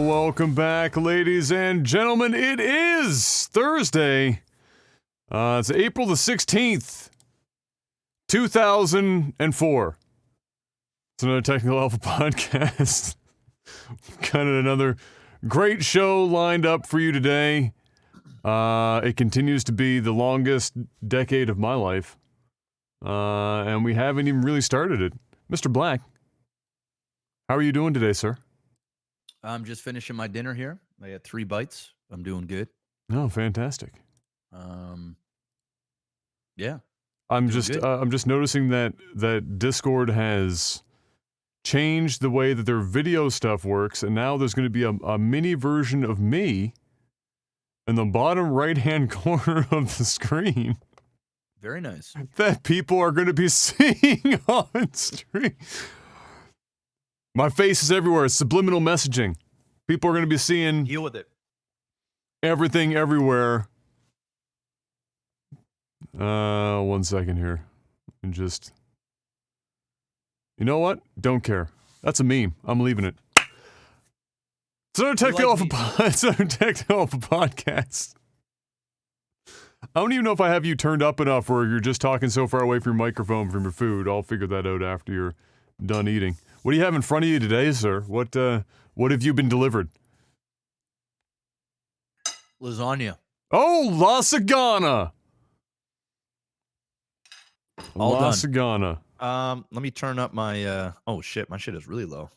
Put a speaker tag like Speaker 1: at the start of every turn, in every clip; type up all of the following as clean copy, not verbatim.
Speaker 1: Welcome back, ladies and gentlemen. It is Thursday. It's April the 16th, 2004. It's another Technical Alpha podcast. Got another great show lined up for you today. It continues to be the longest decade of my life. And we haven't even really started it. Mr. Black, how are you doing today, sir?
Speaker 2: I'm just finishing my dinner here. I had 3 bites. I'm doing good.
Speaker 1: Oh, fantastic.
Speaker 2: Yeah.
Speaker 1: I'm just noticing that Discord has changed the way that their video stuff works, and now there's going to be a mini version of me in the bottom right-hand corner of the screen.
Speaker 2: Very nice.
Speaker 1: That people are going to be seeing on stream. My face is everywhere. It's subliminal messaging. People are going to be seeing
Speaker 2: Deal with it.
Speaker 1: everything everywhere. 1 second here. And just... You know what? Don't care. That's a meme. I'm leaving it. It's another Technical Alpha podcast. I don't even know if I have you turned up enough or you're just talking so far away from your microphone from your food. I'll figure that out after you're done eating. What do you have in front of you today, sir? What have you been delivered?
Speaker 2: Lasagna.
Speaker 1: Oh, lasagna!
Speaker 2: All done.
Speaker 1: Lasagna.
Speaker 2: Let me turn up my, oh shit, my shit is really low.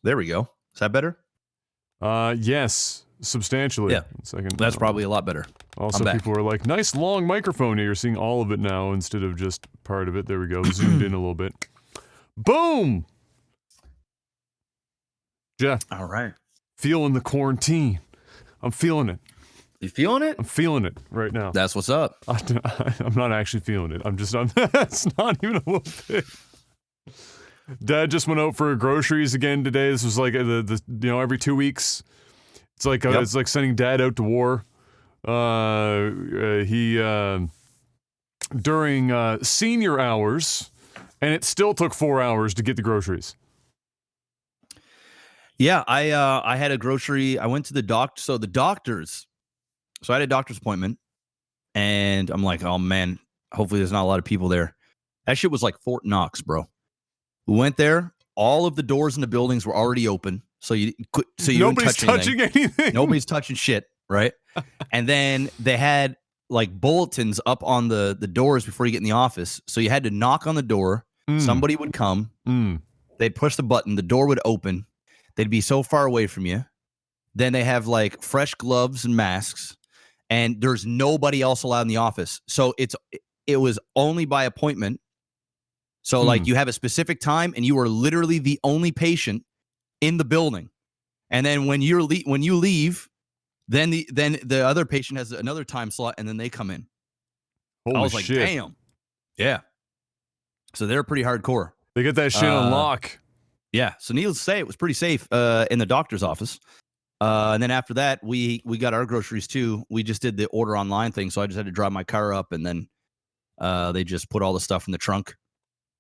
Speaker 2: There we go. Is that better?
Speaker 1: Yes, substantially.
Speaker 2: Yeah.
Speaker 1: 1 second.
Speaker 2: That's probably a lot better.
Speaker 1: Also, people are like, nice long microphone here. You're seeing all of it now instead of just part of it. There we go. Zoomed in a little bit. Boom! Jeff.
Speaker 2: All right.
Speaker 1: Feeling the quarantine. I'm feeling it.
Speaker 2: You feeling it?
Speaker 1: I'm feeling it right now.
Speaker 2: That's what's up.
Speaker 1: I'm not actually feeling it. That's not even a little bit. Dad just went out for groceries again today. This was like the every 2 weeks. It's like it's like sending Dad out to war. He during senior hours, and it still took 4 hours to get the groceries.
Speaker 2: Yeah, I had a grocery. I went to the doctor. So I had a doctor's appointment, and I'm like, oh man, hopefully there's not a lot of people there. That shit was like Fort Knox, bro. We went there. All of the doors in the buildings were already open, so you
Speaker 1: nobody's touching anything.
Speaker 2: Nobody's touching shit, right? And then they had like bulletins up on the doors before you get in the office, so you had to knock on the door. Somebody would come. They'd push the button. The door would open. They'd be so far away from you. Then they have like fresh gloves and masks, and there's nobody else allowed in the office. So it was only by appointment. So like you have a specific time, and you are literally the only patient in the building. And then when you leave, then the other patient has another time slot, and then they come in.
Speaker 1: Holy
Speaker 2: I was like,
Speaker 1: shit.
Speaker 2: damn. Yeah. So they're pretty hardcore.
Speaker 1: They get that shit on lock.
Speaker 2: Yeah. So needless to say, it was pretty safe in the doctor's office. And then after that, we got our groceries too. We just did the order online thing. So I just had to drive my car up, and then they just put all the stuff in the trunk.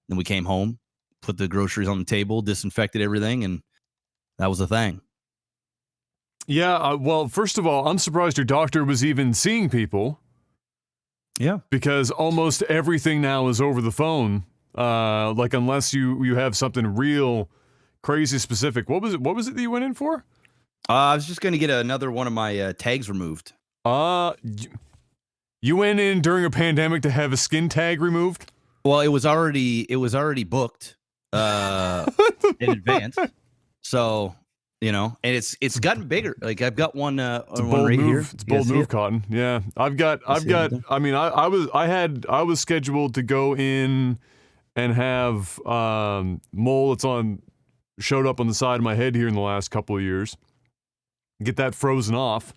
Speaker 2: Then we came home, put the groceries on the table, disinfected everything, and that was the thing.
Speaker 1: Yeah, well, first of all, I'm surprised your doctor was even seeing people.
Speaker 2: Yeah.
Speaker 1: Because almost everything now is over the phone. Like, unless you have something real crazy specific. What was it that you went in for?
Speaker 2: I was just going to get another one of my tags removed.
Speaker 1: You went in during a pandemic to have a skin tag removed?
Speaker 2: Well, it was already booked in advance. So, and it's gotten bigger. Like I've got one right here.
Speaker 1: It's a bold move, Cotton. Yeah. I mean, I was scheduled to go in and have mole that's showed up on the side of my head here in the last couple of years. Get that frozen off.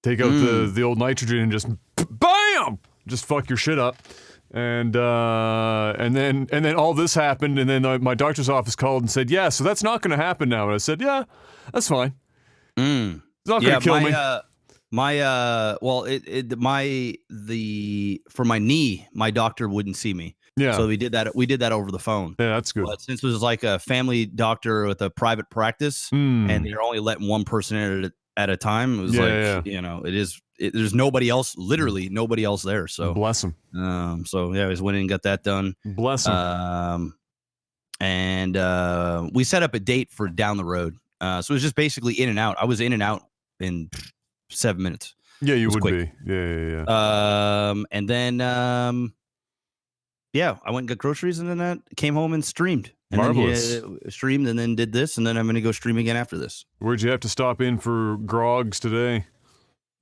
Speaker 1: take out the old nitrogen and just BAM! Just fuck your shit up. And then all this happened, and then my doctor's office called and said, yeah, so that's not going to happen now. And I said, yeah, that's fine. It's not going to kill me.
Speaker 2: For my knee, my doctor wouldn't see me.
Speaker 1: Yeah.
Speaker 2: So we did that over the phone.
Speaker 1: Yeah, that's good.
Speaker 2: But since it was like a family doctor with a private practice, and they're only letting one person in at a time, it was there's nobody else, literally nobody else there. So
Speaker 1: bless him.
Speaker 2: So yeah, I just went in and got that done.
Speaker 1: Bless him.
Speaker 2: And we set up a date for down the road. So it was just basically in and out. I was in and out in 7 minutes.
Speaker 1: Yeah, you would
Speaker 2: quick.
Speaker 1: be. Yeah.
Speaker 2: And then yeah, I went and got groceries, and then I came home and streamed. And
Speaker 1: Marvelous.
Speaker 2: Then streamed, and then did this, and then I'm going to go stream again after this.
Speaker 1: Where'd you have to stop in for grogs today?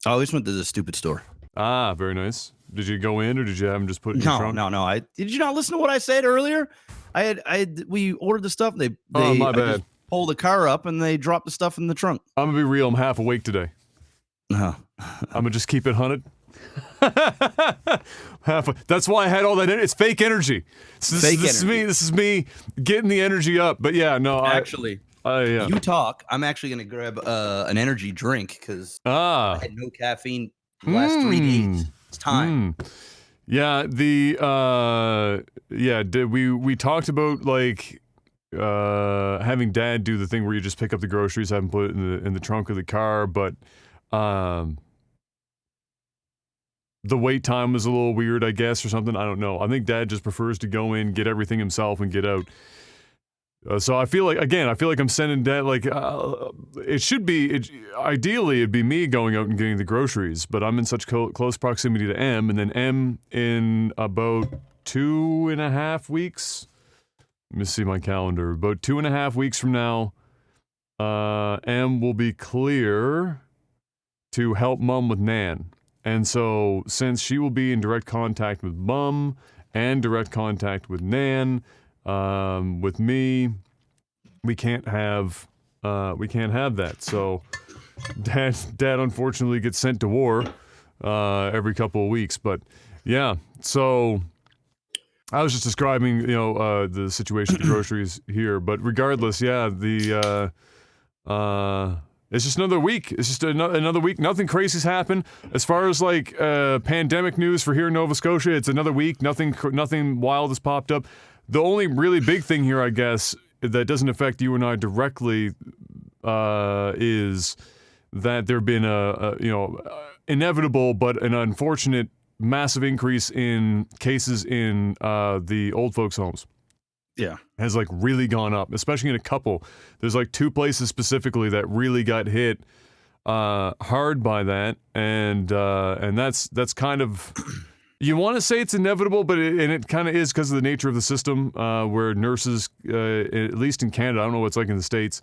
Speaker 2: Oh, I just went to the stupid store.
Speaker 1: Ah, very nice. Did you go in, or did you have them just put it in your trunk?
Speaker 2: No. Did you not listen to what I said earlier? We ordered the stuff. They
Speaker 1: oh, my bad.
Speaker 2: I just pulled the car up, and they dropped the stuff in the trunk.
Speaker 1: I'm gonna be real. I'm half awake today. I'm gonna just keep it 100. That's why I had all that. It's fake energy. This is me getting the energy up. But yeah, no.
Speaker 2: Actually,
Speaker 1: yeah.
Speaker 2: You talk. I'm actually gonna grab an energy drink because I had no caffeine the last 3 days. It's time.
Speaker 1: Yeah. We talked about like having Dad do the thing where you just pick up the groceries, have them put it in the trunk of the car, but the wait time was a little weird, I guess, or something. I don't know. I think Dad just prefers to go in, get everything himself, and get out. So I feel like I'm sending Dad, like, ideally it'd be me going out and getting the groceries, but I'm in such close proximity to M, and then M in about 2.5 weeks. Let me see my calendar. About 2.5 weeks from now, M will be clear to help Mum with Nan. And so, since she will be in direct contact with Mum and direct contact with Nan, with me, we can't have that. So, Dad unfortunately gets sent to war every couple of weeks. But yeah, so I was just describing, the situation with the groceries here. But regardless, yeah, it's just another week. It's just another week. Nothing crazy's happened. As far as like pandemic news for here in Nova Scotia, it's another week. Nothing wild has popped up. The only really big thing here, I guess, that doesn't affect you and I directly, is that there've been a inevitable but an unfortunate massive increase in cases in the old folks' homes.
Speaker 2: Yeah.
Speaker 1: Has like really gone up, especially in a couple. There's like 2 places specifically that really got hit hard by that, and that's kind of, you want to say it's inevitable, but it kind of is because of the nature of the system, where nurses, at least in Canada, I don't know what it's like in the States,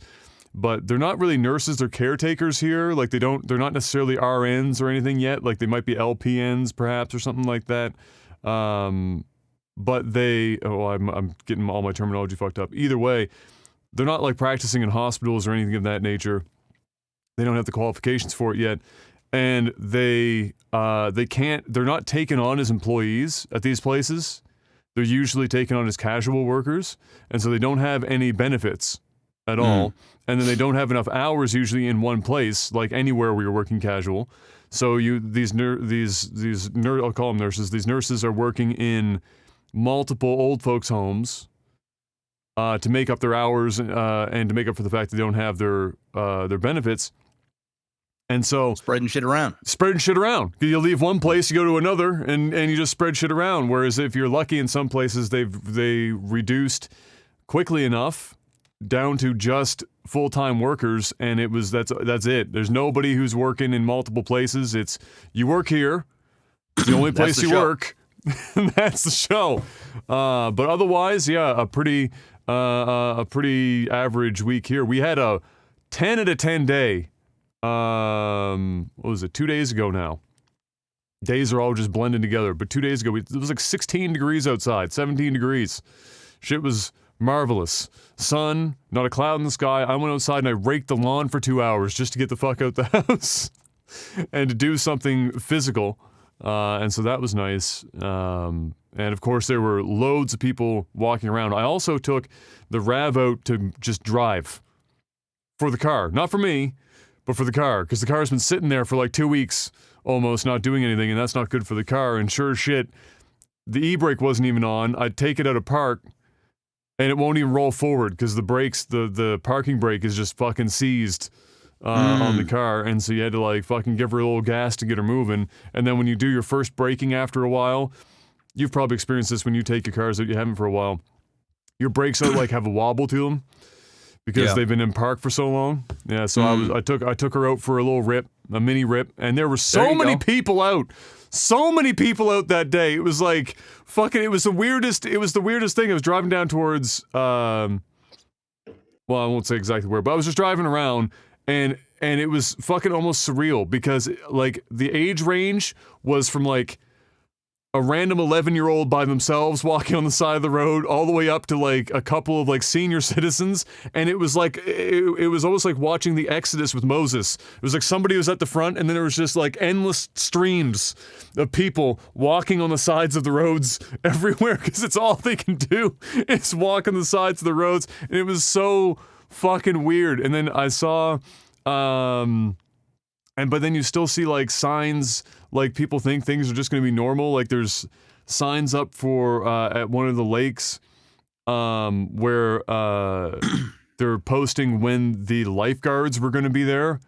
Speaker 1: but they're not really nurses, they're caretakers here. Like they're not necessarily RNs or anything yet. Like they might be LPNs perhaps or something like that. But I'm getting all my terminology fucked up. Either way, they're not like practicing in hospitals or anything of that nature. They don't have the qualifications for it yet. And they're not taken on as employees at these places. They're usually taken on as casual workers. And so they don't have any benefits at all. And then they don't have enough hours usually in one place, like anywhere where you're working casual. So I'll call them nurses. These nurses are working in multiple old folks' homes to make up their hours and to make up for the fact that they don't have their benefits. And so
Speaker 2: spreading shit around.
Speaker 1: You leave one place, you go to another, and you just spread shit around. Whereas if you're lucky, in some places they reduced quickly enough down to just full-time workers, and that's it. There's nobody who's working in multiple places. It's you work here. It's the only place you work. That's the show. But otherwise, yeah, a pretty average week here. We had a 10 out of 10 day. What was it? 2 days ago now. Days are all just blending together. But 2 days ago, it was like 16 degrees outside, 17 degrees. Shit was marvelous. Sun, not a cloud in the sky. I went outside and I raked the lawn for 2 hours just to get the fuck out the house. and to do something physical. And so that was nice. And of course, there were loads of people walking around. I also took the RAV out to just drive for the car. Not for me, but for the car. Because the car's been sitting there for like 2 weeks almost, not doing anything, and that's not good for the car. And sure as shit, the e-brake wasn't even on. I'd take it out of park, and it won't even roll forward because the brakes, the parking brake is just fucking seized on the car, and so you had to like fucking give her a little gas to get her moving. And then when you do your first braking after a while, you've probably experienced this when you take your cars out, you haven't for a while. Your brakes out like have a wobble to them because they've been in park for so long. Yeah, so I took her out for a little rip, a mini rip, and there were so many people out. So many people out that day. It was like fucking. It was the weirdest thing. I was driving down towards. Well, I won't say exactly where, but I was just driving around, and it was fucking almost surreal because like the age range was from like a random 11-year-old by themselves walking on the side of the road all the way up to like a couple of like senior citizens, and it was like it was almost like watching the Exodus with Moses. It was like somebody was at the front, and then there was just like endless streams of people walking on the sides of the roads everywhere because it's all they can do is walk on the sides of the roads, and it was so fucking weird. And then I saw but then you still see like signs, like people think things are just going to be normal. Like there's signs up for at one of the lakes where they're posting when the lifeguards were going to be there.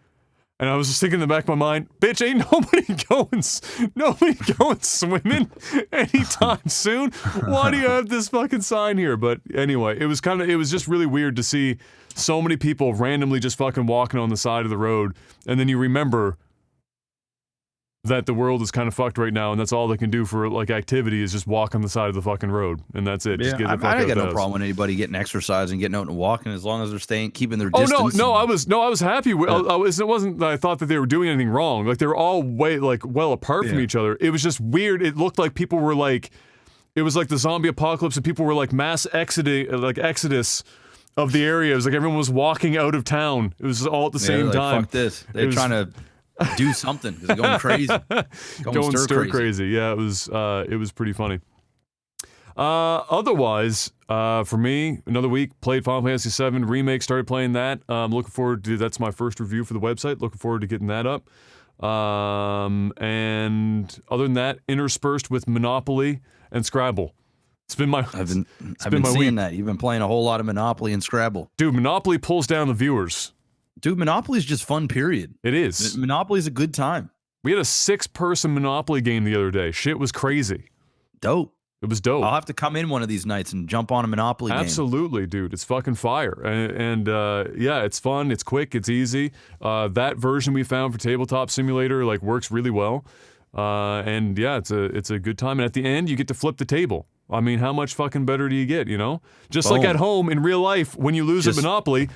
Speaker 1: And I was just thinking in the back of my mind, bitch, ain't nobody going swimming anytime soon. Why do you have this fucking sign here? But anyway, it was just really weird to see so many people randomly just fucking walking on the side of the road, and then you remember that the world is kind of fucked right now, and that's all they can do for like activity is just walk on the side of the fucking road, and that's it.
Speaker 2: Yeah,
Speaker 1: just get the fuck
Speaker 2: I
Speaker 1: out
Speaker 2: got no
Speaker 1: fast.
Speaker 2: problem with anybody getting exercise and getting out and walking as long as they're keeping their distance.
Speaker 1: I was happy. It wasn't that I thought that they were doing anything wrong. Like they were all way like well apart from each other. It was just weird. It looked like people were like, it was like the zombie apocalypse, and people were like mass exodus of the area. It was like everyone was walking out of town. It was all at the same time.
Speaker 2: Fuck this. They're trying to do something. They're going crazy. Going stir crazy.
Speaker 1: Yeah, it was pretty funny. Otherwise, for me, another week, played Final Fantasy VII Remake, started playing that. Looking forward to, that's my first review for the website. Looking forward to getting that up. And other than that, interspersed with Monopoly and Scrabble. It's been my
Speaker 2: I've been seeing that. You've been playing a whole lot of Monopoly and Scrabble.
Speaker 1: Dude, Monopoly pulls down the viewers.
Speaker 2: Dude, Monopoly's just fun, period.
Speaker 1: It is.
Speaker 2: Monopoly's a good time.
Speaker 1: We had a 6-person Monopoly game the other day. Shit was crazy.
Speaker 2: Dope.
Speaker 1: It was dope.
Speaker 2: I'll have to come in one of these nights and jump on a Monopoly game.
Speaker 1: Absolutely, dude. It's fucking fire. And yeah, it's fun. It's quick. It's easy. That version we found for Tabletop Simulator like works really well. And yeah, it's a good time. And at the end, you get to flip the table. I mean, how much fucking better do you get, you know? Just like at home in real life, when you lose at Monopoly,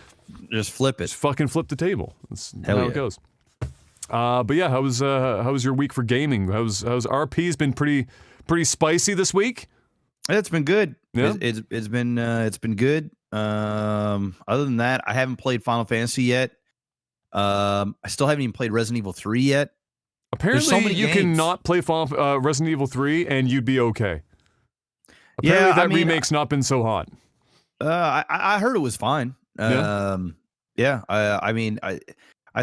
Speaker 2: just flip it.
Speaker 1: Just fucking flip the table. That's how it goes. But yeah, how was your week for gaming? How's RP's been pretty spicy this week?
Speaker 2: It's been good.
Speaker 1: Yeah.
Speaker 2: It's been good. Other than that, I haven't played Final Fantasy yet. I still haven't even played Resident Evil 3 yet.
Speaker 1: Apparently,
Speaker 2: so many
Speaker 1: you
Speaker 2: games.
Speaker 1: cannot play Resident Evil 3 and you'd be okay. Apparently, remake's not been so hot.
Speaker 2: I heard it was fine. I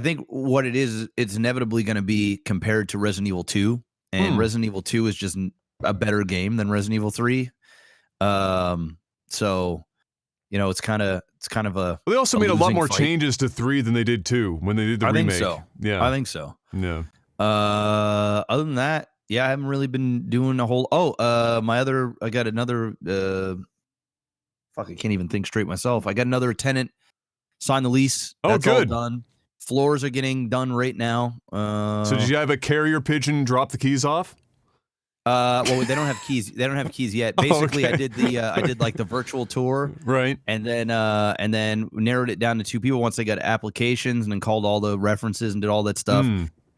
Speaker 2: think what it is, it's inevitably going to be compared to Resident Evil 2, and Resident Evil 2 is just a better game than Resident Evil 3. So, you know, it's kind of a.
Speaker 1: Well, they also made a lot more changes to 3 than they did 2 when they did the remake.
Speaker 2: I think so.
Speaker 1: Yeah,
Speaker 2: I think so.
Speaker 1: Yeah.
Speaker 2: Other than that, yeah, I haven't really been doing a whole. I got another. Fuck, I can't even think straight myself. I got another tenant. Signed the lease. That's
Speaker 1: good.
Speaker 2: All done. Floors are getting done right now.
Speaker 1: So did you have a carrier pigeon drop the keys off?
Speaker 2: Well, they don't have keys. They don't have keys yet. Basically,
Speaker 1: Okay.
Speaker 2: I did like the virtual tour,
Speaker 1: Right.
Speaker 2: and then narrowed it down to 2 people once they got applications, and then called all the references and did all that stuff.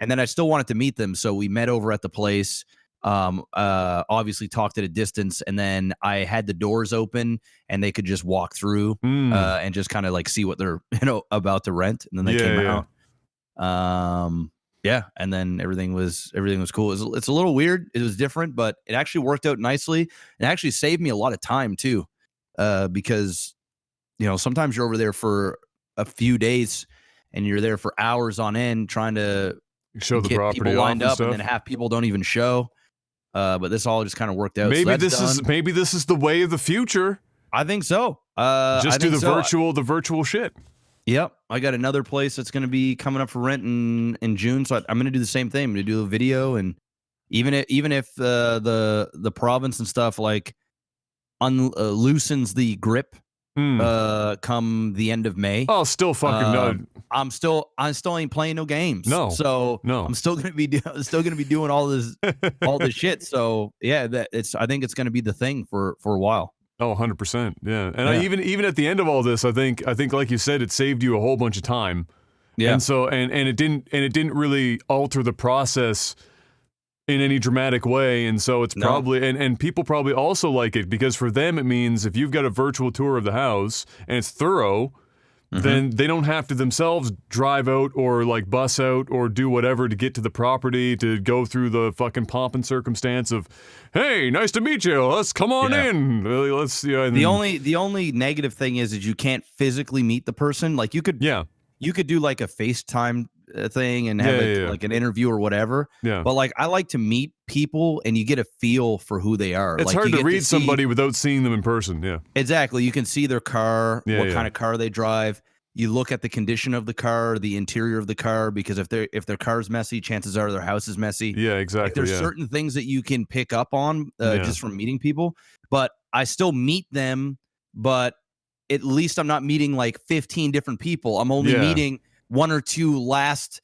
Speaker 2: And then I still wanted to meet them, so we met over at the place. Obviously talked at a distance, and then I had the doors open, and they could just walk through and just kind of like see what they're about to rent, and then they came out. Yeah, and then everything was cool. It's a little weird. It was different, but it actually worked out nicely. It actually saved me a lot of time too, because sometimes you're over there for a few days, and you're there for hours on end trying to
Speaker 1: Show the
Speaker 2: get
Speaker 1: property
Speaker 2: people lined
Speaker 1: off
Speaker 2: up, and then half people don't even show. But this all just kind of worked out.
Speaker 1: Maybe this is the way of the future.
Speaker 2: I think so.
Speaker 1: Just do the virtual shit.
Speaker 2: Yep, I got another place that's going to be coming up for rent in June, so I'm going to do the same thing. I'm going to do a video, and even if the province and stuff like loosens the grip come the end of May.
Speaker 1: Oh, still fucking no.
Speaker 2: I still ain't playing no games.
Speaker 1: No,
Speaker 2: so
Speaker 1: no.
Speaker 2: I'm still gonna be doing all this shit. So yeah, I think it's gonna be the thing for a while.
Speaker 1: Oh, 100%. Yeah. And I even at the end of all this, I think like you said, it saved you a whole bunch of time.
Speaker 2: Yeah.
Speaker 1: And so and it didn't really alter the process in any dramatic way. And so it's probably and people probably also like it because for them it means if you've got a virtual tour of the house and it's thorough, then they don't have to themselves drive out or like bus out or do whatever to get to the property to go through the fucking pomp and circumstance of, hey, nice to meet you. Let's come on in. Let's
Speaker 2: the only negative thing is you can't physically meet the person. Like you could do like a FaceTime thing and have like an interview or whatever.
Speaker 1: Yeah.
Speaker 2: But like I like to meet people and you get a feel for who they are.
Speaker 1: It's
Speaker 2: like,
Speaker 1: hard to read somebody without seeing them in person. Yeah.
Speaker 2: Exactly. You can see their car, what kind of car they drive. You look at the condition of the car, the interior of the car, because if their car's messy, chances are their house is messy.
Speaker 1: Yeah, exactly.
Speaker 2: Like there's certain things that you can pick up on just from meeting people. But I still meet them, but at least I'm not meeting like 15 different people. I'm only meeting one or two last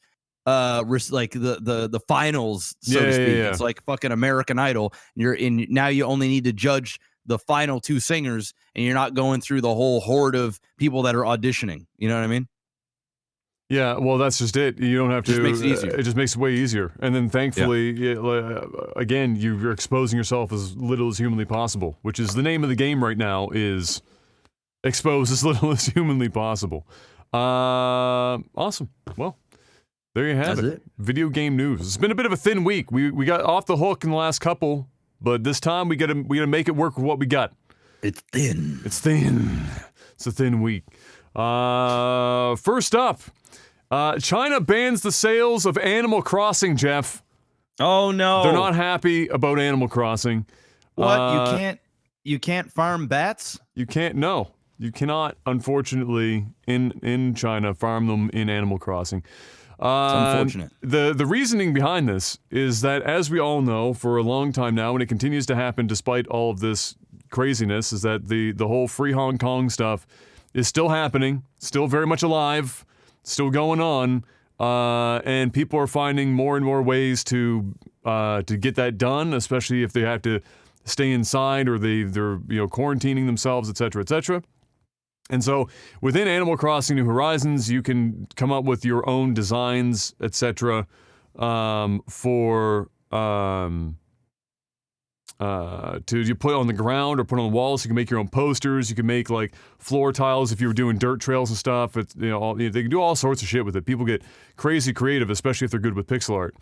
Speaker 2: like the finals, so to speak. It's like fucking American Idol. Now you only need to judge the final two singers, and you're not going through the whole horde of people that are auditioning. You know what I mean?
Speaker 1: Yeah, well, that's just it. You don't have to.
Speaker 2: It just makes it easier.
Speaker 1: It just makes it way easier. And then thankfully, again, you're exposing yourself as little as humanly possible, which is the name of the game right now, is expose as little as humanly possible. Awesome. Well, there you have it. Video game news. It's been a bit of a thin week. We got off the hook in the last couple, but this time we gotta make it work with what we got.
Speaker 2: It's thin.
Speaker 1: It's thin. It's a thin week. First up, China bans the sales of Animal Crossing, Jeff.
Speaker 2: Oh no.
Speaker 1: They're not happy about Animal Crossing.
Speaker 2: What? You can't farm bats?
Speaker 1: You can't, no. You cannot, unfortunately, in China, farm them in Animal Crossing.
Speaker 2: It's unfortunate.
Speaker 1: The reasoning behind this is that, as we all know, for a long time now, and it continues to happen despite all of this craziness, is that the whole free Hong Kong stuff is still happening, still very much alive, still going on, and people are finding more and more ways to get that done, especially if they have to stay inside or they're quarantining themselves, etc., etc. And so within Animal Crossing New Horizons, you can come up with your own designs, etc., for you put on the ground or put on walls. You can make your own posters. You can make like floor tiles if you were doing dirt trails and stuff. It's, they can do all sorts of shit with it. People get crazy creative, especially if they're good with pixel art.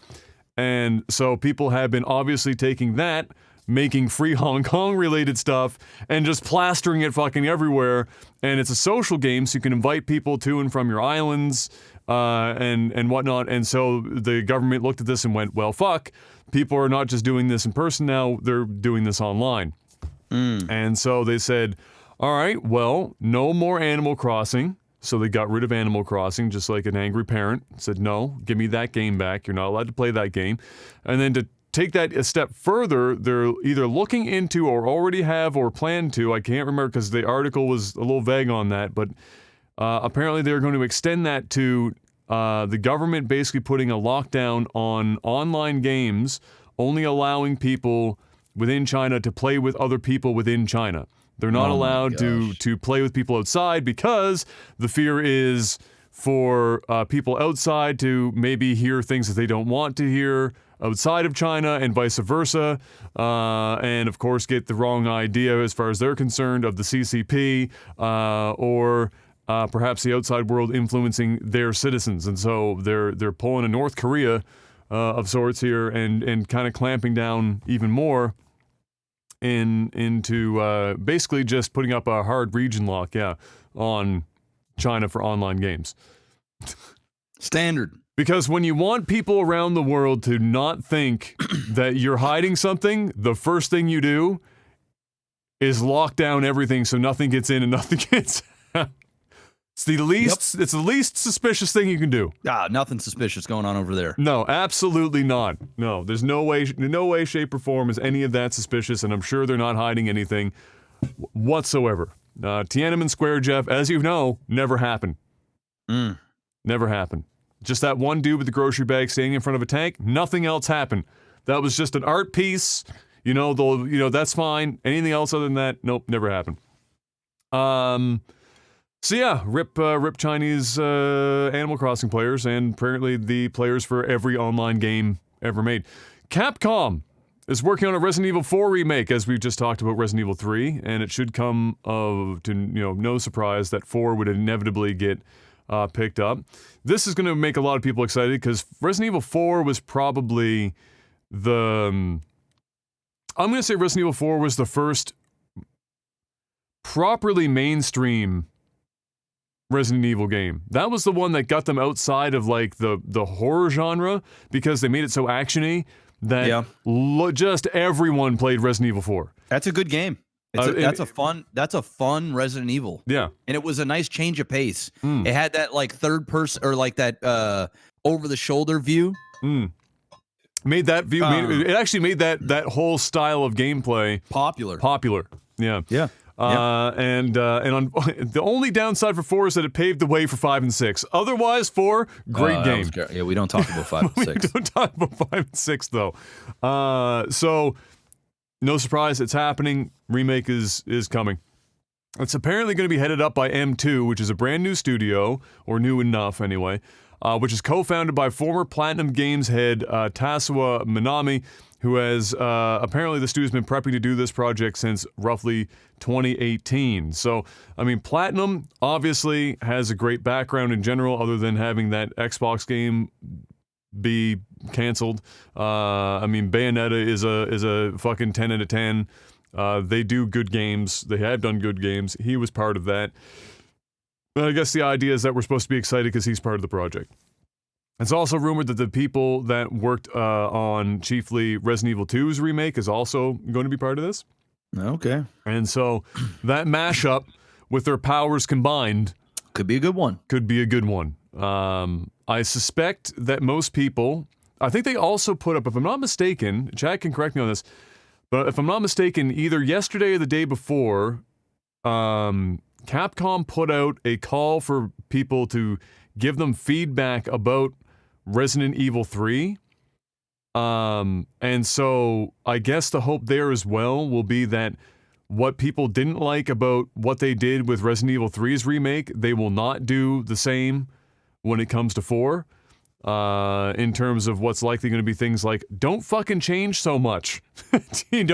Speaker 1: And so people have been obviously taking that, making free Hong Kong related stuff and just plastering it fucking everywhere. And it's a social game, so you can invite people to and from your islands and whatnot. And so the government looked at this and went, well, fuck, people are not just doing this in person now, they're doing this online. And so they said, all right, well, no more Animal Crossing. So they got rid of Animal Crossing, just like an angry parent said, no, give me that game back. You're not allowed to play that game. And then to take that a step further, they're either looking into or already have or plan to, I can't remember because the article was a little vague on that, but apparently they're going to extend that to the government basically putting a lockdown on online games, only allowing people within China to play with other people within China. They're not allowed to play with people outside because the fear is for people outside to maybe hear things that they don't want to hear outside of China and vice versa, and of course get the wrong idea as far as they're concerned of the CCP, or perhaps the outside world influencing their citizens, and so they're pulling a North Korea of sorts here, and kind of clamping down even more into basically just putting up a hard region lock, on China for online games.
Speaker 2: Standard.
Speaker 1: Because when you want people around the world to not think that you're hiding something, the first thing you do is lock down everything so nothing gets in and nothing gets out. It's the least suspicious thing you can do.
Speaker 2: Nothing suspicious going on over there.
Speaker 1: No, absolutely not. No, there's no way, shape, or form is any of that suspicious, and I'm sure they're not hiding anything whatsoever. Tiananmen Square, Jeff, as you know, never happened. Never happened. Just that one dude with the grocery bag standing in front of a tank. Nothing else happened. That was just an art piece. That's fine. Anything else other than that, nope, never happened. So yeah, rip Chinese Animal Crossing players, and apparently the players for every online game ever made. Capcom is working on a Resident Evil 4 remake, as we've just talked about Resident Evil 3, and it should come to no surprise that 4 would inevitably get picked up. This is going to make a lot of people excited because Resident Evil 4 was probably I'm going to say Resident Evil 4 was the first properly mainstream Resident Evil game. That was the one that got them outside of like the horror genre because they made it so actiony that just everyone played Resident Evil 4.
Speaker 2: That's a good game. That's a fun Resident Evil.
Speaker 1: Yeah.
Speaker 2: And it was a nice change of pace. It had that like third person or like that over the shoulder view.
Speaker 1: Made that view it actually made that whole style of gameplay popular. Yeah.
Speaker 2: Yeah.
Speaker 1: And on the only downside for 4 is that it paved the way for 5 and 6. Otherwise, 4, great game.
Speaker 2: Yeah, we don't talk about 5 and 6.
Speaker 1: We don't talk about 5 and 6 though. So no surprise, it's happening. Remake is coming. It's apparently going to be headed up by M2, which is a brand new studio, or new enough anyway, which is co-founded by former Platinum Games head Tasuo Minami, who has apparently the studio's been prepping to do this project since roughly 2018. So, I mean, Platinum obviously has a great background in general, other than having that Xbox game be canceled. I mean, Bayonetta is a fucking 10 out of 10. They do good games. They have done good games. He was part of that. But I guess the idea is that we're supposed to be excited because he's part of the project. It's also rumored that the people that worked on chiefly Resident Evil 2's remake is also going to be part of this.
Speaker 2: Okay.
Speaker 1: And so that mashup with their powers combined
Speaker 2: could be a good one.
Speaker 1: I suspect that most people, I think they also put up, if I'm not mistaken, Chad can correct me on this, but if I'm not mistaken, either yesterday or the day before, Capcom put out a call for people to give them feedback about Resident Evil 3. And so I guess the hope there as well will be that what people didn't like about what they did with Resident Evil 3's remake, they will not do the same when it comes to 4. In terms of what's likely going to be things like, don't fucking change so much. If you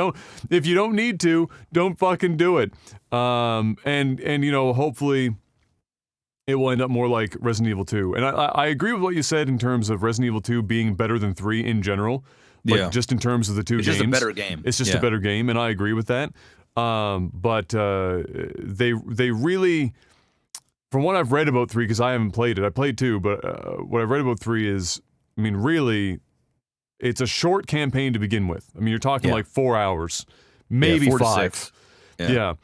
Speaker 1: don't need to, don't fucking do it. And hopefully it will end up more like Resident Evil 2. And I agree with what you said in terms of Resident Evil 2 being better than 3 in general. Like just in terms of the two games.
Speaker 2: It's just a better game.
Speaker 1: It's just a better game, and I agree with that. But they really, from what I've read about 3, because I haven't played it, I played 2, but what I've read about 3 is, I mean, really, it's a short campaign to begin with. I mean, you're talking like 4 hours, maybe
Speaker 2: 4 to
Speaker 1: 5.
Speaker 2: 6.
Speaker 1: Yeah.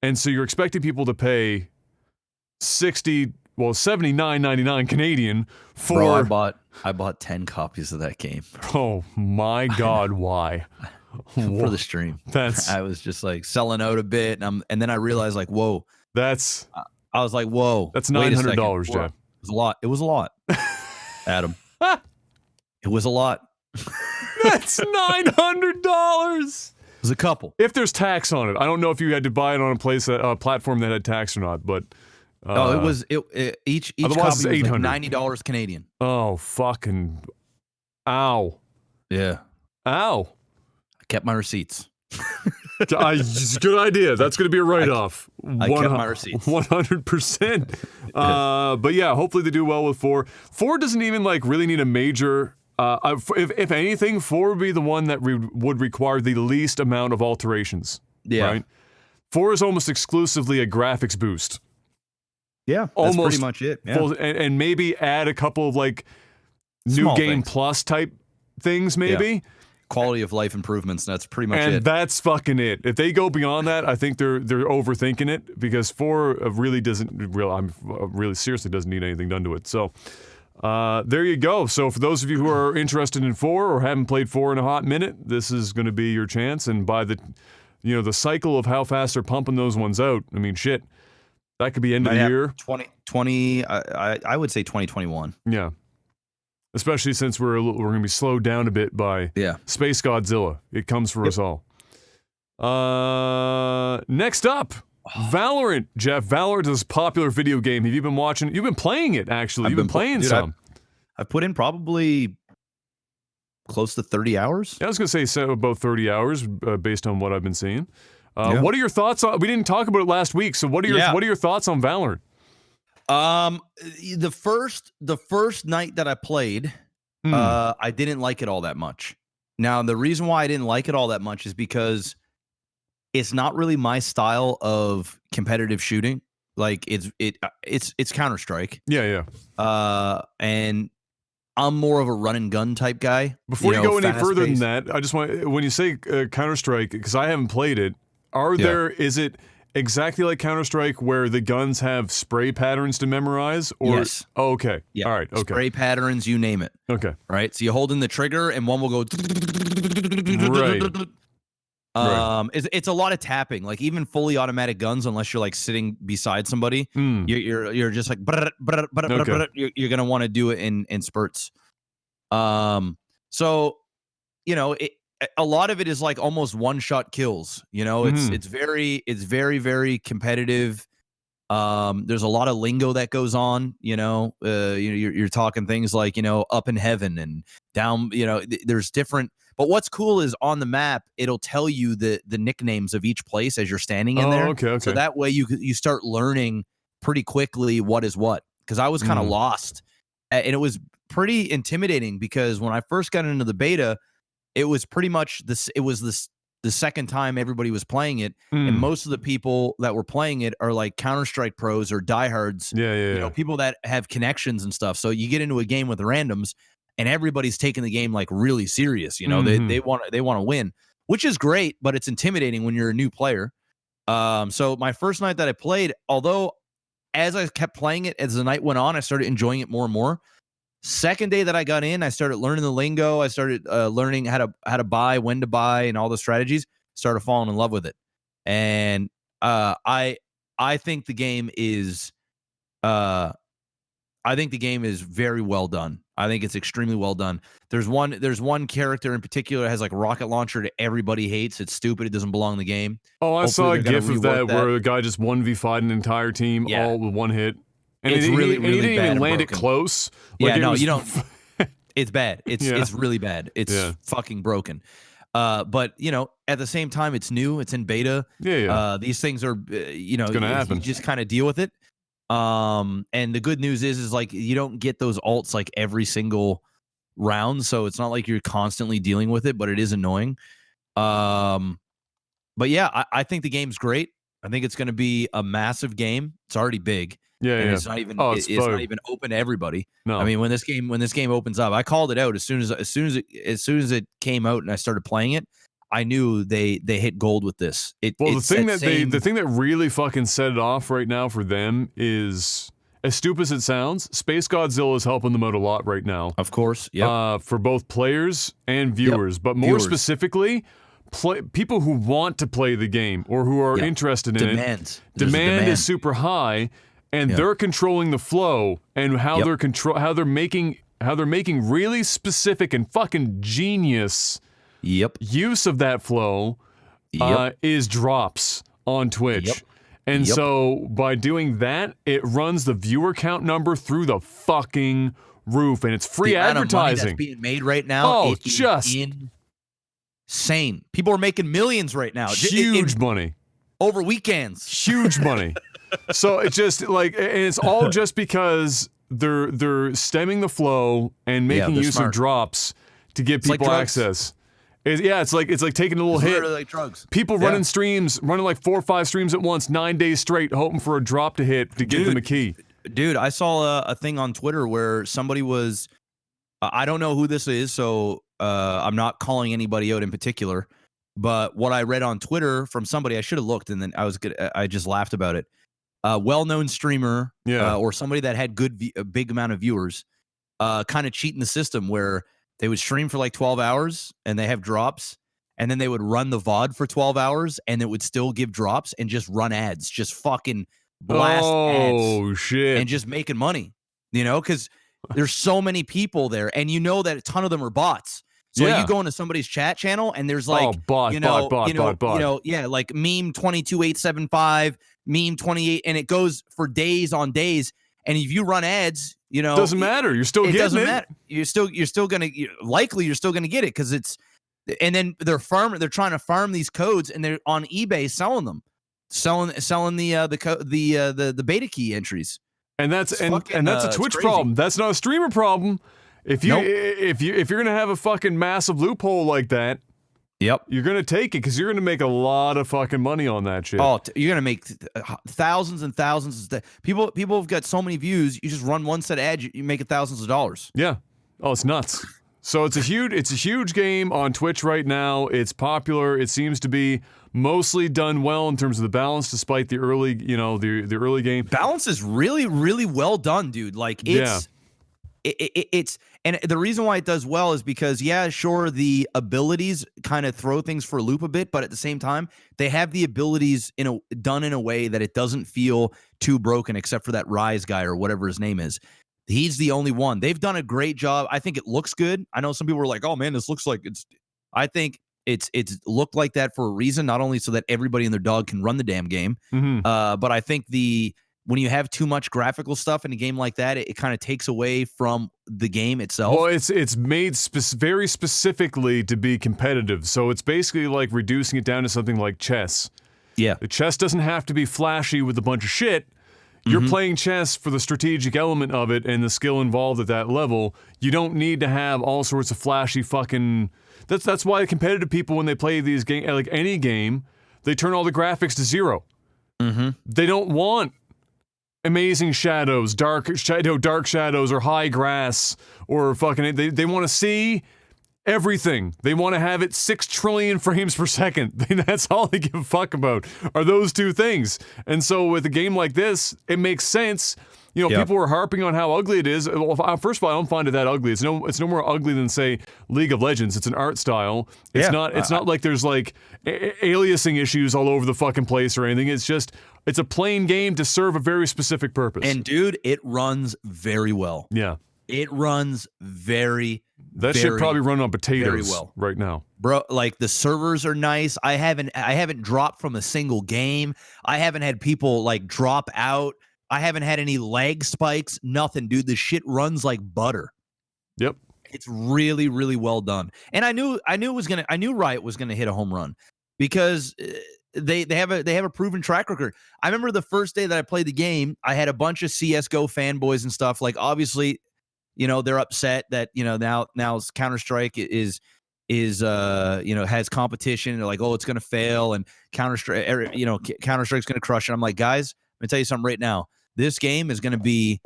Speaker 1: And so you're expecting people to pay $79.99 Canadian for.
Speaker 2: Bro, I bought 10 copies of that game.
Speaker 1: Oh my God, why?
Speaker 2: For the stream. I was just like selling out a bit, and then I realized like, whoa.
Speaker 1: I
Speaker 2: was like, whoa.
Speaker 1: That's $900, Jeff.
Speaker 2: It was a lot. It was a lot. Adam. It was a lot.
Speaker 1: That's $900.
Speaker 2: It was a couple.
Speaker 1: If there's tax on it. I don't know if you had to buy it on a platform that had tax or not, but
Speaker 2: it was each copy was like $90 Canadian.
Speaker 1: Oh, fucking ow.
Speaker 2: Yeah.
Speaker 1: Ow.
Speaker 2: I kept my receipts.
Speaker 1: It's a good idea. That's going to be a write-off.
Speaker 2: I kept my receipts.
Speaker 1: 100%. But yeah, hopefully they do well with 4. 4 doesn't even like really need a major. If anything, 4 would be the one that would require the least amount of alterations.
Speaker 2: Yeah.
Speaker 1: Right? 4 is almost exclusively a graphics boost.
Speaker 2: Yeah, that's pretty much it. Yeah.
Speaker 1: And maybe add a couple of like
Speaker 2: Small
Speaker 1: new game
Speaker 2: things.
Speaker 1: plus type things, maybe.
Speaker 2: Yeah. Quality of life improvements. That's pretty much
Speaker 1: and
Speaker 2: it.
Speaker 1: That's fucking it. If they go beyond that, I think they're overthinking it, because 4 really really seriously doesn't need anything done to it. So there you go. So for those of you who are interested in 4 or haven't played 4 in a hot minute, this is going to be your chance. And by the cycle of how fast they're pumping those ones out, I mean, shit, that could be end of the year.
Speaker 2: 2020. I would say 2021.
Speaker 1: Yeah. Especially since we're going to be slowed down a bit by Space Godzilla. It comes for us all. Next up, Valorant. Jeff, Valorant is a popular video game. Have you been watching? You've been playing it, actually. You've been playing some.
Speaker 2: I've put in probably close to 30 hours.
Speaker 1: Yeah, I was going to say about 30 hours based on what I've been seeing. What are your thoughts on? We didn't talk about it last week, so what are your thoughts on Valorant?
Speaker 2: The first night that I played, I didn't like it all that much. Now, the reason why I didn't like it all that much is because it's not really my style of competitive shooting. Like it's Counter-Strike.
Speaker 1: Yeah.
Speaker 2: And I'm more of a run and gun type guy.
Speaker 1: Before you go any further than that, I just want, when you say Counter-Strike, because I haven't played it, is it exactly like Counter-Strike where the guns have spray patterns to memorize? Or,
Speaker 2: yes.
Speaker 1: Oh, okay.
Speaker 2: Yeah.
Speaker 1: All right. Okay.
Speaker 2: Spray patterns, you name it.
Speaker 1: Okay.
Speaker 2: Right? So you hold in the trigger and one will go...
Speaker 1: Right.
Speaker 2: It's a lot of tapping. Like even fully automatic guns, unless you're like sitting beside somebody, you're just like... You're going to want to do it in spurts. So, a lot of it is like almost one-shot kills. It's very, very competitive. There's a lot of lingo that goes on. You're talking things like up in heaven and down. There's different. But what's cool is on the map, it'll tell you the nicknames of each place as you're standing in there.
Speaker 1: Okay.
Speaker 2: So that way you start learning pretty quickly what is what. Because I was kind of lost, and it was pretty intimidating because when I first got into the beta, it was pretty much this. It was the second time everybody was playing it, and most of the people that were playing it are like Counter-Strike pros or diehards.
Speaker 1: Yeah.
Speaker 2: People that have connections and stuff. So you get into a game with randoms, and everybody's taking the game like really serious. They want to win, which is great, but it's intimidating when you're a new player. So my first night that I played, although as I kept playing it as the night went on, I started enjoying it more and more. Second day that I got in, I started learning the lingo. I started learning how to buy, when to buy, and all the strategies. Started falling in love with it, and I think the game is very well done. I think it's extremely well done. There's one character in particular that has like a rocket launcher that everybody hates. It's stupid. It doesn't belong in the game.
Speaker 1: Oh, I saw a gif of that where a guy just 1v5'd an entire team all with one hit. And
Speaker 2: it's really
Speaker 1: he didn't
Speaker 2: bad
Speaker 1: even land
Speaker 2: broken.
Speaker 1: it close.
Speaker 2: Like you don't. It's bad. It's really bad. It's fucking broken. But at the same time, it's new. It's in beta.
Speaker 1: Yeah.
Speaker 2: These things are
Speaker 1: it's gonna happen.
Speaker 2: You just kind of deal with it. And the good news is like you don't get those ults like every single round, so it's not like you're constantly dealing with it. But it is annoying. But yeah, I think the game's great. I think it's going to be a massive game. It's already big.
Speaker 1: Yeah.
Speaker 2: It's not even it's not even open to everybody.
Speaker 1: No.
Speaker 2: I mean, when this game opens up, I called it out as soon as it came out and I started playing it. I knew they hit gold with this.
Speaker 1: The thing that really fucking set it off right now for them is, as stupid as it sounds, Space Godzilla is helping them out a lot right now.
Speaker 2: Of course, yeah.
Speaker 1: For both players and viewers, but more specifically, people who want to play the game or who are interested in it. Demand is super high. And they're controlling the flow and how they're making really specific and fucking genius use of that flow is drops on Twitch. And so by doing that, it runs the viewer count number through the fucking roof, and it's free advertising.
Speaker 2: That's being made right now.
Speaker 1: Oh, just
Speaker 2: insane. People are making millions right now.
Speaker 1: Huge money.
Speaker 2: Over weekends.
Speaker 1: Huge money. So it's just like, and it's all just because they're stemming the flow and making use of drops to give people access. It's like taking a little hit.
Speaker 2: Literally like drugs.
Speaker 1: People running streams, running like 4 or 5 streams at once, 9 days straight, hoping for a drop to hit to give them a key.
Speaker 2: Dude, I saw a thing on Twitter where somebody was, I don't know who this is, so I'm not calling anybody out in particular, but what I read on Twitter from somebody, I should have looked, and then I just laughed about it. A well-known streamer, or somebody that had a big amount of viewers, kind of cheating the system where they would stream for like 12 hours and they have drops, and then they would run the VOD for 12 hours and it would still give drops and just run ads, just fucking blast ads.
Speaker 1: Oh, shit.
Speaker 2: And just making money, because there's so many people there, and that a ton of them are bots. So you go into somebody's chat channel and there's like,
Speaker 1: bot.
Speaker 2: Like meme 22875, meme 28, and it goes for days on days. And if you run ads,
Speaker 1: doesn't matter. You're still getting it. It doesn't matter.
Speaker 2: You're still gonna get it because it's. And then they're trying to farm these codes, and they're on eBay selling them, selling the beta key entries.
Speaker 1: And that's a Twitch problem. That's not a streamer problem. If you're gonna have a fucking massive loophole like that, you're gonna take it because you're gonna make a lot of fucking money on that shit.
Speaker 2: Oh, you're gonna make thousands and thousands. People have got so many views. You just run one set of ads, you make it thousands of dollars.
Speaker 1: Yeah. Oh, it's nuts. So it's a huge game on Twitch right now. It's popular. It seems to be mostly done well in terms of the balance, despite the early, the early game.
Speaker 2: Balance is really, really well done, dude. Like it's and the reason why it does well is because sure, the abilities kind of throw things for a loop a bit, but at the same time, they have the abilities done in a way that it doesn't feel too broken, except for that Rise guy or whatever his name is. He's the only one. They've done a great job. I think it looks good. I know some people were like, "Oh man, this looks like it's." I think it's looked like that for a reason, not only so that everybody and their dog can run the damn game, but I think when you have too much graphical stuff in a game like that, it kind of takes away from the game itself.
Speaker 1: Well, it's made very specifically to be competitive, so it's basically like reducing it down to something like chess.
Speaker 2: Yeah,
Speaker 1: the chess doesn't have to be flashy with a bunch of shit. You're playing chess for the strategic element of it and the skill involved at that level. You don't need to have all sorts of flashy fucking... That's why competitive people, when they play these games, like any game, they turn all the graphics to 0. They don't want amazing shadows, dark shadows, or high grass, or fucking... They want to see everything. They want to have it 6 trillion frames per second. That's all they give a fuck about, are those two things. And so with a game like this, it makes sense. People are harping on how ugly it is. Well, first of all, I don't find it that ugly. It's no more ugly than, say, League of Legends. It's an art style. It's not like there's like aliasing issues all over the fucking place or anything. It's a plain game to serve a very specific purpose.
Speaker 2: And dude, it runs very well.
Speaker 1: Yeah.
Speaker 2: It runs very
Speaker 1: That shit probably run on potatoes right now.
Speaker 2: Bro, like the servers are nice. I haven't dropped from a single game. I haven't had people like drop out. I haven't had any lag spikes, nothing, dude. The shit runs like butter.
Speaker 1: Yep.
Speaker 2: It's really, really well done. And I knew Riot was gonna hit a home run because they have a proven track record. I remember the first day that I played the game, I had a bunch of CS:GO fanboys and stuff. Like obviously, they're upset that now Counter-Strike is has competition. They're like, oh, it's gonna fail, and Counter-Strike's gonna crush it. I'm like, guys, I'm gonna tell you something right now. This game is gonna be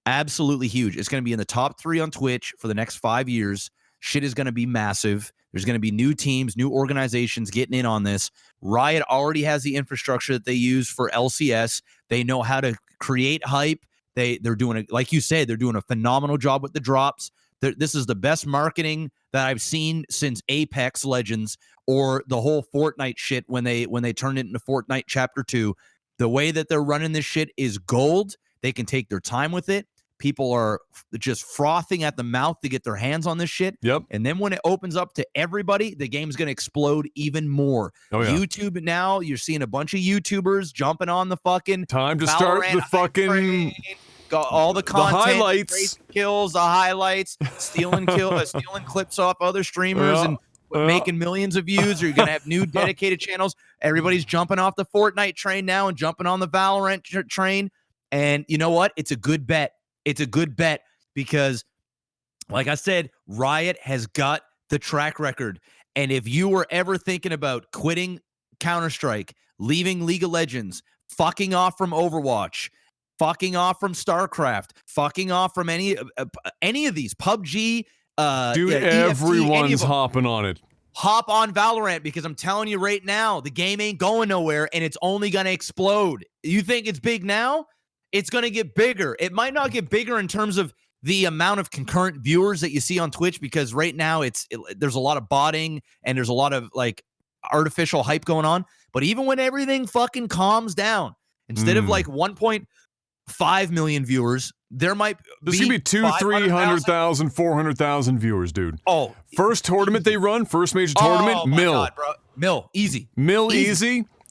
Speaker 2: absolutely huge. It's gonna be in the top 3 on Twitch for the next 5 years. Shit is gonna be massive. There's gonna be new teams, new organizations getting in on this. Riot already has the infrastructure that they use for LCS. They know how to create hype. They're doing like you said, they're doing a phenomenal job with the drops. This is the best marketing that I've seen since Apex Legends or the whole Fortnite shit when they turned it into Fortnite Chapter 2. The way that they're running this shit is gold. They can take their time with it. People are just frothing at the mouth to get their hands on this shit.
Speaker 1: Yep.
Speaker 2: And then when it opens up to everybody, the game's going to explode even more.
Speaker 1: Oh, yeah.
Speaker 2: YouTube now, you're seeing a bunch of YouTubers jumping on the fucking
Speaker 1: time to
Speaker 2: Valorant
Speaker 1: start the fucking...
Speaker 2: Got all the content,
Speaker 1: the highlights,
Speaker 2: kills, the highlights, stealing clips off other streamers, and making millions of views, or you're going to have new dedicated channels. Everybody's jumping off the Fortnite train now and jumping on the Valorant train. And you know what? It's a good bet. It's a good bet because, like I said, Riot has got the track record. And if you were ever thinking about quitting Counter-Strike, leaving League of Legends, fucking off from Overwatch, fucking off from StarCraft, fucking off from any of these, PUBG,
Speaker 1: dude, everyone's hopping on it.
Speaker 2: Hop on Valorant, because I'm telling you right now, the game ain't going nowhere and it's only going to explode. You think it's big now? It's going to get bigger. It might not get bigger in terms of the amount of concurrent viewers that you see on Twitch, because right now there's a lot of botting and there's a lot of like artificial hype going on. But even when everything fucking calms down, instead of like 1.5 million viewers, there's gonna be 200,000,
Speaker 1: 300,000, 400,000 viewers, dude.
Speaker 2: Oh,
Speaker 1: first tournament they run, first major tournament,
Speaker 2: oh my God, bro.
Speaker 1: easy.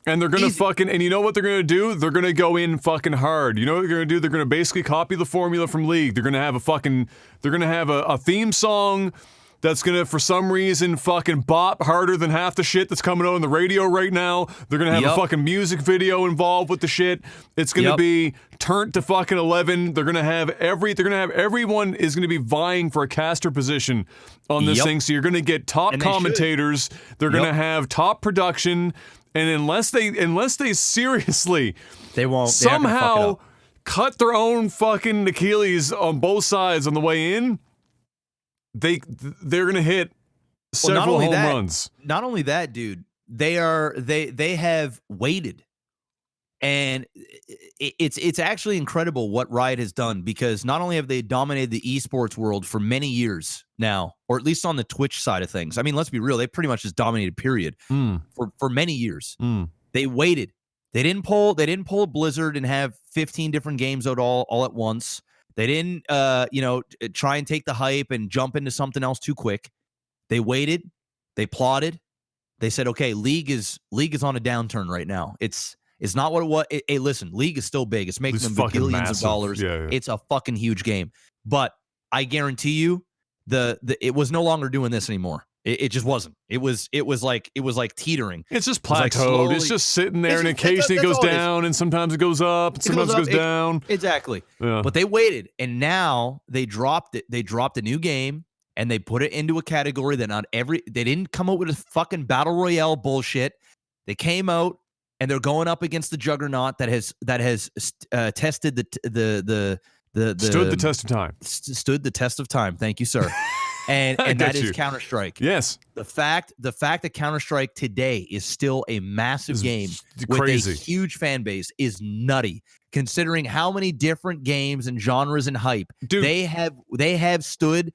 Speaker 1: And they're gonna fucking, and you know what they're gonna do? They're gonna go in fucking hard. You know what they're gonna do? They're gonna basically copy the formula from League. They're gonna have a theme song that's gonna, for some reason, fucking bop harder than half the shit that's coming out on the radio right now. They're gonna have a fucking music video involved with the shit. It's gonna be turned to fucking 11. They're gonna have everyone is gonna be vying for a caster position on this thing. So you're gonna get top commentators. They're gonna have top production. And unless they seriously,
Speaker 2: they won't
Speaker 1: somehow cut their own fucking Achilles on both sides on the way in, they're gonna hit several home runs.
Speaker 2: Not only that, dude, they have waited, and it's actually incredible what Riot has done, because not only have they dominated the esports world for many years now, or at least on the Twitch side of things. I mean, let's be real, they pretty much just dominated, period, for many years. They waited. They didn't pull Blizzard and have 15 different games out all at once. They didn't try and take the hype and jump into something else too quick. They waited, they plotted. They said, okay, League is on a downturn right now. It's not what it was. Hey, listen, League is still big. It's making them billions of dollars.
Speaker 1: Yeah.
Speaker 2: It's a fucking huge game. But I guarantee you, it was no longer doing this anymore. It just wasn't. It was like teetering.
Speaker 1: It's just plateaued. It's just sitting there, and occasionally it goes down, and sometimes it goes up, and sometimes it goes down.
Speaker 2: Exactly.
Speaker 1: Yeah.
Speaker 2: But they waited, and now they dropped it. They dropped a new game, and they put it into a category that they didn't come out with a fucking battle royale bullshit. They came out, and they're going up against the juggernaut that has tested the
Speaker 1: stood the test of time.
Speaker 2: Stood the test of time. Thank you, sir. And that is Counter-Strike.
Speaker 1: Yes.
Speaker 2: The fact that Counter-Strike today is still a massive game with a huge fan base is nutty, considering how many different games and genres and hype they have stood.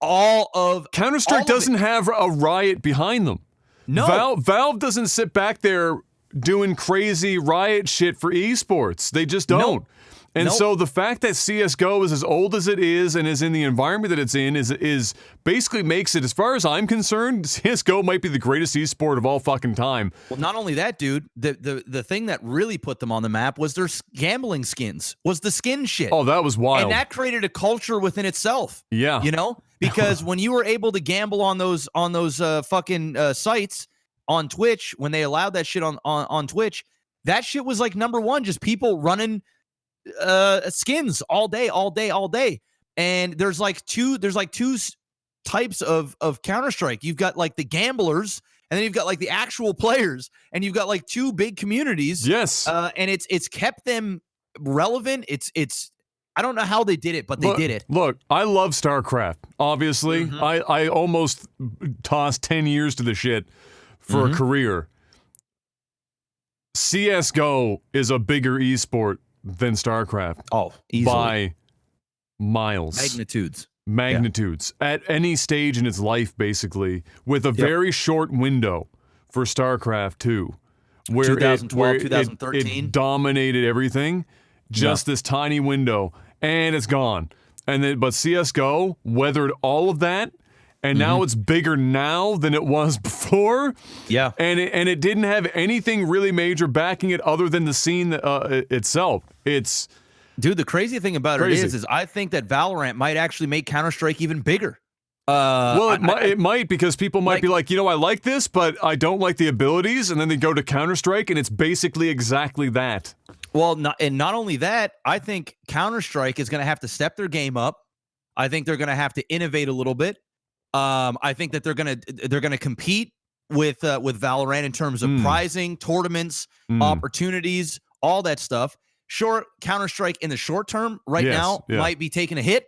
Speaker 2: All of
Speaker 1: Counter-Strike doesn't have a Riot behind them.
Speaker 2: No.
Speaker 1: Valve doesn't sit back there doing crazy Riot shit for esports. They just don't.
Speaker 2: No.
Speaker 1: And so the fact that CSGO is as old as it is and is in the environment that it's in is basically makes it, as far as I'm concerned, CSGO might be the greatest esport of all fucking time.
Speaker 2: Well, not only that, dude, the thing that really put them on the map was their gambling skins, was the skin shit.
Speaker 1: Oh, that was wild.
Speaker 2: And that created a culture within itself.
Speaker 1: Yeah.
Speaker 2: You know? Because when you were able to gamble on those fucking sites on Twitch, when they allowed that shit on Twitch, that shit was like number one, just people running skins all day. And there's like two types of Counter-Strike. You've got like the gamblers, and then you've got like the actual players, and you've got like two big communities.
Speaker 1: Yes.
Speaker 2: And it's kept them relevant. It's I don't know how they did it, but they did it.
Speaker 1: Look, I love StarCraft. Obviously, I almost tossed 10 years to the shit for a career. CSGO is a bigger esport than StarCraft.
Speaker 2: Oh, easily.
Speaker 1: By miles. Magnitudes. At any stage in its life, basically, with a very short window for StarCraft 2, where
Speaker 2: 2012, 2013.
Speaker 1: It dominated everything. Just this tiny window, and it's gone. But CSGO weathered all of that, and now it's bigger now than it was before.
Speaker 2: Yeah.
Speaker 1: And it didn't have anything really major backing it other than the scene itself.
Speaker 2: Dude, the crazy thing about it is I think that Valorant might actually make Counter-Strike even bigger.
Speaker 1: Well, it might because people might be like, I like this, but I don't like the abilities, and then they go to Counter-Strike, and it's basically exactly that.
Speaker 2: Well, not only that, I think Counter-Strike is going to have to step their game up. I think they're going to have to innovate a little bit. I think that they're going to compete with Valorant in terms of prizing, tournaments, opportunities, all that stuff. Sure, Counter-Strike in the short term now might be taking a hit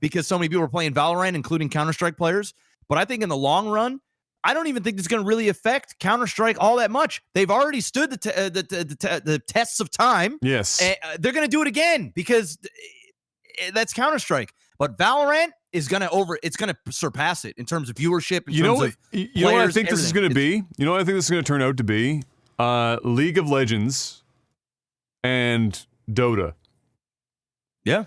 Speaker 2: because so many people are playing Valorant, including Counter-Strike players. But I think in the long run, I don't even think it's going to really affect Counter-Strike all that much. They've already stood the tests of time.
Speaker 1: Yes.
Speaker 2: They're going to do it again because that's Counter-Strike. But Valorant is going to surpass it in terms of viewership.
Speaker 1: You know what I think this is going to be? You know what I think this is going to turn out to be? League of Legends and Dota.
Speaker 2: Yeah.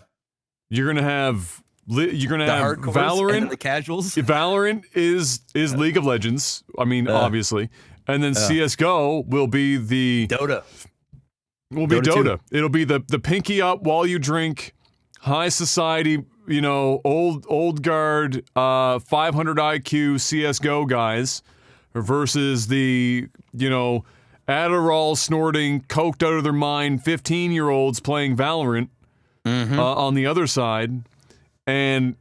Speaker 1: You're gonna have Valorant
Speaker 2: and the casuals.
Speaker 1: Valorant is League of Legends. I mean, obviously, and then CS:GO will be the
Speaker 2: Dota.
Speaker 1: Dota. It'll be the pinky up while you drink, high society, old guard, 500 IQ CS:GO guys versus the Adderall snorting, coked out of their mind 15-year-olds playing Valorant on the other side, and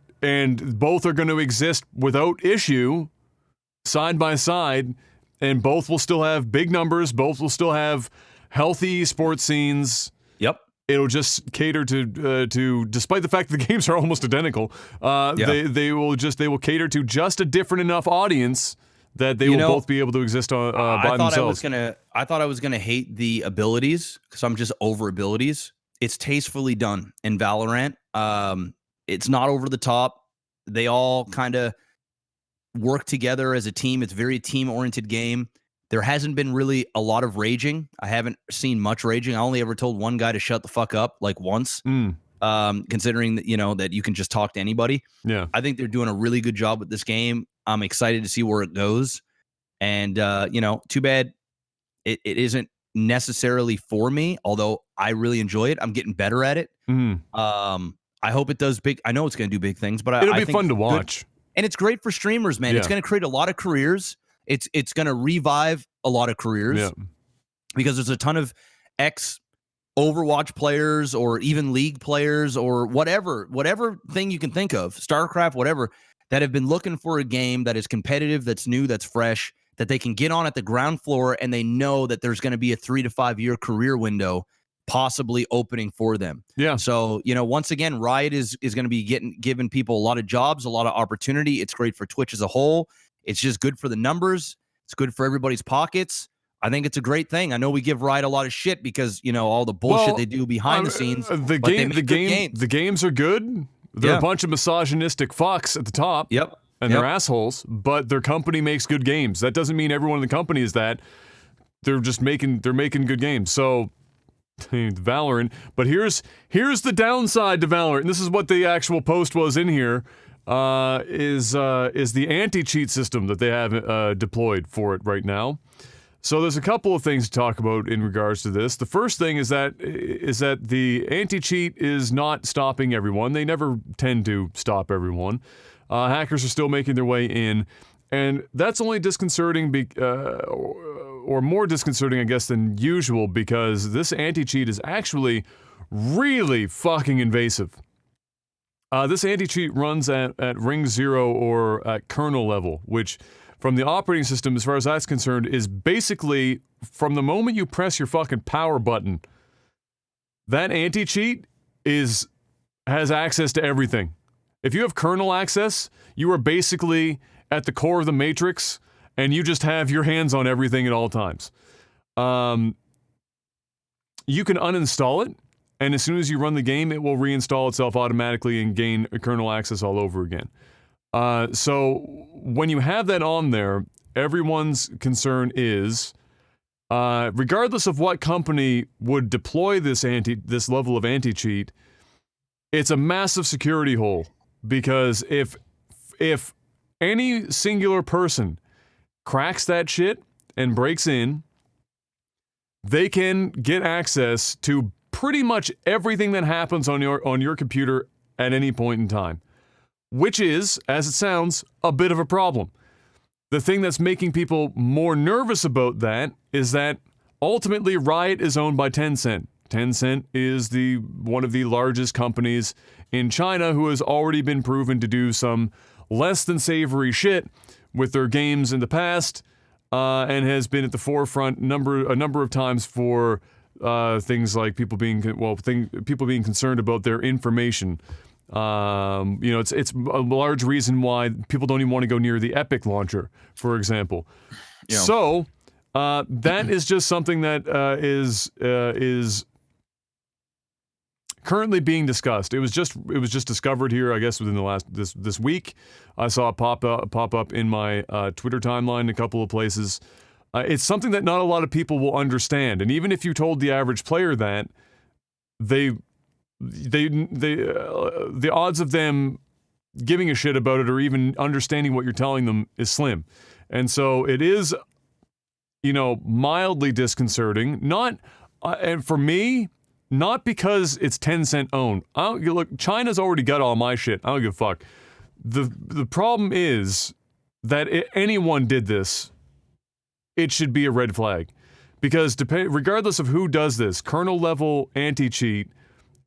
Speaker 1: both are going to exist without issue, side by side, and both will still have big numbers, both will still have healthy sports scenes.
Speaker 2: Yep.
Speaker 1: It'll just cater to despite the fact that the games are almost identical, they will cater to just a different enough audience that they will both be able to exist by themselves.
Speaker 2: I thought I was gonna hate the abilities because I'm just over abilities. It's tastefully done in Valorant. It's not over the top. They all kind of work together as a team. It's a very team-oriented game. There hasn't been really a lot of raging. I haven't seen much raging. I only ever told one guy to shut the fuck up once. Considering that that you can just talk to anybody.
Speaker 1: Yeah,
Speaker 2: I think they're doing a really good job with this game. I'm excited to see where it goes. And too bad it isn't necessarily for me, although I really enjoy it. I'm getting better at it. I hope it does big. I know it's going to do big things, but
Speaker 1: it'll
Speaker 2: I
Speaker 1: be
Speaker 2: think
Speaker 1: fun to watch.
Speaker 2: And it's great for streamers, man. It's going to create a lot of careers. It's going to revive a lot of careers because there's a ton of Overwatch players or even League players or whatever thing you can think of, StarCraft, whatever, that have been looking for a game that is competitive, that's new, that's fresh, that they can get on at the ground floor, and they know that there's going to be a 3 to 5 year career window possibly opening for them.
Speaker 1: Yeah.
Speaker 2: So, once again, Riot is going to be giving people a lot of jobs, a lot of opportunity. It's great for Twitch as a whole. It's just good for the numbers. It's good for everybody's pockets. I think it's a great thing. I know we give Riot a lot of shit because, all the bullshit they do behind the scenes.
Speaker 1: The games are good. They're a bunch of misogynistic fucks at the top.
Speaker 2: Yep.
Speaker 1: And they're assholes, but their company makes good games. That doesn't mean everyone in the company is that. They're just making good games. So Valorant, but here's the downside to Valorant. And this is what the actual post was in here. Is the anti-cheat system that they have deployed for it right now. So there's a couple of things to talk about in regards to this. The first thing is that the anti-cheat is not stopping everyone. They never tend to stop everyone. Hackers are still making their way in, and that's only disconcerting, or more disconcerting, I guess, than usual, because this anti-cheat is actually really fucking invasive. This anti-cheat runs at ring 0 or at kernel level, which from the operating system, as far as that's concerned, is basically from the moment you press your fucking power button, that anti-cheat has access to everything. If you have kernel access, you are basically at the core of the matrix, and you just have your hands on everything at all times. You can uninstall it, and as soon as you run the game, it will reinstall itself automatically and gain kernel access all over again. So when you have that on there, everyone's concern is, regardless of what company would deploy this level of anti-cheat, it's a massive security hole, because if any singular person cracks that shit and breaks in, they can get access to pretty much everything that happens on your computer at any point in time. which is, as it sounds, a bit of a problem. The thing that's making people more nervous about that is that ultimately Riot is owned by Tencent. Tencent is one of the largest companies in China who has already been proven to do some less than savory shit with their games in the past, and has been at the forefront a number of times for things like people being concerned about their information. It's a large reason why people don't even want to go near the Epic launcher, for example. Yeah. So that is just something that is currently being discussed. It was just discovered here, I guess, within the last this week. I saw it pop up in my Twitter timeline in a couple of places. It's something that not a lot of people will understand, and even if you told the average player that, the odds of them giving a shit about it or even understanding what you're telling them is slim. And so it is, mildly disconcerting. And for me, not because it's Tencent owned. Look, China's already got all my shit. I don't give a fuck. The problem is that if anyone did this, it should be a red flag. Because regardless of who does this, kernel level anti-cheat,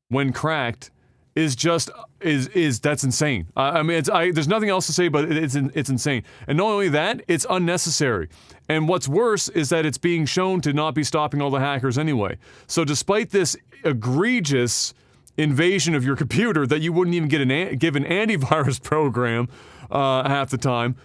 Speaker 1: when cracked, is that's insane. There's nothing else to say, but it's insane. And not only that, it's unnecessary. And what's worse is that it's being shown to not be stopping all the hackers anyway. So despite this egregious invasion of your computer that you wouldn't even give an antivirus program half the time,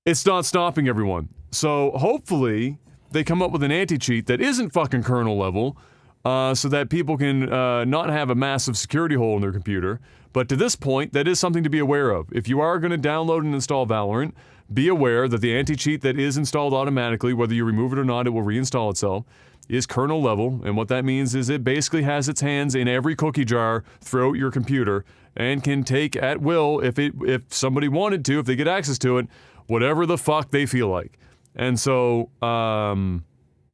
Speaker 1: it's not stopping everyone. So hopefully they come up with an anti-cheat that isn't fucking kernel level, so that people can not have a massive security hole in their computer. But to this point, that is something to be aware of. If you are going to download and install Valorant, be aware that the anti-cheat that is installed automatically, whether you remove it or not, it will reinstall itself, is kernel level. And what that means is it basically has its hands in every cookie jar throughout your computer and can take at will, if somebody wanted to, if they get access to it, whatever the fuck they feel like. And so,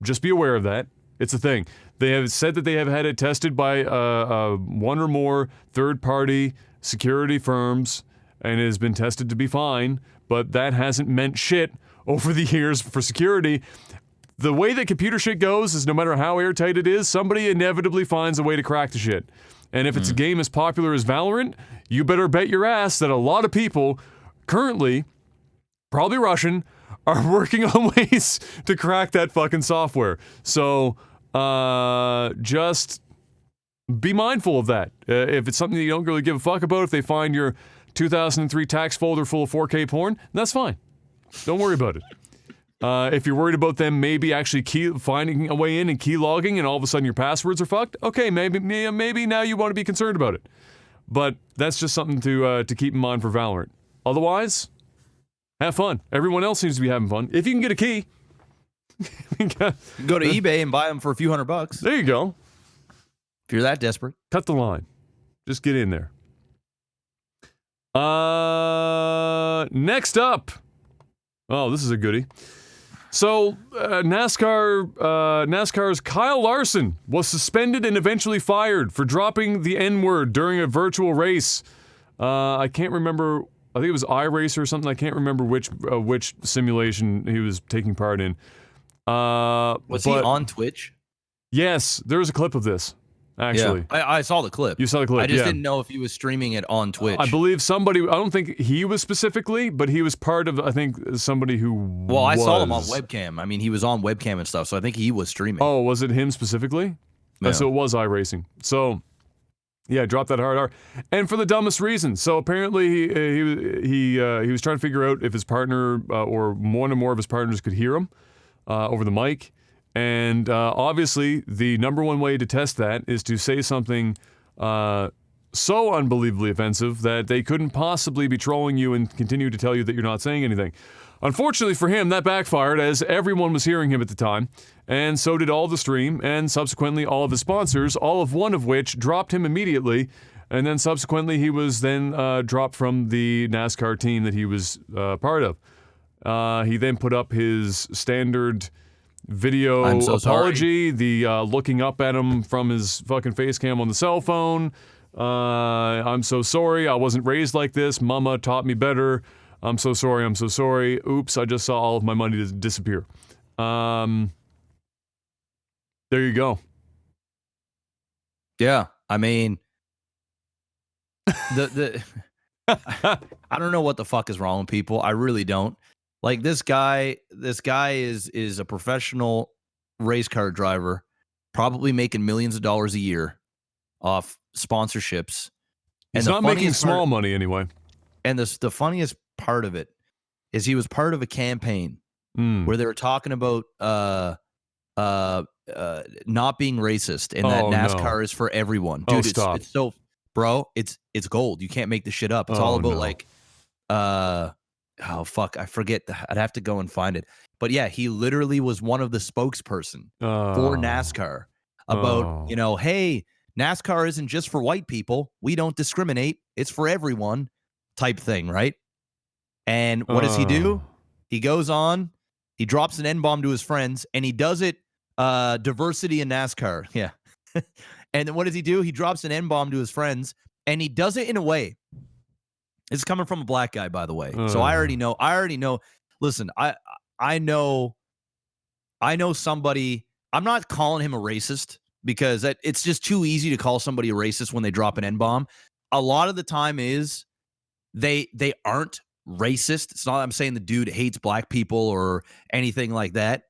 Speaker 1: just be aware of that. It's a thing. They have said that they have had it tested by one or more third-party security firms, and it has been tested to be fine, but that hasn't meant shit over the years for security. The way that computer shit goes is no matter how airtight it is, somebody inevitably finds a way to crack the shit. And if it's a game as popular as Valorant, you better bet your ass that a lot of people currently, probably Russian, are working on ways to crack that fucking software. So, just be mindful of that. If it's something that you don't really give a fuck about, if they find your 2003 tax folder full of 4K porn, that's fine. Don't worry about it. If you're worried about them maybe actually finding a way in and key logging and all of a sudden your passwords are fucked, okay, maybe now you want to be concerned about it. But that's just something to keep in mind for Valorant. Otherwise, have fun. Everyone else seems to be having fun. If you can get a key.
Speaker 2: Go to eBay and buy them for a few $100.
Speaker 1: There you go.
Speaker 2: If you're that desperate.
Speaker 1: Cut the line. Just get in there. Next up. Oh, this is a goodie. So, NASCAR's Kyle Larson was suspended and eventually fired for dropping the N-word during a virtual race. I can't remember. I think it was iRacer or something. I can't remember which simulation he was taking part in.
Speaker 2: Was he on Twitch?
Speaker 1: Yes, there was a clip of this, actually.
Speaker 2: Yeah, I saw the clip.
Speaker 1: You saw the clip,
Speaker 2: I just didn't know if he was streaming it on Twitch.
Speaker 1: I believe somebody, I don't think he was specifically, but he was part of, I think, somebody who
Speaker 2: Well, I saw him on webcam. I mean, he was on webcam and stuff, so I think he was streaming.
Speaker 1: Oh, was it him specifically?
Speaker 2: Yeah.
Speaker 1: So it was iRacing. So, yeah, drop that hard R. And for the dumbest reason. So apparently he was trying to figure out if his partner or one or more of his partners could hear him over the mic. And obviously, the number one way to test that is to say something so unbelievably offensive that they couldn't possibly be trolling you and continue to tell you that you're not saying anything. Unfortunately for him, that backfired as everyone was hearing him at the time, and so did all the stream, and subsequently all of his sponsors, all of one of which dropped him immediately, and then subsequently he was then dropped from the NASCAR team that he was part of. He then put up his standard video apology, the looking up at him from his fucking face cam on the cell phone, I'm so sorry. I wasn't raised like this. Mama taught me better. I'm so sorry. I'm so sorry. Oops, I just saw all of my money disappear. There you go.
Speaker 2: Yeah, I mean, I don't know what the fuck is wrong with people. I really don't. Like this guy is a professional race car driver, probably making millions of dollars a year off sponsorships.
Speaker 1: He's not making small money anyway.
Speaker 2: And the funniest part of it is he was part of a campaign where they were talking about not being racist and that NASCAR is for everyone. Dude, it's so, bro, it's gold. You can't make this shit up. It's all about like oh fuck, I forget. I'd have to go and find it. But yeah, he literally was one of the spokesperson for NASCAR about, you know, hey, NASCAR isn't just for white people. We don't discriminate. It's for everyone type thing, right? And what does he do? He goes on, he drops an N-bomb to his friends, and he does it diversity in NASCAR. Yeah. And then what does he do? He drops an N-bomb to his friends, and he does it in a way. It's coming from a black guy, by the way. So I already know. Listen, I know somebody. I'm not calling him a racist because it's just too easy to call somebody a racist when they drop an N-bomb. A lot of the time is they aren't racist. It's not I'm saying the dude hates black people or anything like that,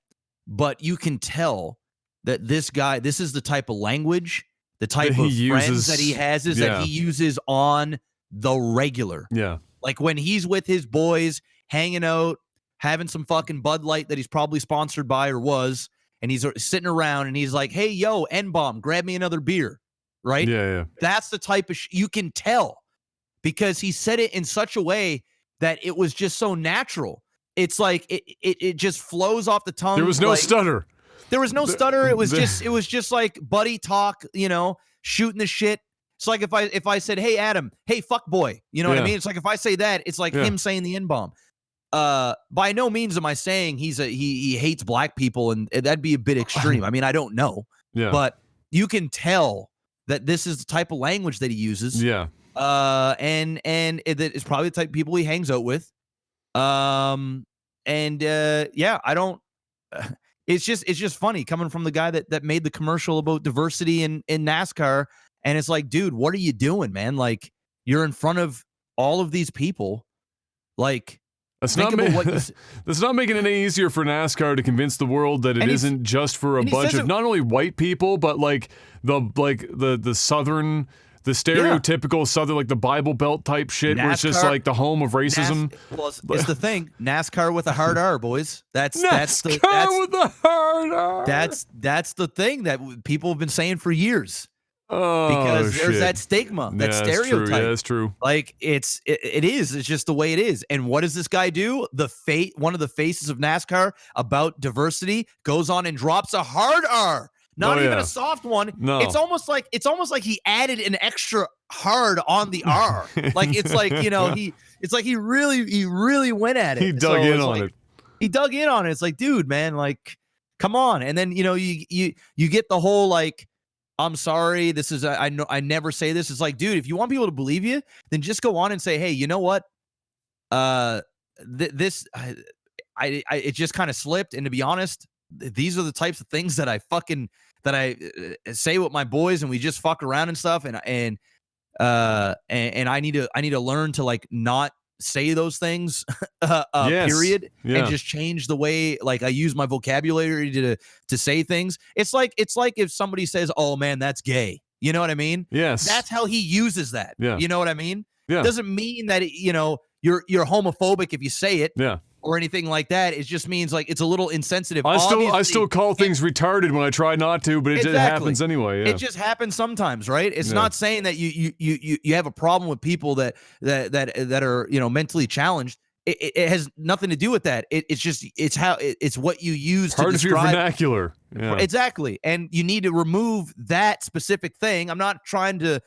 Speaker 2: but you can tell that this guy, this is the type of language, the type of friends that he has is that he uses on the regular.
Speaker 1: Yeah.
Speaker 2: Like when he's with his boys, hanging out, having some fucking Bud Light that he's probably sponsored by or was, and he's sitting around and he's like, hey, yo, N-bomb, grab me another beer. Right?
Speaker 1: Yeah.
Speaker 2: That's the type of you can tell because he said it in such a way that it was just so natural. It's like it just flows off the tongue.
Speaker 1: There was no stutter.
Speaker 2: There was no stutter. It was just like buddy talk, you know, shooting the shit. It's like if I said, hey, Adam, hey, fuck boy. You know what I mean? It's like if I say that, it's like him saying the N-bomb. By no means am I saying he hates black people, and that'd be a bit extreme. I mean, I don't know. Yeah. But you can tell that this is the type of language that he uses.
Speaker 1: Yeah.
Speaker 2: And it's probably the type of people he hangs out with. I don't. It's just funny coming from the guy that made the commercial about diversity in NASCAR, and it's like, dude, what are you doing, man? Like, you're in front of all of these people, like.
Speaker 1: That's not making it any easier for NASCAR to convince the world that it isn't just for a bunch of not only white people, but like the southern, the stereotypical southern, like the Bible Belt type shit, where it's just like the home of racism.
Speaker 2: It's the thing. NASCAR with a hard R, boys. That's
Speaker 1: with a hard R.
Speaker 2: That's the thing that people have been saying for years.
Speaker 1: Oh,
Speaker 2: because there's that stigma, that stereotype.
Speaker 1: Yeah, that's true.
Speaker 2: Like it is. It's just the way it is. And what does this guy do? One of the faces of NASCAR about diversity goes on and drops a hard R, not even a soft one.
Speaker 1: No.
Speaker 2: It's almost like he added an extra hard on the R. Like it's like, you know, he really went at it.
Speaker 1: He dug in on it.
Speaker 2: He dug in on it. It's like, dude, man, like, come on. And then you know you get the whole like, I'm sorry. This is I know I never say this. It's like, dude, if you want people to believe you, then just go on and say, hey, you know what? It just kind of slipped. And to be honest, these are the types of things that I say with my boys, and we just fuck around and stuff. And I need to learn to like not say those things period and just change the way like I use my vocabulary to say things. It's like if somebody says, oh man, that's gay, you know what I mean?
Speaker 1: Yes,
Speaker 2: that's how he uses that. You know what I mean? Doesn't mean that you're homophobic if you say it or anything like that. It just means like it's a little insensitive.
Speaker 1: I still call things retarded when I try not to, but it happens anyway.
Speaker 2: It just happens sometimes, right? It's not saying that you have a problem with people that are, you know, mentally challenged. It has nothing to do with that. It's what you use
Speaker 1: part
Speaker 2: to describe
Speaker 1: of your vernacular. Yeah.
Speaker 2: Exactly, and you need to remove that specific thing. I'm not trying to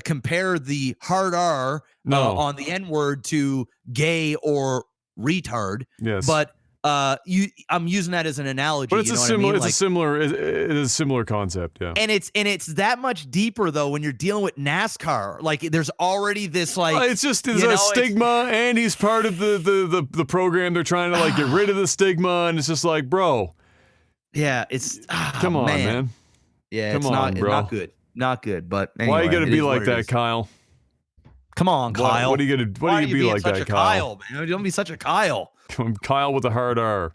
Speaker 2: compare the hard R on the N-word to gay or retard.
Speaker 1: Yes.
Speaker 2: But I'm using that as an analogy.
Speaker 1: But it's
Speaker 2: you know
Speaker 1: a similar,
Speaker 2: what I mean?
Speaker 1: it is a similar concept, yeah.
Speaker 2: And it's that much deeper though when you're dealing with NASCAR. Like there's already this like
Speaker 1: it's a stigma, and he's part of the program. They're trying to like get rid of the stigma, and it's just like, bro.
Speaker 2: Yeah, it's
Speaker 1: come on, man.
Speaker 2: Yeah,
Speaker 1: come
Speaker 2: it's
Speaker 1: on, bro.
Speaker 2: Not good. Not good. But anyway,
Speaker 1: why you gotta be like that, Kyle?
Speaker 2: Come on, Kyle.
Speaker 1: What are you gonna be like that,
Speaker 2: Kyle? Man? Don't be such a Kyle.
Speaker 1: Kyle with a hard R.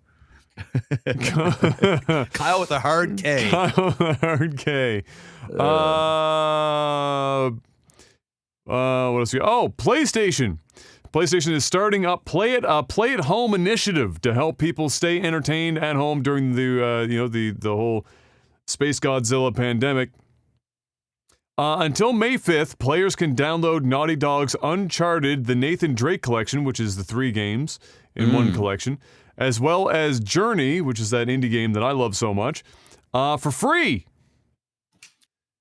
Speaker 2: Kyle with a hard K.
Speaker 1: Kyle with a hard K. What else? PlayStation. PlayStation is starting up Play at Home initiative to help people stay entertained at home during the whole Space Godzilla pandemic. Until May 5th, players can download Naughty Dog's Uncharted, the Nathan Drake collection, which is the 3 games in one collection, as well as Journey, which is that indie game that I love so much, for free.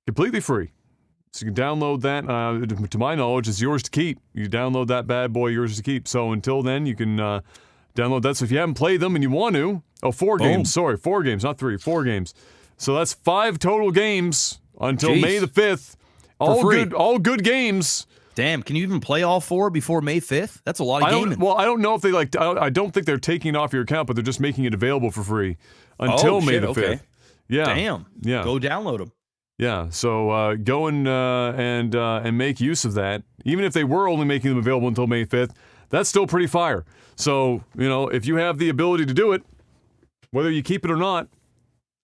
Speaker 1: Completely free. So you can download that. To my knowledge, it's yours to keep. You download that bad boy, yours to keep. So until then, you can download that. So if you haven't played them and you want to, 4 games. Sorry, 4 games, not 3. 4 games. So that's 5 total games until May the 5th. All good games.
Speaker 2: Damn, can you even play all 4 before May 5th? That's a lot of gaming.
Speaker 1: I don't know if they I don't think they're taking it off your account, but they're just making it available for free until May the 5th. Okay. Yeah.
Speaker 2: Damn.
Speaker 1: Yeah.
Speaker 2: Go download them.
Speaker 1: Yeah. So go and make use of that. Even if they were only making them available until May 5th, that's still pretty fire. So, if you have the ability to do it, whether you keep it or not,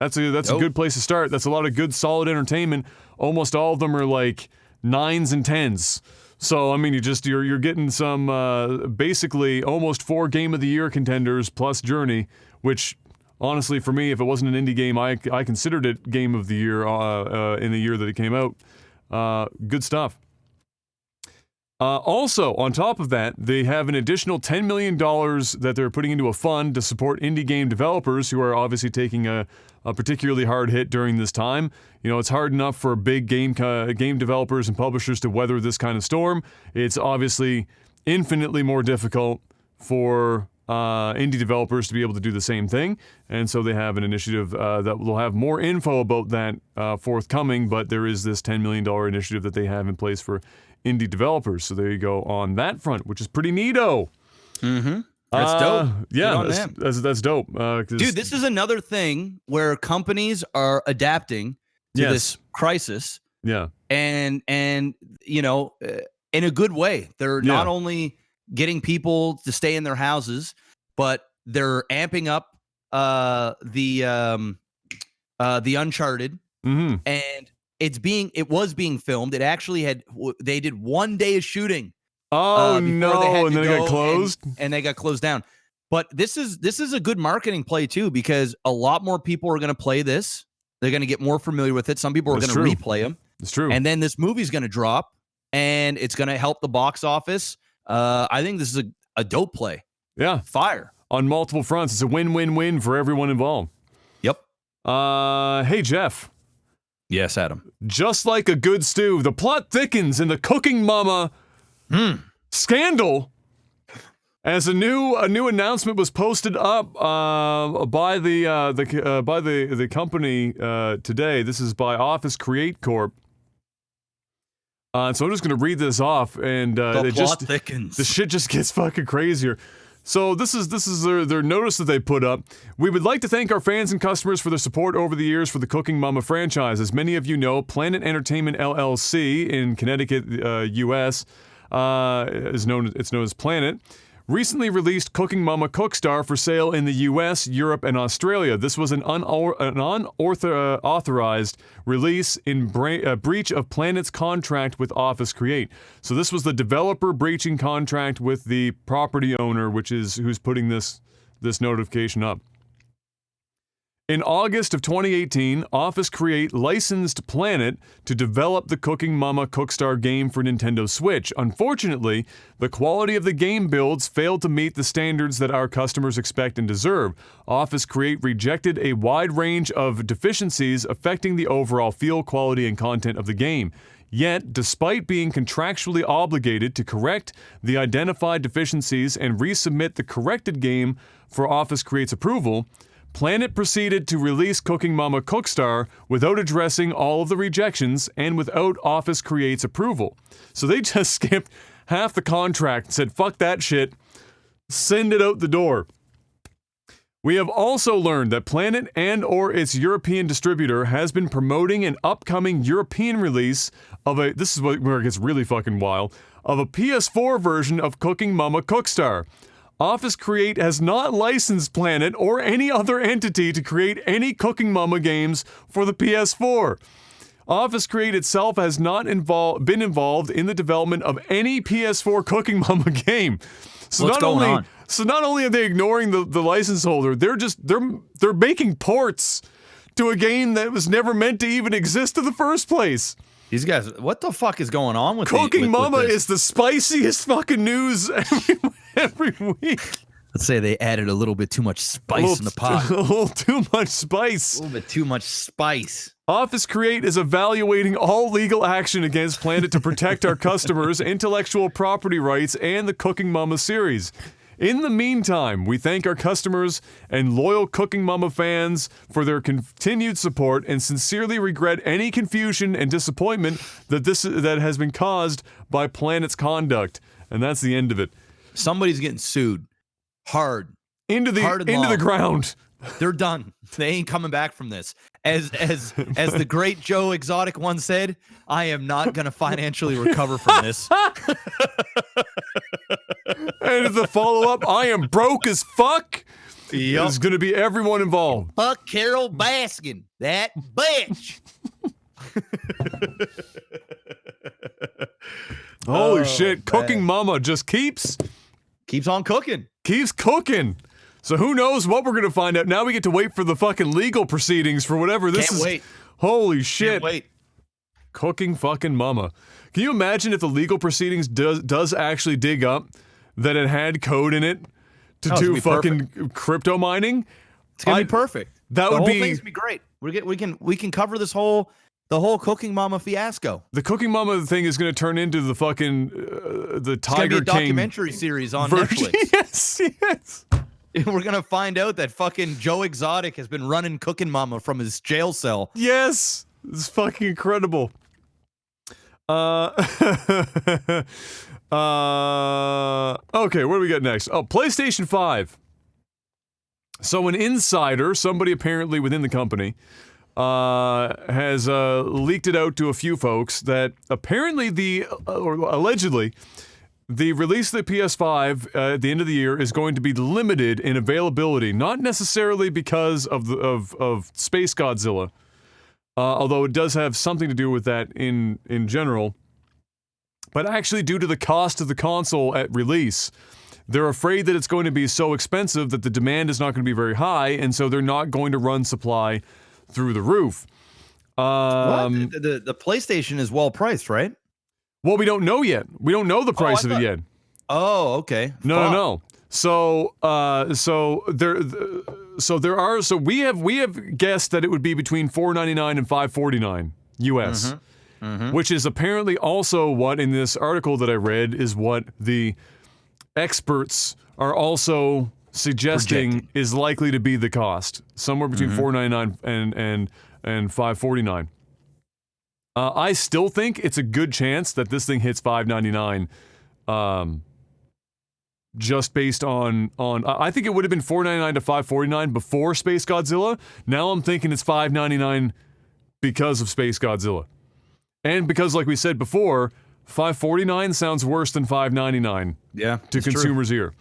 Speaker 1: that's a good place to start. That's a lot of good, solid entertainment. Almost all of them are like 9s and 10s. So I mean, you're getting some basically almost 4 Game of the Year contenders plus Journey, which honestly for me, if it wasn't an indie game, I considered it Game of the Year in the year that it came out. Good stuff. Also, on top of that, they have an additional $10 million that they're putting into a fund to support indie game developers who are obviously taking a particularly hard hit during this time. It's hard enough for big game developers and publishers to weather this kind of storm. It's obviously infinitely more difficult for indie developers to be able to do the same thing. And so they have an initiative that will have more info about that forthcoming, but there is this $10 million initiative that they have in place for indie developers. So there you go on that front, which is pretty neato.
Speaker 2: Mm-hmm. That's dope.
Speaker 1: Yeah, that's dope.
Speaker 2: Dude, this is another thing where companies are adapting to this crisis.
Speaker 1: Yeah.
Speaker 2: And in a good way. They're not only getting people to stay in their houses, but they're amping up the Uncharted.
Speaker 1: Mm-hmm.
Speaker 2: And it was being filmed. It actually they did 1 day of shooting.
Speaker 1: Oh no! And then it got closed.
Speaker 2: And they got closed down. But this is a good marketing play too, because a lot more people are going to play this. They're going to get more familiar with it. Some people are going to replay them.
Speaker 1: It's true.
Speaker 2: And then this movie's going to drop, and it's going to help the box office. I think this is a dope play.
Speaker 1: Yeah,
Speaker 2: fire
Speaker 1: on multiple fronts. It's a win-win-win for everyone involved.
Speaker 2: Yep.
Speaker 1: Hey Jeff.
Speaker 2: Yes, Adam.
Speaker 1: Just like a good stew, the plot thickens in the Cooking Mama scandal. As a new announcement was posted up by the company today. This is by Office Create Corp. So I'm just going to read this off, and
Speaker 2: the plot thickens.
Speaker 1: The shit just gets fucking crazier. So this is their notice that they put up. We would like to thank our fans and customers for their support over the years for the Cooking Mama franchise. As many of you know, Planet Entertainment LLC in Connecticut, U.S. It's known as Planet. Recently released Cooking Mama Cookstar for sale in the US, Europe, and Australia. This was an unauthorized release in breach of Planet's contract with Office Create. So this was the developer breaching contract with the property owner, who's putting this notification up. In August of 2018, Office Create licensed Planet to develop the Cooking Mama Cookstar game for Nintendo Switch. Unfortunately, the quality of the game builds failed to meet the standards that our customers expect and deserve. Office Create rejected a wide range of deficiencies affecting the overall feel, quality, and content of the game. Yet, despite being contractually obligated to correct the identified deficiencies and resubmit the corrected game for Office Create's approval, Planet proceeded to release Cooking Mama Cookstar without addressing all of the rejections and without Office Create's approval. So they just skipped half the contract and said, fuck that shit, send it out the door. We have also learned that Planet and or its European distributor has been promoting an upcoming European release of this is where it gets really fucking wild, of a PS4 version of Cooking Mama Cookstar. Office Create has not licensed Planet or any other entity to create any Cooking Mama games for the PS4. Office Create itself has not been involved in the development of any PS4 Cooking Mama game. So
Speaker 2: What's going on?
Speaker 1: So not only are they ignoring the license holder, they're making ports to a game that was never meant to even exist in the first place.
Speaker 2: These guys, what the fuck is going on with
Speaker 1: Cooking Mama
Speaker 2: with this?
Speaker 1: is the spiciest fucking news every week.
Speaker 2: Let's say they added a little bit too much spice in the pot.
Speaker 1: A little too much spice.
Speaker 2: A little bit too much spice.
Speaker 1: Office Create is evaluating all legal action against Planet to protect our customers' intellectual property rights and the Cooking Mama series. In the meantime, we thank our customers and loyal Cooking Mama fans for their continued support and sincerely regret any confusion and disappointment that has been caused by Planet's conduct. And that's the end of it.
Speaker 2: Somebody's getting sued. Hard.
Speaker 1: Into the ground.
Speaker 2: They're done. They ain't coming back from this. As the great Joe Exotic once said, I am not gonna financially recover from this.
Speaker 1: And the follow-up, I am broke as fuck.
Speaker 2: Yep.
Speaker 1: It's gonna be everyone involved.
Speaker 2: Fuck Carol Baskin, that bitch.
Speaker 1: Holy shit,
Speaker 2: man.
Speaker 1: Cooking Mama just keeps
Speaker 2: on cooking.
Speaker 1: Keeps cooking. So who knows what we're going to find out. Now we get to wait for the fucking legal proceedings for whatever this
Speaker 2: Can't
Speaker 1: is.
Speaker 2: wait.
Speaker 1: Holy shit.
Speaker 2: Can't wait.
Speaker 1: Cooking fucking Mama. Can you imagine if the legal proceedings does actually dig up that it had code in it to do fucking crypto mining?
Speaker 2: It's going to be perfect.
Speaker 1: That would
Speaker 2: the whole
Speaker 1: be
Speaker 2: thing's gonna be great. We can cover this whole Cooking Mama fiasco.
Speaker 1: The Cooking Mama thing is going to turn into the fucking the Tiger King.
Speaker 2: It's going to be a documentary series on
Speaker 1: version.
Speaker 2: Netflix.
Speaker 1: Yes.
Speaker 2: We're going to find out that fucking Joe Exotic has been running Cooking Mama from his jail cell.
Speaker 1: Yes. It's fucking incredible. Okay, what do we got next? Oh, PlayStation 5. So an insider, somebody apparently within the company, has leaked it out to a few folks that apparently or allegedly, the release of the PS5 at the end of the year is going to be limited in availability, not necessarily because of Space Godzilla, although it does have something to do with that in general, but actually due to the cost of the console at release. They're afraid that it's going to be so expensive that the demand is not going to be very high, and so they're not going to run supply through the roof.
Speaker 2: What? The PlayStation is well priced, right?
Speaker 1: Well, we don't know yet. We don't know the price of it yet.
Speaker 2: Oh, okay.
Speaker 1: No. So we have guessed that it would be between $4.99 and $5.49 US, which is apparently also what in this article that I read is what the experts are also suggesting is likely to be the cost, somewhere between $4.99 and $5.49. I still think it's a good chance that this thing hits $5.99. Just based on I think it would have been $4.99 to $5.49 before Space Godzilla. Now I'm thinking it's $5.99 because of Space Godzilla, and because, like we said before, $5.49 sounds worse than $5.99.
Speaker 2: Yeah,
Speaker 1: to consumers' ear.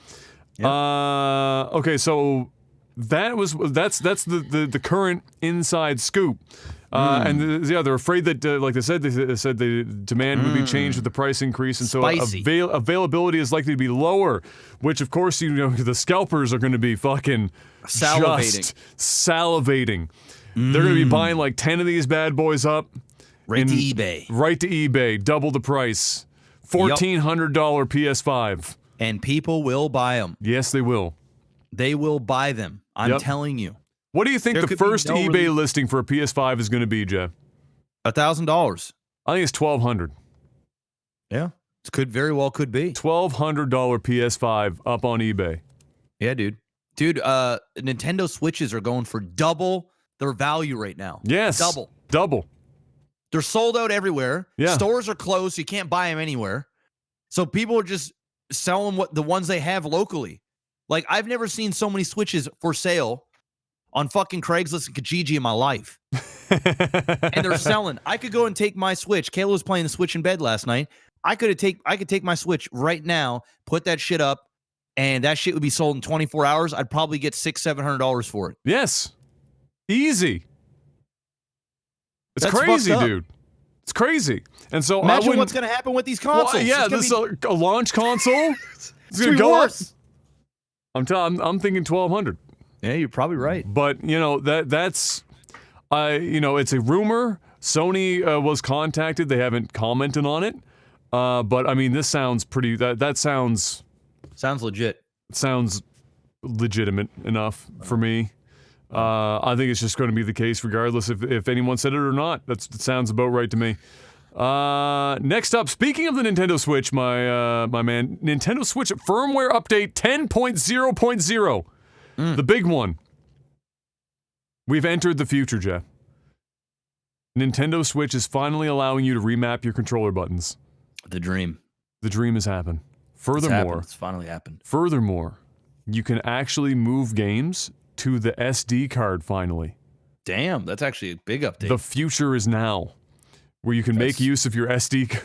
Speaker 1: Yeah. Okay, so that's the current inside scoop. And they're afraid that, like they said the demand would be changed with the price increase, and so availability is likely to be lower. Which, of course, the scalpers are going to be fucking salivating. They're going to be buying like 10 of these bad boys up.
Speaker 2: Right to eBay.
Speaker 1: Double the price. $1,400 PS5.
Speaker 2: And people will buy them.
Speaker 1: Yes, they will.
Speaker 2: They will buy them. I'm telling you.
Speaker 1: What do you think the first eBay listing for a PS5 is going to be, Jeff?
Speaker 2: $1,000.
Speaker 1: I think it's $1,200.
Speaker 2: Yeah, it could very well could be
Speaker 1: $1,200 PS5 up on eBay.
Speaker 2: Yeah, dude. Nintendo Switches are going for double their value right now.
Speaker 1: Yes, double.
Speaker 2: They're sold out everywhere.
Speaker 1: Yeah.
Speaker 2: Stores are closed, so you can't buy them anywhere. So people are just selling the ones they have locally. Like, I've never seen so many Switches for sale on fucking Craigslist and Kijiji in my life. And they're selling. I could go and take my Switch. Kayla was playing the Switch in bed last night. I could take my Switch right now, put that shit up, and that shit would be sold in 24 hours. I'd probably get $600-700 for it.
Speaker 1: Yes. Easy. It's
Speaker 2: That's
Speaker 1: crazy,
Speaker 2: fucked up.
Speaker 1: dude. It's crazy. And so
Speaker 2: Imagine what's going to happen with these consoles.
Speaker 1: Well, yeah, this is a launch console. It's going to go worse. I'm thinking 1,200.
Speaker 2: Yeah, you're probably right.
Speaker 1: But, that's it's a rumor. Sony was contacted. They haven't commented on it. But I mean, this sounds pretty that sounds
Speaker 2: legit.
Speaker 1: Sounds legitimate enough for me. I think it's just going to be the case regardless if anyone said it or not. That sounds about right to me. Next up, speaking of the Nintendo Switch, my man, Nintendo Switch firmware update 10.0.0. The big one. We've entered the future, Jeff. Nintendo Switch is finally allowing you to remap your controller buttons.
Speaker 2: The dream.
Speaker 1: The dream has happened. Furthermore,
Speaker 2: it's finally happened.
Speaker 1: Furthermore, you can actually move games to the SD card finally.
Speaker 2: Damn, that's actually a big update.
Speaker 1: The future is now, where you can make use of your SD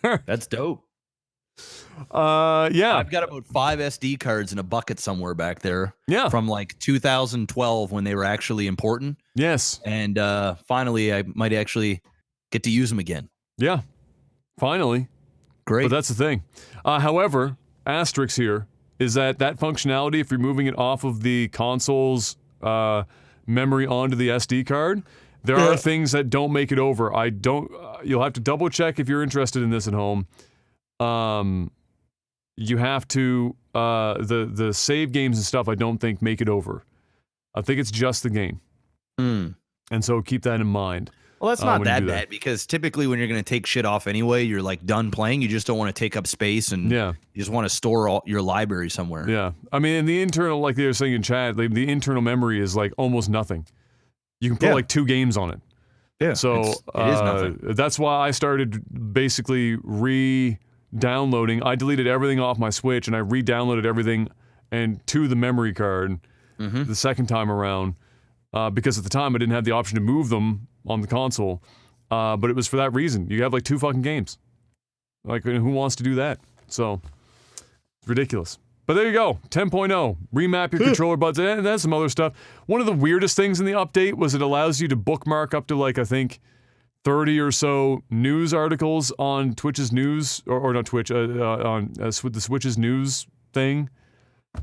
Speaker 1: card.
Speaker 2: That's dope.
Speaker 1: Yeah.
Speaker 2: I've got about 5 SD cards in a bucket somewhere back there.
Speaker 1: Yeah.
Speaker 2: From like 2012 when they were actually important.
Speaker 1: Yes.
Speaker 2: And finally, I might actually get to use them again.
Speaker 1: Yeah. Finally.
Speaker 2: Great.
Speaker 1: But that's the thing. However, asterisk here is that functionality, if you're moving it off of the console's memory onto the SD card, there are things that don't make it over. You'll have to double check if you're interested in this at home. You have to, the save games and stuff I don't think make it over. I think it's just the game. And so keep that in mind.
Speaker 2: Well, that's not that bad because typically when you're going to take shit off anyway, you're like done playing. You just don't want to take up space and you just want to store all your library somewhere.
Speaker 1: Yeah. I mean, in the internal, like they were saying in chat, like, the internal memory is like almost nothing. You can put like 2 games on it.
Speaker 2: Yeah.
Speaker 1: So
Speaker 2: it is nothing.
Speaker 1: That's why I started basically re-downloading. I deleted everything off my Switch and I re-downloaded everything and to the memory card the second time around. Because at the time I didn't have the option to move them on the console, but it was for that reason. You have like 2 fucking games. Like, who wants to do that? So, it's ridiculous. But there you go, 10.0. Remap your controller buttons, and that's some other stuff. One of the weirdest things in the update was it allows you to bookmark up to like, I think, 30 or so news articles on Twitch's news, or not Twitch, on the Switch's news thing.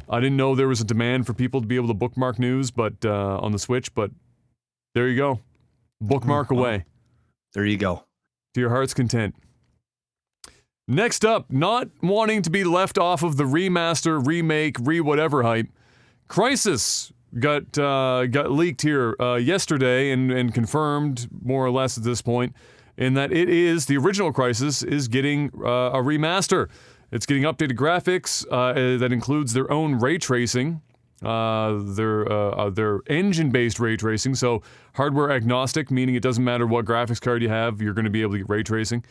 Speaker 1: I didn't know there was a demand for people to be able to bookmark news, but on the Switch. But there you go, bookmark away.
Speaker 2: There you go,
Speaker 1: to your heart's content. Next up, not wanting to be left off of the remaster, remake, whatever hype, Crysis got leaked here yesterday and confirmed more or less at this point, in that it is the original Crysis is getting a remaster. It's getting updated graphics that includes their own ray tracing, their engine-based ray tracing, so hardware agnostic, meaning it doesn't matter what graphics card you have, you're going to be able to get ray tracing.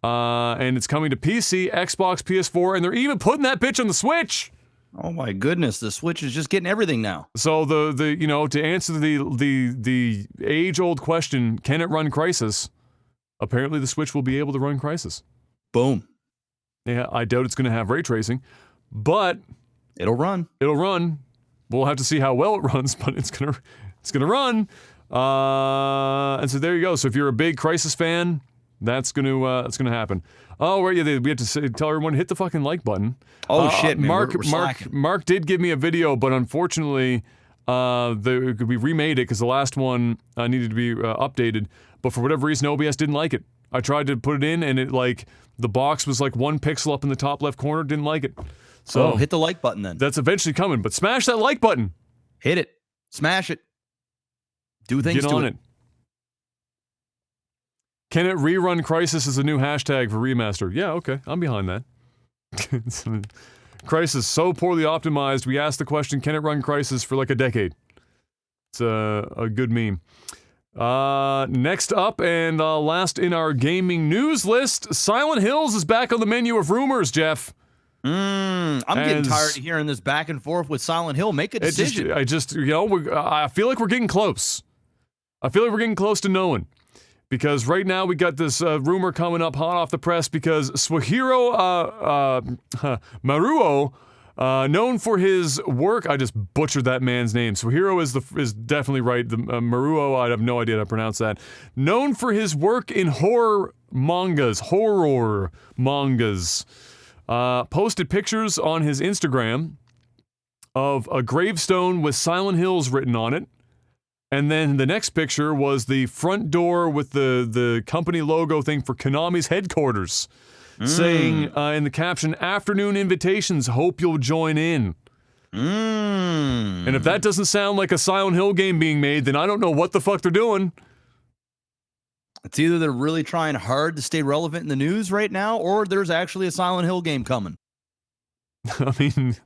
Speaker 1: And it's coming to PC, Xbox, PS4, and they're even putting that bitch on the Switch.
Speaker 2: Oh my goodness, the Switch is just getting everything now.
Speaker 1: So to answer the age-old question, can it run Crysis? Apparently the Switch will be able to run Crysis.
Speaker 2: Boom.
Speaker 1: Yeah, I doubt it's going to have ray tracing, but
Speaker 2: it'll run.
Speaker 1: It'll run. We'll have to see how well it runs, but it's gonna run. And so there you go. So if you're a big Crysis fan, that's gonna happen. Oh, right, yeah, we have to tell everyone hit the fucking like button.
Speaker 2: Oh shit, man,
Speaker 1: Mark did give me a video, but unfortunately, we remade it because the last one needed to be updated. But for whatever reason, OBS didn't like it. I tried to put it in, and it the box was like 1 pixel up in the top left corner. Didn't like it. So
Speaker 2: hit the like button then.
Speaker 1: That's eventually coming, but smash that like button.
Speaker 2: Hit it. Smash it. Do things
Speaker 1: Get
Speaker 2: to
Speaker 1: on
Speaker 2: it.
Speaker 1: Can it rerun Crysis as a new hashtag for Remastered? Yeah, okay. I'm behind that. Crysis, so poorly optimized, we asked the question, can it run Crysis for like a decade? It's a good meme. Next up and last in our gaming news list, Silent Hills is back on the menu of rumors, Jeff.
Speaker 2: I'm getting tired of hearing this back and forth with Silent Hill. Make a decision.
Speaker 1: I feel like we're getting close. I feel like we're getting close to knowing. Because right now we got this rumor coming up hot off the press because Suehiro Maruo, known for his work, I just butchered that man's name. Suehiro is definitely right. The Maruo, I have no idea how to pronounce that. Known for his work in horror mangas, posted pictures on his Instagram of a gravestone with Silent Hills written on it. And then the next picture was the front door with the company logo thing for Konami's headquarters, saying in the caption, "Afternoon invitations, hope you'll join in." And if that doesn't sound like a Silent Hill game being made, then I don't know what the fuck they're doing.
Speaker 2: It's either they're really trying hard to stay relevant in the news right now, or there's actually a Silent Hill game coming.
Speaker 1: I mean...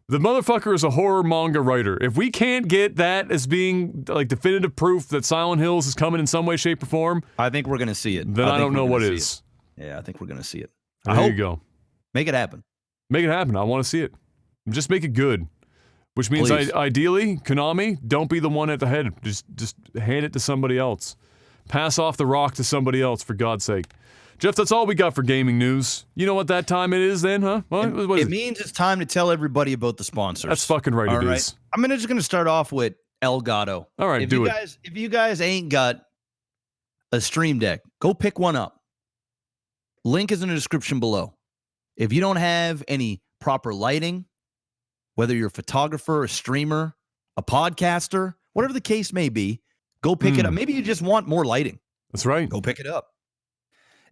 Speaker 1: The motherfucker is a horror manga writer. If we can't get that as being, like, definitive proof that Silent Hills is coming in some way, shape, or form...
Speaker 2: I think we're going to see it.
Speaker 1: Then I don't know what is.
Speaker 2: Yeah, I think we're going to see it.
Speaker 1: There you go.
Speaker 2: Make it happen.
Speaker 1: Make it happen. I want to see it. Just make it good. Which means, ideally, Konami, don't be the one at the head. Just hand it to somebody else. Pass off the rock to somebody else, for God's sake. Jeff, that's all we got for gaming news. You know what that time it is then, huh? What is
Speaker 2: it means it's time to tell everybody about the sponsors.
Speaker 1: That's fucking right, it is.
Speaker 2: I'm just going to start off with Elgato.
Speaker 1: All right, do it.
Speaker 2: If you guys ain't got a Stream Deck, go pick one up. Link is in the description below. If you don't have any proper lighting, whether you're a photographer, a streamer, a podcaster, whatever the case may be, go pick it up. Maybe you just want more lighting.
Speaker 1: That's right.
Speaker 2: Go pick it up.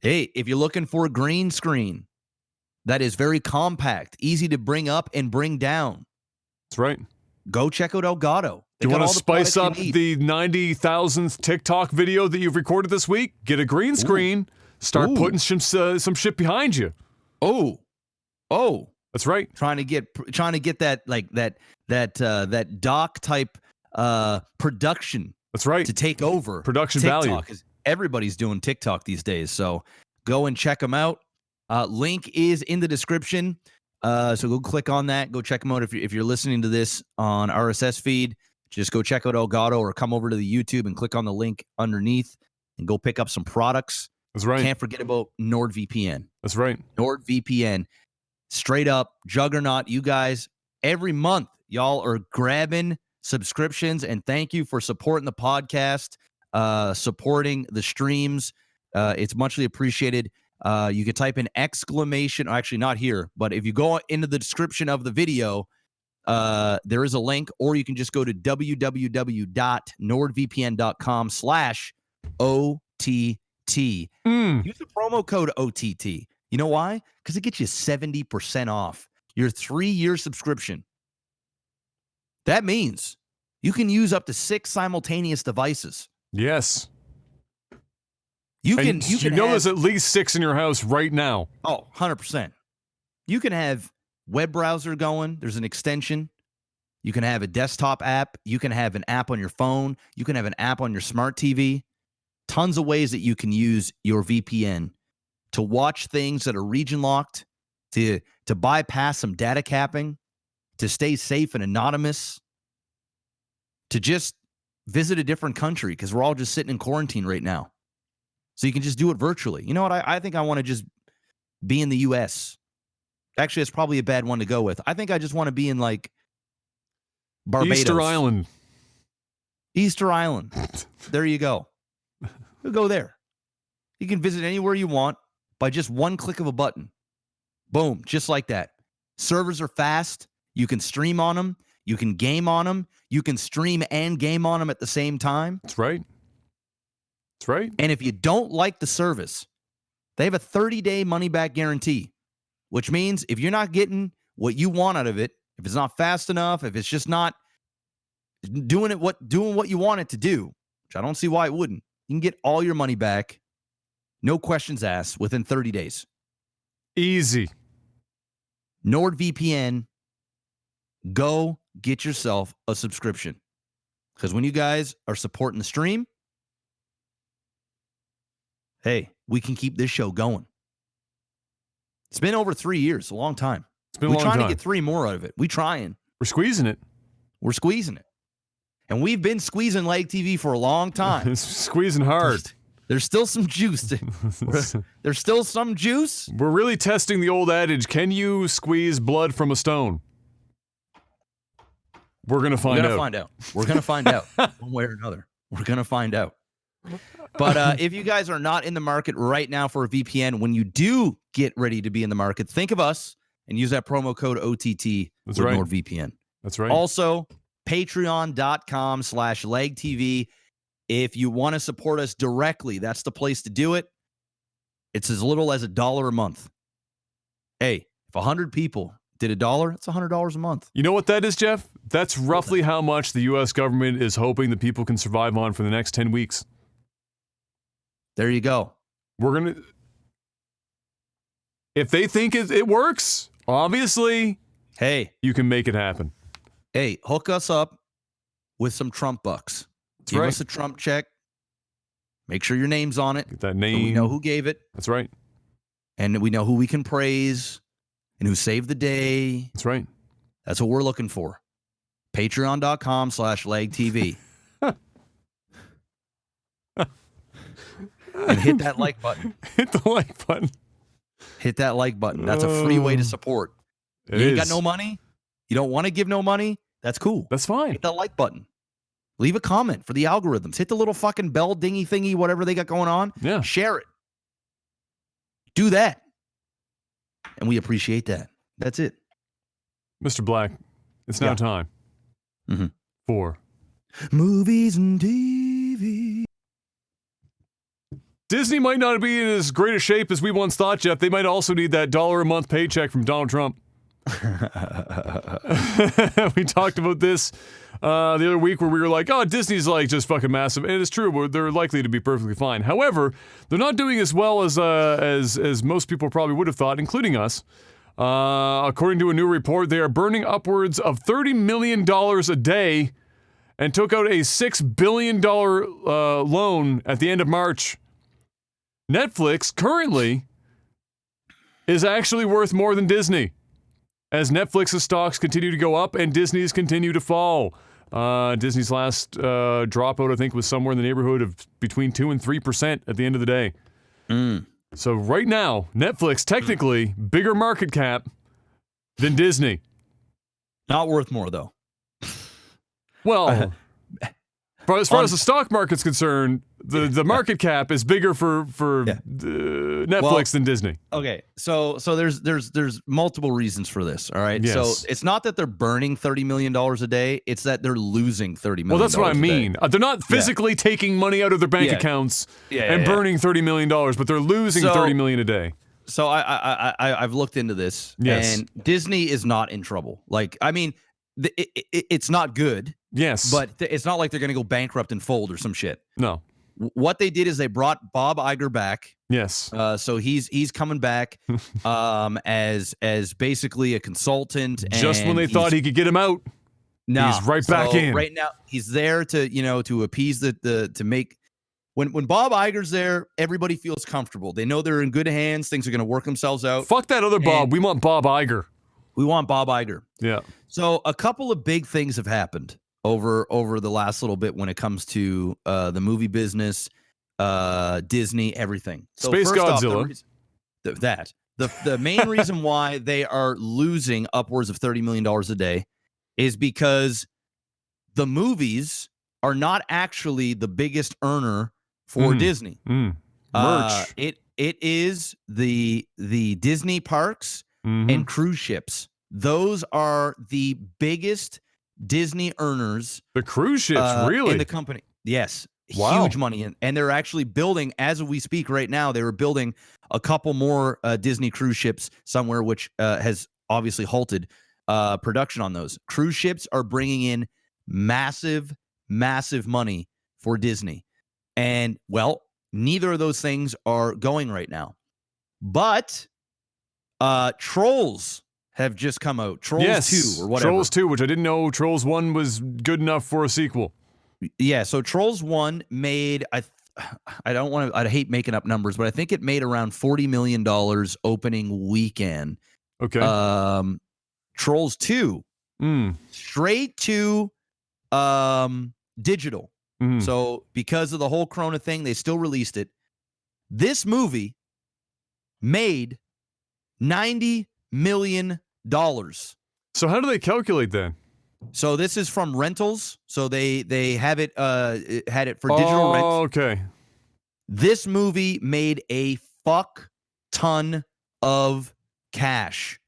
Speaker 2: Hey, if you're looking for a green screen that is very compact, easy to bring up and bring down.
Speaker 1: That's right.
Speaker 2: Go check out Elgato.
Speaker 1: You want to spice up the 90,000th TikTok video that you've recorded this week? Get a green screen. Start putting some shit behind you.
Speaker 2: Oh.
Speaker 1: That's right.
Speaker 2: Trying to get that that doc type production.
Speaker 1: That's right.
Speaker 2: To take over
Speaker 1: production
Speaker 2: TikTok,
Speaker 1: value.
Speaker 2: Everybody's doing TikTok these days, so go and check them out. Link is in the description, so go click on that. Go check them out. If you're listening to this on RSS feed, just go check out Elgato or come over to the YouTube and click on the link underneath and go pick up some products.
Speaker 1: That's right.
Speaker 2: Can't forget about NordVPN.
Speaker 1: That's right.
Speaker 2: NordVPN, straight up juggernaut. You guys, every month, y'all are grabbing subscriptions, and thank you for supporting the podcast. Supporting the streams. It's muchly appreciated. You can type in exclamation, actually not here, but if you go into the description of the video, there is a link, or you can just go to www.nordvpn.com/OTT. Use the promo code OTT. You know why? Because it gets you 70% off your 3-year subscription. That means you can use up to 6 simultaneous devices.
Speaker 1: Yes.
Speaker 2: You know
Speaker 1: there's at least 6 in your house right now.
Speaker 2: Oh, 100%. You can have web browser going. There's an extension. You can have a desktop app. You can have an app on your phone. You can have an app on your smart TV. Tons of ways that you can use your VPN to watch things that are region locked, to bypass some data capping, to stay safe and anonymous, to just visit a different country because we're all just sitting in quarantine right now. So you can just do it virtually. You know what? I think I want to just be in the U.S. Actually, that's probably a bad one to go with. I think I just want to be in, like, Barbados. Easter Island. There you go. You'll go there. You can visit anywhere you want by just one click of a button. Boom, just like that. Servers are fast. You can stream on them. You can game on them. You can stream and game on them at the same time.
Speaker 1: That's right. That's right.
Speaker 2: And if you don't like the service, they have a 30-day money-back guarantee, which means if you're not getting what you want out of it, if it's not fast enough, if it's just not doing what you want it to do, which I don't see why it wouldn't, you can get all your money back No questions asked within 30 days.
Speaker 1: Easy.
Speaker 2: NordVPN, go get yourself a subscription. Because when you guys are supporting the stream, hey, we can keep this show going. It's been over 3 years, a long time.
Speaker 1: It's been a long
Speaker 2: time. We're trying
Speaker 1: time.
Speaker 2: to get 3 more out of it. We're trying.
Speaker 1: We're squeezing it.
Speaker 2: We're squeezing it. And we've been squeezing Leg TV for a long time.
Speaker 1: It's squeezing hard.
Speaker 2: There's still some juice. There's still some juice.
Speaker 1: We're really testing the old adage, can you squeeze blood from a stone? We're going to find out.
Speaker 2: We're going to find out one way or another. We're going to find out. But if you guys are not in the market right now for a VPN, when you do get ready to be in the market, think of us and use that promo code OTT with NordVPN.
Speaker 1: That's right.
Speaker 2: Also, patreon.com/legtv. If you want to support us directly, that's the place to do it. It's as little as $1 a month. Hey, if 100 people did $1, it's $100 a month.
Speaker 1: You know what that is, Jeff? That's roughly how much the U.S. government is hoping that people can survive on for the next 10 weeks.
Speaker 2: There you go.
Speaker 1: We're going to... If they think it works, obviously,
Speaker 2: hey,
Speaker 1: you can make it happen.
Speaker 2: Hey, hook us up with some Trump bucks. Give us a Trump check. Make sure your name's on it.
Speaker 1: Get that name.
Speaker 2: So we know who gave it.
Speaker 1: That's right.
Speaker 2: And we know who we can praise and who saved the day.
Speaker 1: That's right.
Speaker 2: That's what we're looking for. Patreon.com/legtv. And hit that like button.
Speaker 1: Hit the like button.
Speaker 2: Hit that like button. That's a free way to support. You ain't got no money? You don't want to give no money? That's cool.
Speaker 1: That's fine.
Speaker 2: Hit that like button. Leave a comment for the algorithms. Hit the little fucking bell dingy thingy, whatever they got going on.
Speaker 1: Yeah.
Speaker 2: Share it. Do that. And we appreciate that. That's it.
Speaker 1: Mr. Black, it's now time for
Speaker 2: movies and TV.
Speaker 1: Disney might not be in as great a shape as we once thought, Jeff. They might also need that $1 a month paycheck from Donald Trump. We talked about this the other week where we were like, oh, Disney's like just fucking massive. And it's true. They're likely to be perfectly fine. However, they're not doing as well as most people probably would have thought, including us. According to a new report, they are burning upwards of $30 million a day and took out a $6 billion loan at the end of March. Netflix currently is actually worth more than Disney, as Netflix's stocks continue to go up and Disney's continue to fall. Disney's last dropout, I think, was somewhere in the neighborhood of between 2 and 3% at the end of the day. So right now, Netflix, technically, bigger market cap than Disney.
Speaker 2: Not worth more, though.
Speaker 1: Well, as far as the stock market's concerned, the market cap is bigger for Netflix than Disney.
Speaker 2: Okay, so there's multiple reasons for this. All right,
Speaker 1: yes.
Speaker 2: So it's not that they're burning $30 million a day; it's that they're losing $30 million.
Speaker 1: Well, that's what I mean. They're not physically taking money out of their bank accounts and burning $30 million, but they're losing $30 million a day.
Speaker 2: So I've looked into this, and Disney is not in trouble. Like, I mean, it's not good.
Speaker 1: Yes,
Speaker 2: but it's not like they're going to go bankrupt and fold or some shit.
Speaker 1: No.
Speaker 2: What they did is they brought Bob Iger back.
Speaker 1: Yes.
Speaker 2: So he's coming back as basically a consultant.
Speaker 1: Just when they thought he could get him out, he's right back in.
Speaker 2: Right now, he's there to appease to make. When Bob Iger's there, everybody feels comfortable. They know they're in good hands. Things are going to work themselves out.
Speaker 1: Fuck that other Bob. We want Bob Iger.
Speaker 2: We want Bob Iger.
Speaker 1: Yeah. So
Speaker 2: a couple of big things have happened over the last little bit when it comes to the movie business, Disney, everything. So
Speaker 1: Space Godzilla.
Speaker 2: The main reason why they are losing upwards of $30 million a day is because the movies are not actually the biggest earner for Disney.
Speaker 1: Merch.
Speaker 2: It is the Disney parks and cruise ships. Those are the biggest Disney earners.
Speaker 1: The cruise ships, really?
Speaker 2: In the company. Yes.
Speaker 1: Wow.
Speaker 2: Huge money. And they're actually building, as we speak right now, they were building a couple more Disney cruise ships somewhere, which has obviously halted production on those. Cruise ships are bringing in massive, massive money for Disney. And, well, Neither of those things are going right now. But Trolls have just come out. Trolls 2 or whatever.
Speaker 1: Trolls 2, which I didn't know Trolls 1 was good enough for a sequel.
Speaker 2: Yeah, so Trolls 1 made, I hate making up numbers, but I think it made around $40 million opening weekend.
Speaker 1: Okay.
Speaker 2: Trolls 2, straight to digital. So because of the whole Corona thing, they still released it. This movie made $90 million.
Speaker 1: So how do they calculate that?
Speaker 2: So this is from rentals. So they have it had it for digital rent.
Speaker 1: Okay.
Speaker 2: This movie made a fuck ton of cash.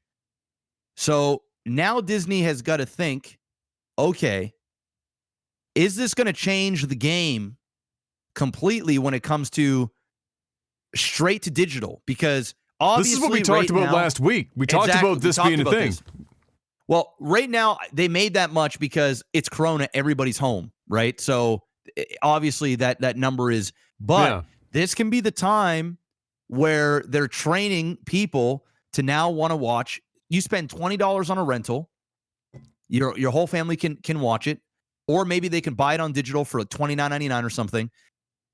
Speaker 2: So now Disney has got to think, okay, is this going to change the game completely when it comes to straight to digital? Because obviously
Speaker 1: this is what we talked about last week. We talked about this being a thing.
Speaker 2: Well, right now they made that much because it's Corona, everybody's home, right? So obviously that number is, but this can be the time where they're training people to now want to watch. You spend $20 on a rental, your whole family can watch it, or maybe they can buy it on digital for $29.99 or something.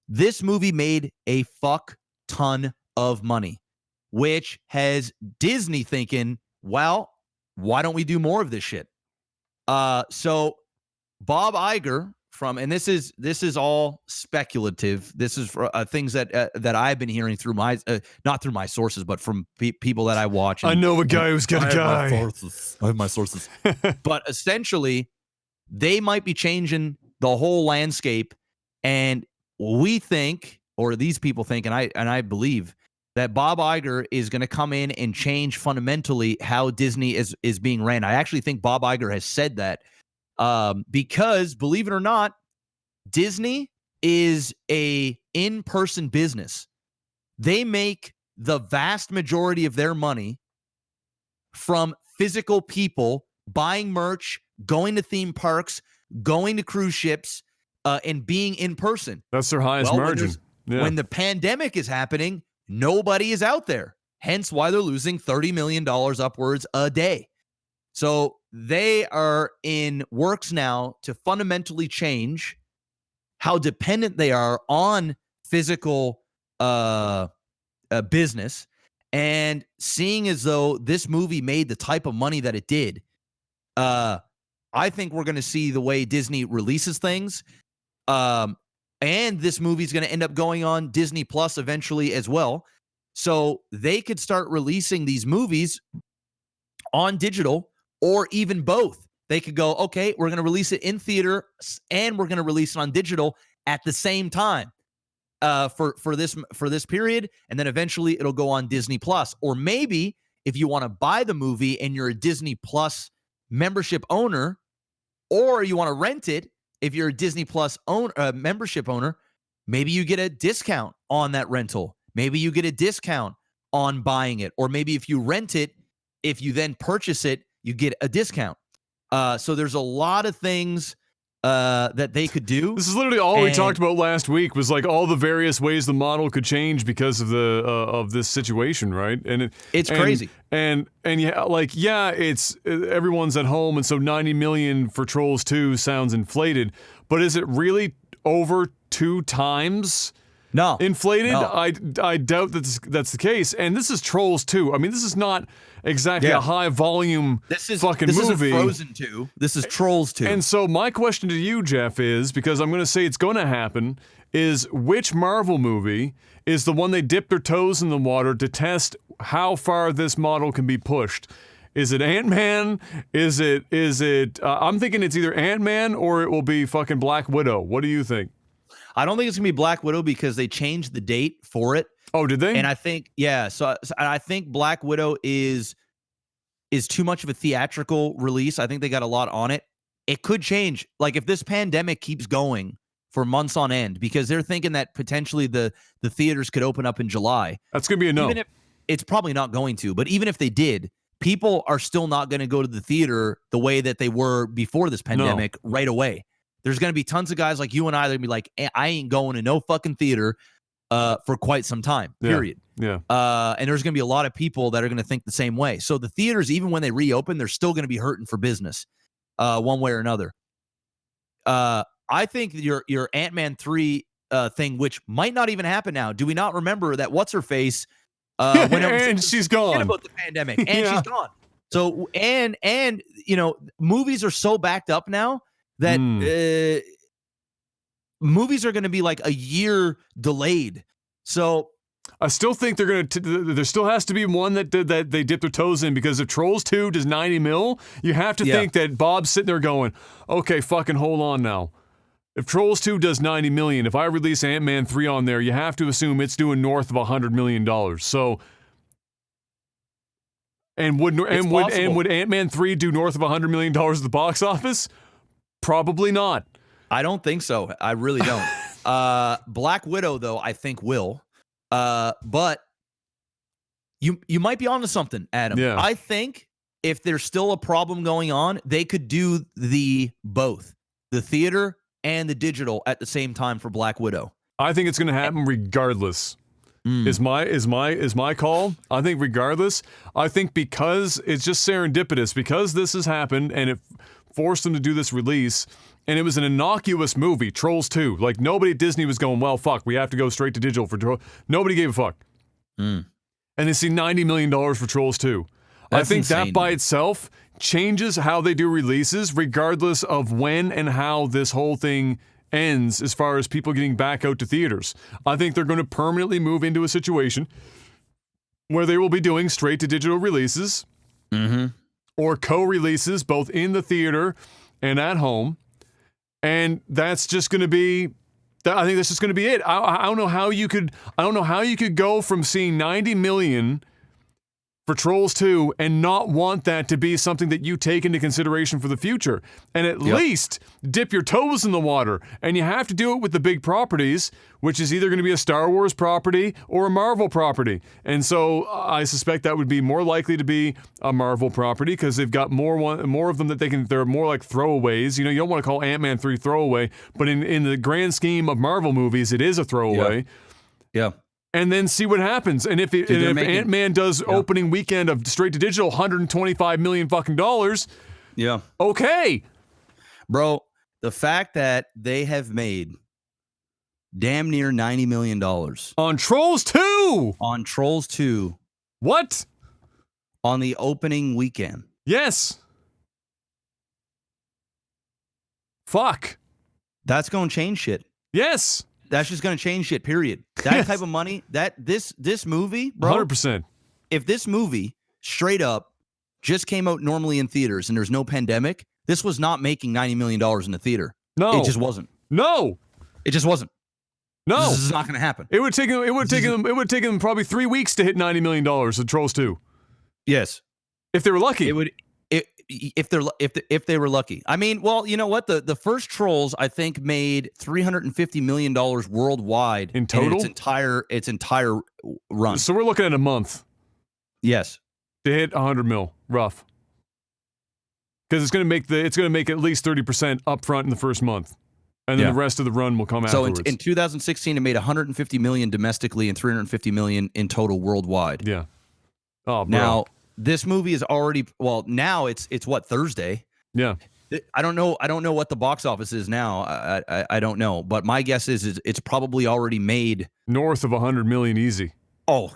Speaker 2: This movie made a fuck ton of money, which has Disney thinking, well, why don't we do more of this shit? So Bob Iger and this is all speculative. This is for things that I've been hearing through my not through my sources, but from people that I watch.
Speaker 1: I know a guy who's got a guy.
Speaker 2: I have my sources. But essentially, they might be changing the whole landscape, and we think, or these people think, and I believe that Bob Iger is going to come in and change fundamentally how Disney is being ran. I actually think Bob Iger has said that because, believe it or not, Disney is a in-person business. They make the vast majority of their money from physical people buying merch, going to theme parks, going to cruise ships, and being in person.
Speaker 1: That's their highest margin.
Speaker 2: When the pandemic is happening, nobody is out there. Hence why they're losing $30 million upwards a day. So they are in works now to fundamentally change how dependent they are on physical business. And seeing as though this movie made the type of money that it did, I think we're going to see the way Disney releases things. And this movie's going to end up going on Disney Plus eventually as well. So they could start releasing these movies on digital or even both. They could go, okay, we're going to release it in theater and we're going to release it on digital at the same time for this period. And then eventually it'll go on Disney Plus. Or maybe if you want to buy the movie and you're a Disney Plus membership owner, or you want to rent it, if you're a Disney Plus membership owner, maybe you get a discount on that rental. Maybe you get a discount on buying it. Or maybe if you rent it, if you then purchase it, you get a discount. So there's a lot of things that they could do.
Speaker 1: This is literally all we talked about last week, was like all the various ways the model could change because of the of this situation, right? And
Speaker 2: it's crazy.
Speaker 1: And yeah, like it's everyone's at home, and so 90 million for Trolls 2 sounds inflated, but is it really over 2 times?
Speaker 2: No.
Speaker 1: Inflated?
Speaker 2: No.
Speaker 1: I doubt that's the case. And this is Trolls 2. I mean, this is not exactly a high volume fucking movie.
Speaker 2: This is Frozen 2. This is Trolls 2.
Speaker 1: And so my question to you, Jeff, is, because I'm going to say it's going to happen, is which Marvel movie is the one they dip their toes in the water to test how far this model can be pushed? Is it Ant-Man? Is it I'm thinking it's either Ant-Man or it will be fucking Black Widow. What do you think?
Speaker 2: I don't think it's going to be Black Widow because they changed the date for it.
Speaker 1: Oh, did they?
Speaker 2: And I think, so I think Black Widow is too much of a theatrical release. I think they got a lot on it. It could change. Like if this pandemic keeps going for months on end, because they're thinking that potentially the theaters could open up in July.
Speaker 1: That's going to be a no.
Speaker 2: Even if, it's probably not going to, but even if they did, people are still not going to go to the theater the way that they were before this pandemic right away. There's going to be tons of guys like you and I that are going to be like, I ain't going to no fucking theater. for quite some time, period.
Speaker 1: Yeah.
Speaker 2: And there's going to be a lot of people that are going to think the same way. So the theaters, even when they reopen, they're still going to be hurting for business one way or another. I think your Ant-Man 3 thing, which might not even happen now. Do we not remember that what's-her-face
Speaker 1: and she's gone
Speaker 2: about the pandemic, and she's gone. So and movies are so backed up now that movies are going to be like a year delayed. So
Speaker 1: I still think they're going to. There still has to be one that they dip their toes in, because if Trolls 2 does 90 mil, you have to think that Bob's sitting there going, "Okay, fucking hold on now." If Trolls 2 does 90 million, if I release Ant-Man 3 on there, you have to assume it's doing north of $100 million. So, would Ant-Man 3 do north of $100 million at the box office? Probably not.
Speaker 2: I don't think so. I really don't. Black Widow, though, I think will. But you might be onto something, Adam.
Speaker 1: Yeah.
Speaker 2: I think if there's still a problem going on, they could do both the theater and the digital at the same time for Black Widow.
Speaker 1: I think it's going to happen regardless. Is my call. I think regardless. I think because it's just serendipitous, because this has happened and it forced them to do this release, and it was an innocuous movie, Trolls 2. Like, nobody at Disney was going, well, fuck, we have to go straight to digital for Trolls. Nobody gave a fuck. And they see $90 million for Trolls 2. I think insane, that by itself changes how they do releases, regardless of when and how this whole thing ends as far as people getting back out to theaters. I think they're going to permanently move into a situation where they will be doing straight to digital releases or co-releases both in the theater and at home. And that's just going to be, I think that's just going to be it. I don't know how you could go from seeing 90 million for Trolls 2 and not want that to be something that you take into consideration for the future, and at least dip your toes in the water. And you have to do it with the big properties, which is either going to be a Star Wars property or a Marvel property. And so I suspect that would be more likely to be a Marvel property, because they've got more of them that they're more like throwaways. You know, you don't want to call Ant-Man 3 throwaway, but in the grand scheme of Marvel movies, it is a throwaway.
Speaker 2: Yeah.
Speaker 1: And then see what happens. And if Ant-Man does opening weekend of straight to digital, $125 million fucking dollars.
Speaker 2: Yeah.
Speaker 1: Okay.
Speaker 2: Bro, the fact that they have made damn near $90 million
Speaker 1: on Trolls 2.
Speaker 2: On Trolls 2.
Speaker 1: What?
Speaker 2: On the opening weekend.
Speaker 1: Yes. Fuck.
Speaker 2: That's going to change shit.
Speaker 1: Yes.
Speaker 2: That's just going to change shit, period. That type of money, this movie, bro.
Speaker 1: 100%.
Speaker 2: If this movie straight up just came out normally in theaters and there's no pandemic, this was not making $90 million in the theater.
Speaker 1: No.
Speaker 2: It just wasn't.
Speaker 1: No.
Speaker 2: It just wasn't.
Speaker 1: No.
Speaker 2: This is not going to happen.
Speaker 1: It would take them probably 3 weeks to hit $90 million at Trolls 2.
Speaker 2: Yes.
Speaker 1: If they were lucky.
Speaker 2: It would. If they were lucky. I mean, well, you know what? The first Trolls, I think, made $350 million worldwide
Speaker 1: in total,
Speaker 2: its entire run.
Speaker 1: So we're looking at a month.
Speaker 2: Yes,
Speaker 1: to hit 100 mil, rough. Because it's going to make at least 30% upfront in the first month, and then the rest of the run will come afterwards.
Speaker 2: So in 2016, it made $150 million domestically and $350 million in total worldwide.
Speaker 1: Yeah. Oh, bro.
Speaker 2: Now, this movie is already, well, now it's what, Thursday?
Speaker 1: Yeah.
Speaker 2: I don't know what the box office is now. I don't know, but my guess is it's probably already made
Speaker 1: north of 100 million easy.
Speaker 2: Oh,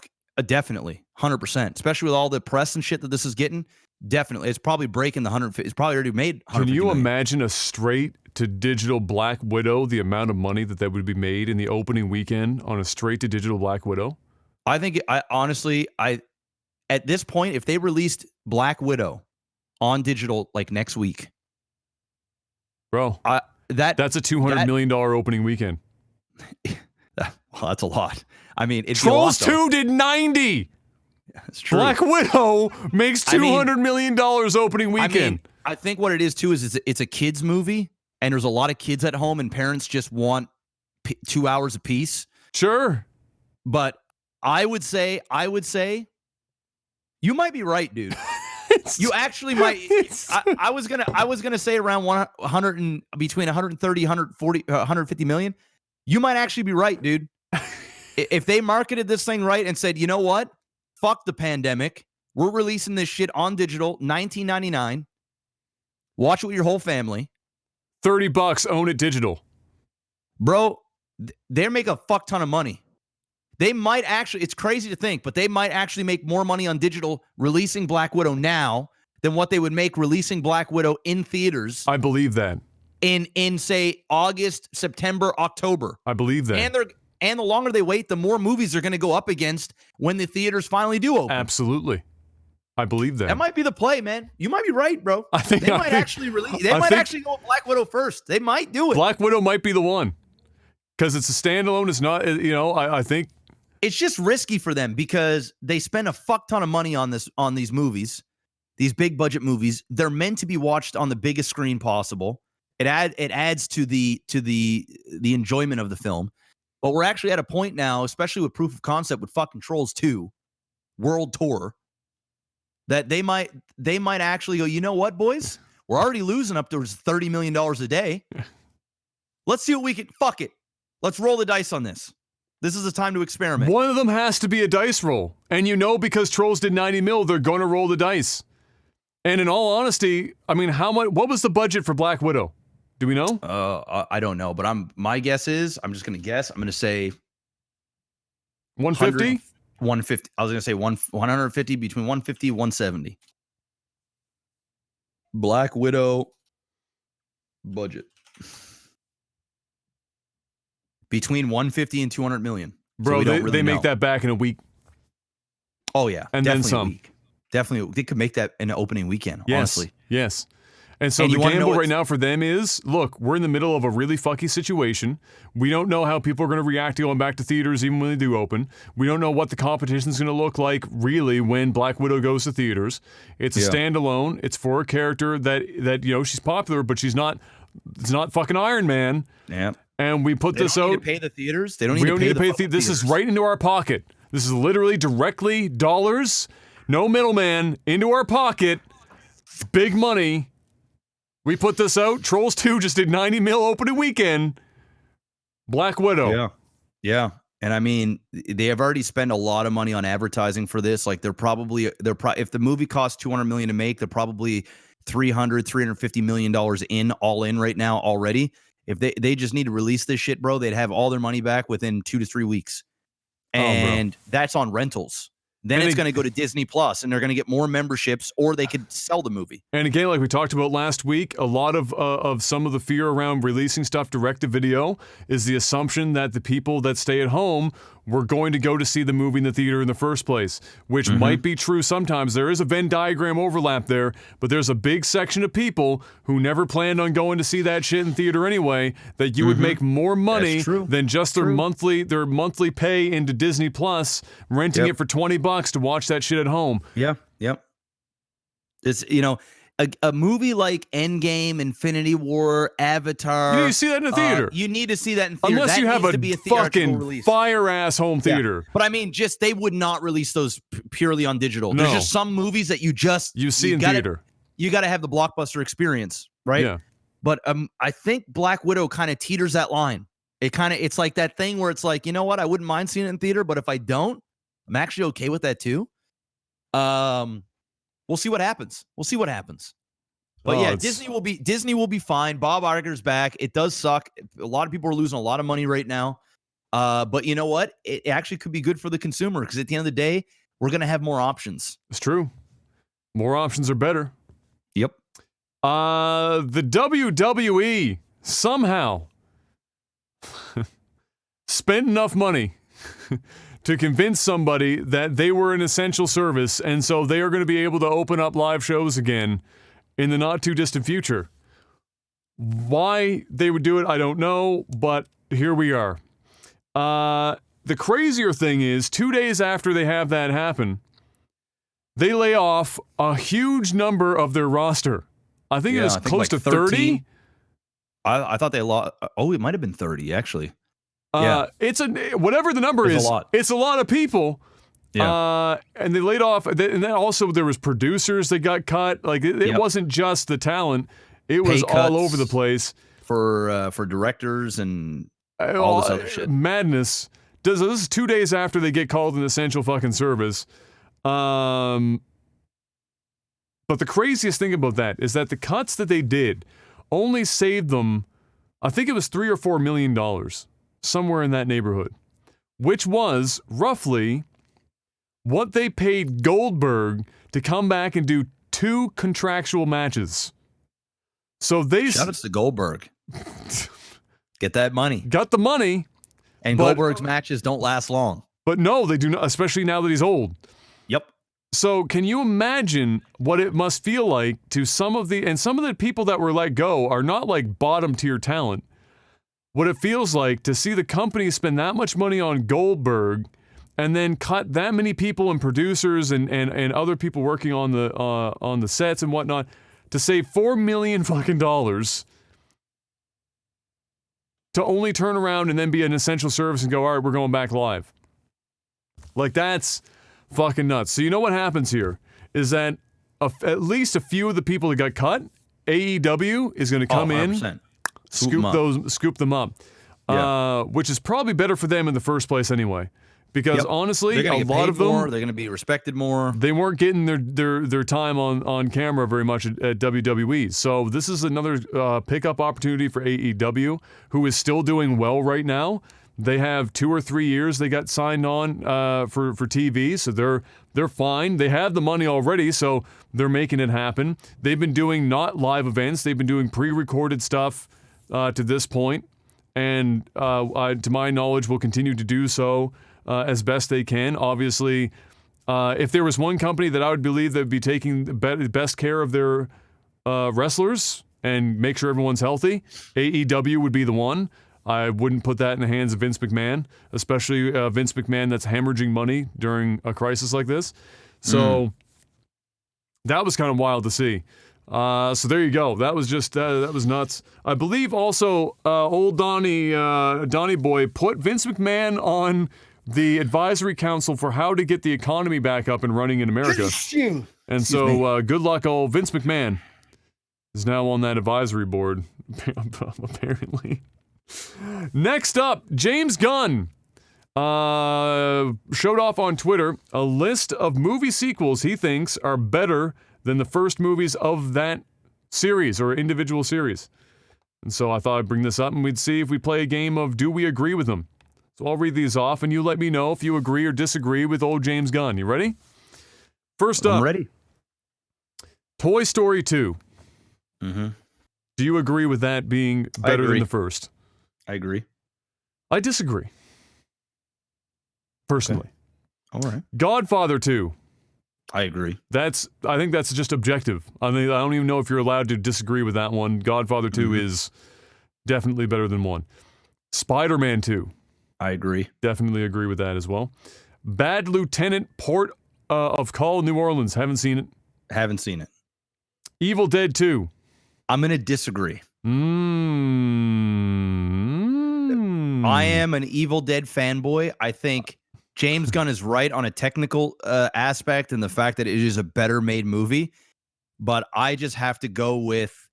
Speaker 2: definitely, 100%. Especially with all the press and shit that this is getting. Definitely, it's probably breaking the 100. It's probably already made.
Speaker 1: Can you imagine a straight to digital Black Widow? The amount of money that would be made in the opening weekend on a straight to digital Black Widow.
Speaker 2: I think. Honestly, at this point, if they released Black Widow on digital like next week,
Speaker 1: bro, that's a $200 million opening weekend.
Speaker 2: Well, that's a lot. I mean, it's
Speaker 1: Trolls 2 did 90.
Speaker 2: That's true.
Speaker 1: Black Widow makes $200 million opening weekend.
Speaker 2: I think what it is too is it's a kids movie, and there's a lot of kids at home, and parents just want 2 hours apiece.
Speaker 1: Sure,
Speaker 2: but I would say. You might be right, dude. You actually might. I was gonna say around 100 and between 130, 140, 150 million. You might actually be right, dude. If they marketed this thing right and said, you know what? Fuck the pandemic. We're releasing this shit on digital, $19.99. Watch it with your whole family.
Speaker 1: $30, own it digital.
Speaker 2: Bro, they make a fuck ton of money. They might actually, it's crazy to think, but they might actually make more money on digital releasing Black Widow now than what they would make releasing Black Widow in theaters.
Speaker 1: I believe that.
Speaker 2: In say August, September, October.
Speaker 1: I believe that.
Speaker 2: And the longer they wait, the more movies they're going to go up against when the theaters finally do open.
Speaker 1: Absolutely. I believe that.
Speaker 2: That might be the play, man. You might be right, bro. They might actually go with Black Widow first. They might do it.
Speaker 1: Black Widow might be the one. Because it's a standalone. It's not, I think.
Speaker 2: It's just risky for them because they spend a fuck ton of money on these movies, these big budget movies. They're meant to be watched on the biggest screen possible. It adds to the enjoyment of the film. But we're actually at a point now, especially with proof of concept with fucking Trolls 2 World Tour, that they might actually go, you know what, boys? We're already losing up to $30 million a day. Let's see what we can. Fuck it. Let's roll the dice on this. This is the time to experiment.
Speaker 1: One of them has to be a dice roll. And because Trolls did 90 mil, they're going to roll the dice. And in all honesty, I mean, what was the budget for Black Widow? Do we know?
Speaker 2: I don't know, but my guess is, I'm just going to guess. I'm going to say
Speaker 1: 150?
Speaker 2: 150. I was going to say 150, between 150 and 170. Black Widow budget. Between 150 and 200 million.
Speaker 1: Bro, so they make that back in a week.
Speaker 2: Oh, yeah.
Speaker 1: And then some.
Speaker 2: Definitely. They could make that in an opening weekend, honestly.
Speaker 1: Yes. And so the gamble right now for them is, look, we're in the middle of a really fucky situation. We don't know how people are going to react to going back to theaters even when they do open. We don't know what the competition is going to look like, really, when Black Widow goes to theaters. It's a standalone. It's for a character that she's popular, but it's not fucking Iron Man.
Speaker 2: Yeah.
Speaker 1: And we put this out.
Speaker 2: They don't need to pay the theaters. They don't need to pay the theaters.
Speaker 1: This is right into our pocket. This is literally directly dollars, no middleman, into our pocket. Big money. We put this out. Trolls 2 just did 90 mil opening weekend. Black Widow.
Speaker 2: Yeah. And I mean, they have already spent a lot of money on advertising for this. Like if the movie costs $200 million to make, they're probably $350 million all in right now already. If they just need to release this shit, bro, they'd have all their money back within 2 to 3 weeks. And that's on rentals. Then it's going to go to Disney Plus, and they're going to get more memberships, or they could sell the movie.
Speaker 1: And again, like we talked about last week, a lot of some of the fear around releasing stuff direct to video is the assumption that the people that stay at home were going to go to see the movie in the theater in the first place, which might be true sometimes. There is a Venn diagram overlap there, but there's a big section of people who never planned on going to see that shit in theater anyway, that you would make more money than just their monthly pay into Disney Plus, renting it for $20 to watch that shit at home.
Speaker 2: Yeah. Yep. It's, a movie like Endgame, Infinity War, Avatar.
Speaker 1: You need to see that in a theater.
Speaker 2: You need to see that in theater.
Speaker 1: Unless you have a fucking fire-ass home theater.
Speaker 2: Yeah. But I mean, they would not release those purely on digital.
Speaker 1: No.
Speaker 2: There's just some movies that you
Speaker 1: see in theater.
Speaker 2: You got to have the blockbuster experience, right?
Speaker 1: Yeah.
Speaker 2: But I think Black Widow kind of teeters that line. It's like that thing where it's like, you know what? I wouldn't mind seeing it in theater, but if I don't, I'm actually okay with that too. We'll see what happens. But Disney will be fine. Bob Iger's back. It does suck. A lot of people are losing a lot of money right now. But you know what? It actually could be good for the consumer because at the end of the day, we're going to have more options.
Speaker 1: It's true. More options are better.
Speaker 2: Yep.
Speaker 1: The WWE somehow spent enough money to convince somebody that they were an essential service, and so they are going to be able to open up live shows again in the not-too-distant future. Why they would do it, I don't know, but here we are. The crazier thing is, 2 days after they have that happen, they lay off a huge number of their roster. I think it was close to 30.
Speaker 2: I thought they lost. Oh, it might have been 30, actually.
Speaker 1: It's whatever the number is. It's a lot of people. Yeah. And they laid off. And then also there was producers that got cut. Like it wasn't just the talent. It was all over the place
Speaker 2: for directors and all this other shit.
Speaker 1: Madness. This is 2 days after they get called an essential fucking service. But the craziest thing about that is that the cuts that they did only saved them, I think it was $3 or $4 million, somewhere in that neighborhood, which was roughly what they paid Goldberg to come back and do 2 contractual matches. So they
Speaker 2: shout outs to Goldberg. Get that money.
Speaker 1: Got the money.
Speaker 2: And Goldberg's matches don't last long.
Speaker 1: But no, they do not, especially now that he's old.
Speaker 2: Yep.
Speaker 1: So can you imagine what it must feel like to some of the people that were let go are not like bottom tier talent. What it feels like to see the company spend that much money on Goldberg and then cut that many people and producers and other people working on the sets and whatnot to save $4 million fucking dollars to only turn around and then be an essential service and go, all right, we're going back live. Like, that's fucking nuts. So you know what happens here is that at least a few of the people that got cut, AEW is going to come in, scoop them up, which is probably better for them in the first place anyway. Because honestly, a lot of them,
Speaker 2: they're going to be respected more.
Speaker 1: They weren't getting their time on camera very much at WWE. So this is another pickup opportunity for AEW, who is still doing well right now. They have 2 or 3 years they got signed on for TV, so they're fine. They have the money already, so they're making it happen. They've been doing not live events. They've been doing pre-recorded stuff to this point, and to my knowledge, will continue to do so. As best they can. Obviously, if there was one company that I would believe that would be taking the best care of their wrestlers and make sure everyone's healthy, AEW would be the one. I wouldn't put that in the hands of Vince McMahon, especially Vince McMahon that's hemorrhaging money during a crisis like this. So that was kind of wild to see. So there you go. That was just that was nuts. I believe also old Donnie Boy put Vince McMahon on the advisory council for how to get the economy back up and running in America. And so good luck, old Vince McMahon is now on that advisory board, apparently. Next up, James Gunn showed off on Twitter a list of movie sequels he thinks are better than the first movies of that series or individual series. And so I thought I'd bring this up and we'd see if we play a game of Do We Agree With Them? So I'll read these off and you let me know if you agree or disagree with old James Gunn. You ready? First up.
Speaker 2: I'm ready.
Speaker 1: Toy Story 2.
Speaker 2: Mm-hmm.
Speaker 1: Do you agree with that being better than the first?
Speaker 2: I agree.
Speaker 1: I disagree. Personally.
Speaker 2: Okay. All right.
Speaker 1: Godfather 2.
Speaker 2: I agree.
Speaker 1: I think that's just objective. I mean, I don't even know if you're allowed to disagree with that one. Godfather 2 is definitely better than 1. Spider-Man 2.
Speaker 2: I agree.
Speaker 1: Definitely agree with that as well. Bad Lieutenant, Port of Call, New Orleans. Haven't seen it.
Speaker 2: Haven't seen it.
Speaker 1: Evil Dead 2.
Speaker 2: I'm going to disagree. I am an Evil Dead fanboy. I think James Gunn is right on a technical aspect and the fact that it is a better made movie, but I just have to go with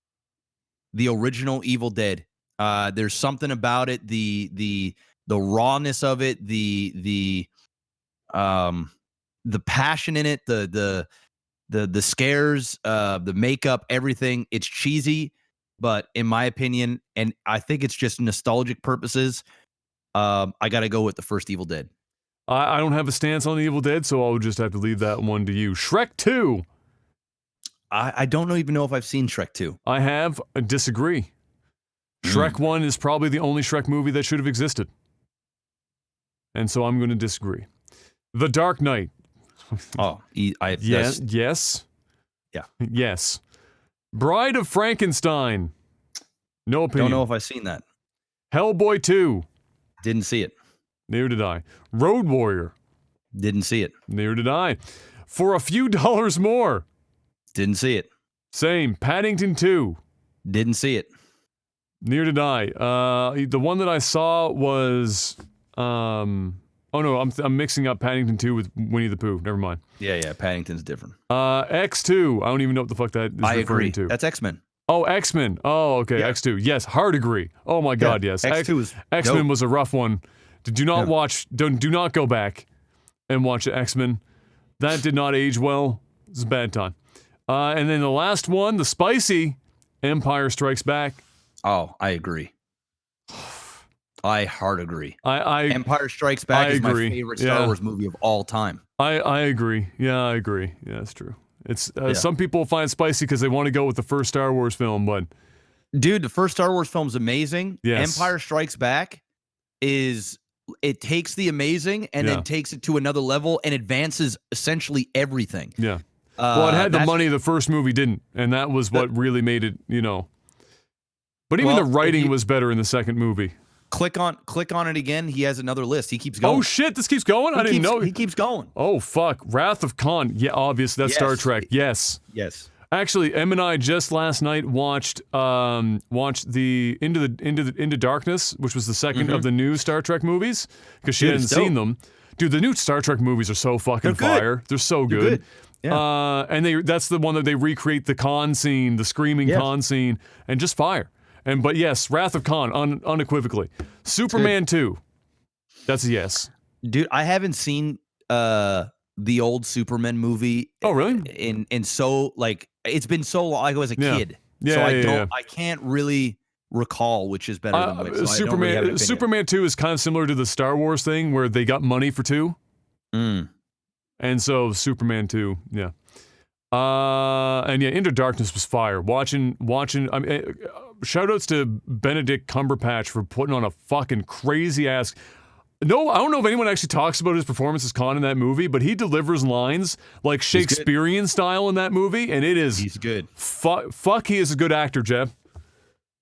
Speaker 2: the original Evil Dead. There's something about it, the rawness of it, the passion in it, the scares, the makeup, everything. It's cheesy, but in my opinion, and I think it's just nostalgic purposes, I got to go with the first Evil Dead.
Speaker 1: I don't have a stance on Evil Dead, so I'll just have to leave that one to you. Shrek 2.
Speaker 2: I don't even know if I've seen Shrek 2.
Speaker 1: I have. I disagree. Shrek 1 is probably the only Shrek movie that should have existed. And so I'm going to disagree. The Dark Knight.
Speaker 2: Yes.
Speaker 1: Yeah. Yes. Bride of Frankenstein. No opinion.
Speaker 2: Don't know if I've seen that.
Speaker 1: Hellboy 2.
Speaker 2: Didn't see it.
Speaker 1: Neither did I. Road Warrior.
Speaker 2: Didn't see it.
Speaker 1: Neither did I. For a Few Dollars More.
Speaker 2: Didn't see it.
Speaker 1: Same. Paddington 2.
Speaker 2: Didn't see it.
Speaker 1: Neither did I. The one that I saw was... oh no, I'm mixing up Paddington 2 with Winnie the Pooh. Never mind.
Speaker 2: Yeah, Paddington's different.
Speaker 1: X2. I don't even know what the fuck that is referring to.
Speaker 2: That's X-Men.
Speaker 1: Oh, X-Men. Oh, okay. Yeah. X2. Yes, hard agree. Oh my god, yes.
Speaker 2: X2 is
Speaker 1: X-Men was a rough one. Do not watch. Do not go back and watch X-Men. That did not age well. It's a bad time. And then the last one, the spicy Empire Strikes Back.
Speaker 2: Oh, I agree. I hard agree.
Speaker 1: I
Speaker 2: Empire Strikes Back is
Speaker 1: agree.
Speaker 2: my favorite Star Wars movie of all time.
Speaker 1: I agree. Yeah, I agree. Yeah, that's true. It's some people find it spicy because they want to go with the first Star Wars film, but
Speaker 2: dude, the first Star Wars film is amazing.
Speaker 1: Yes.
Speaker 2: Empire Strikes Back it takes the amazing and then takes it to another level and advances essentially everything.
Speaker 1: Yeah. Well, it had the money the first movie didn't, and that was what really made it, But even the writing was better in the second movie.
Speaker 2: Click on it again. He has another list. He keeps going.
Speaker 1: Oh shit, this keeps going? I didn't know.
Speaker 2: He keeps going.
Speaker 1: Oh fuck. Wrath of Khan. Yeah, obviously that's Star Trek. Yes.
Speaker 2: Yes.
Speaker 1: Actually, Em and I just last night watched the Into Darkness, which was the second of the new Star Trek movies, because she hadn't seen them. Dude, the new Star Trek movies are so fucking fire. They're so good.
Speaker 2: Yeah.
Speaker 1: And that's the one that they recreate the Khan scene, the screaming Khan scene, and just fire. But yes, Wrath of Khan, unequivocally. Superman 2. That's a yes.
Speaker 2: Dude, I haven't seen the old Superman movie.
Speaker 1: Oh, really?
Speaker 2: In so like it's been so long. I was a kid.
Speaker 1: Yeah,
Speaker 2: so I can't really recall which is better than which. So
Speaker 1: Superman 2 is kind of similar to the Star Wars thing where they got money for 2. And so Superman 2, yeah. And yeah, Into Darkness was fire. Watching. I mean, shoutouts to Benedict Cumberbatch for putting on a fucking crazy ass. No, I don't know if anyone actually talks about his performance as Khan in that movie, but he delivers lines like Shakespearean style in that movie, and it is.
Speaker 2: He's good.
Speaker 1: Fuck, he is a good actor, Jeb.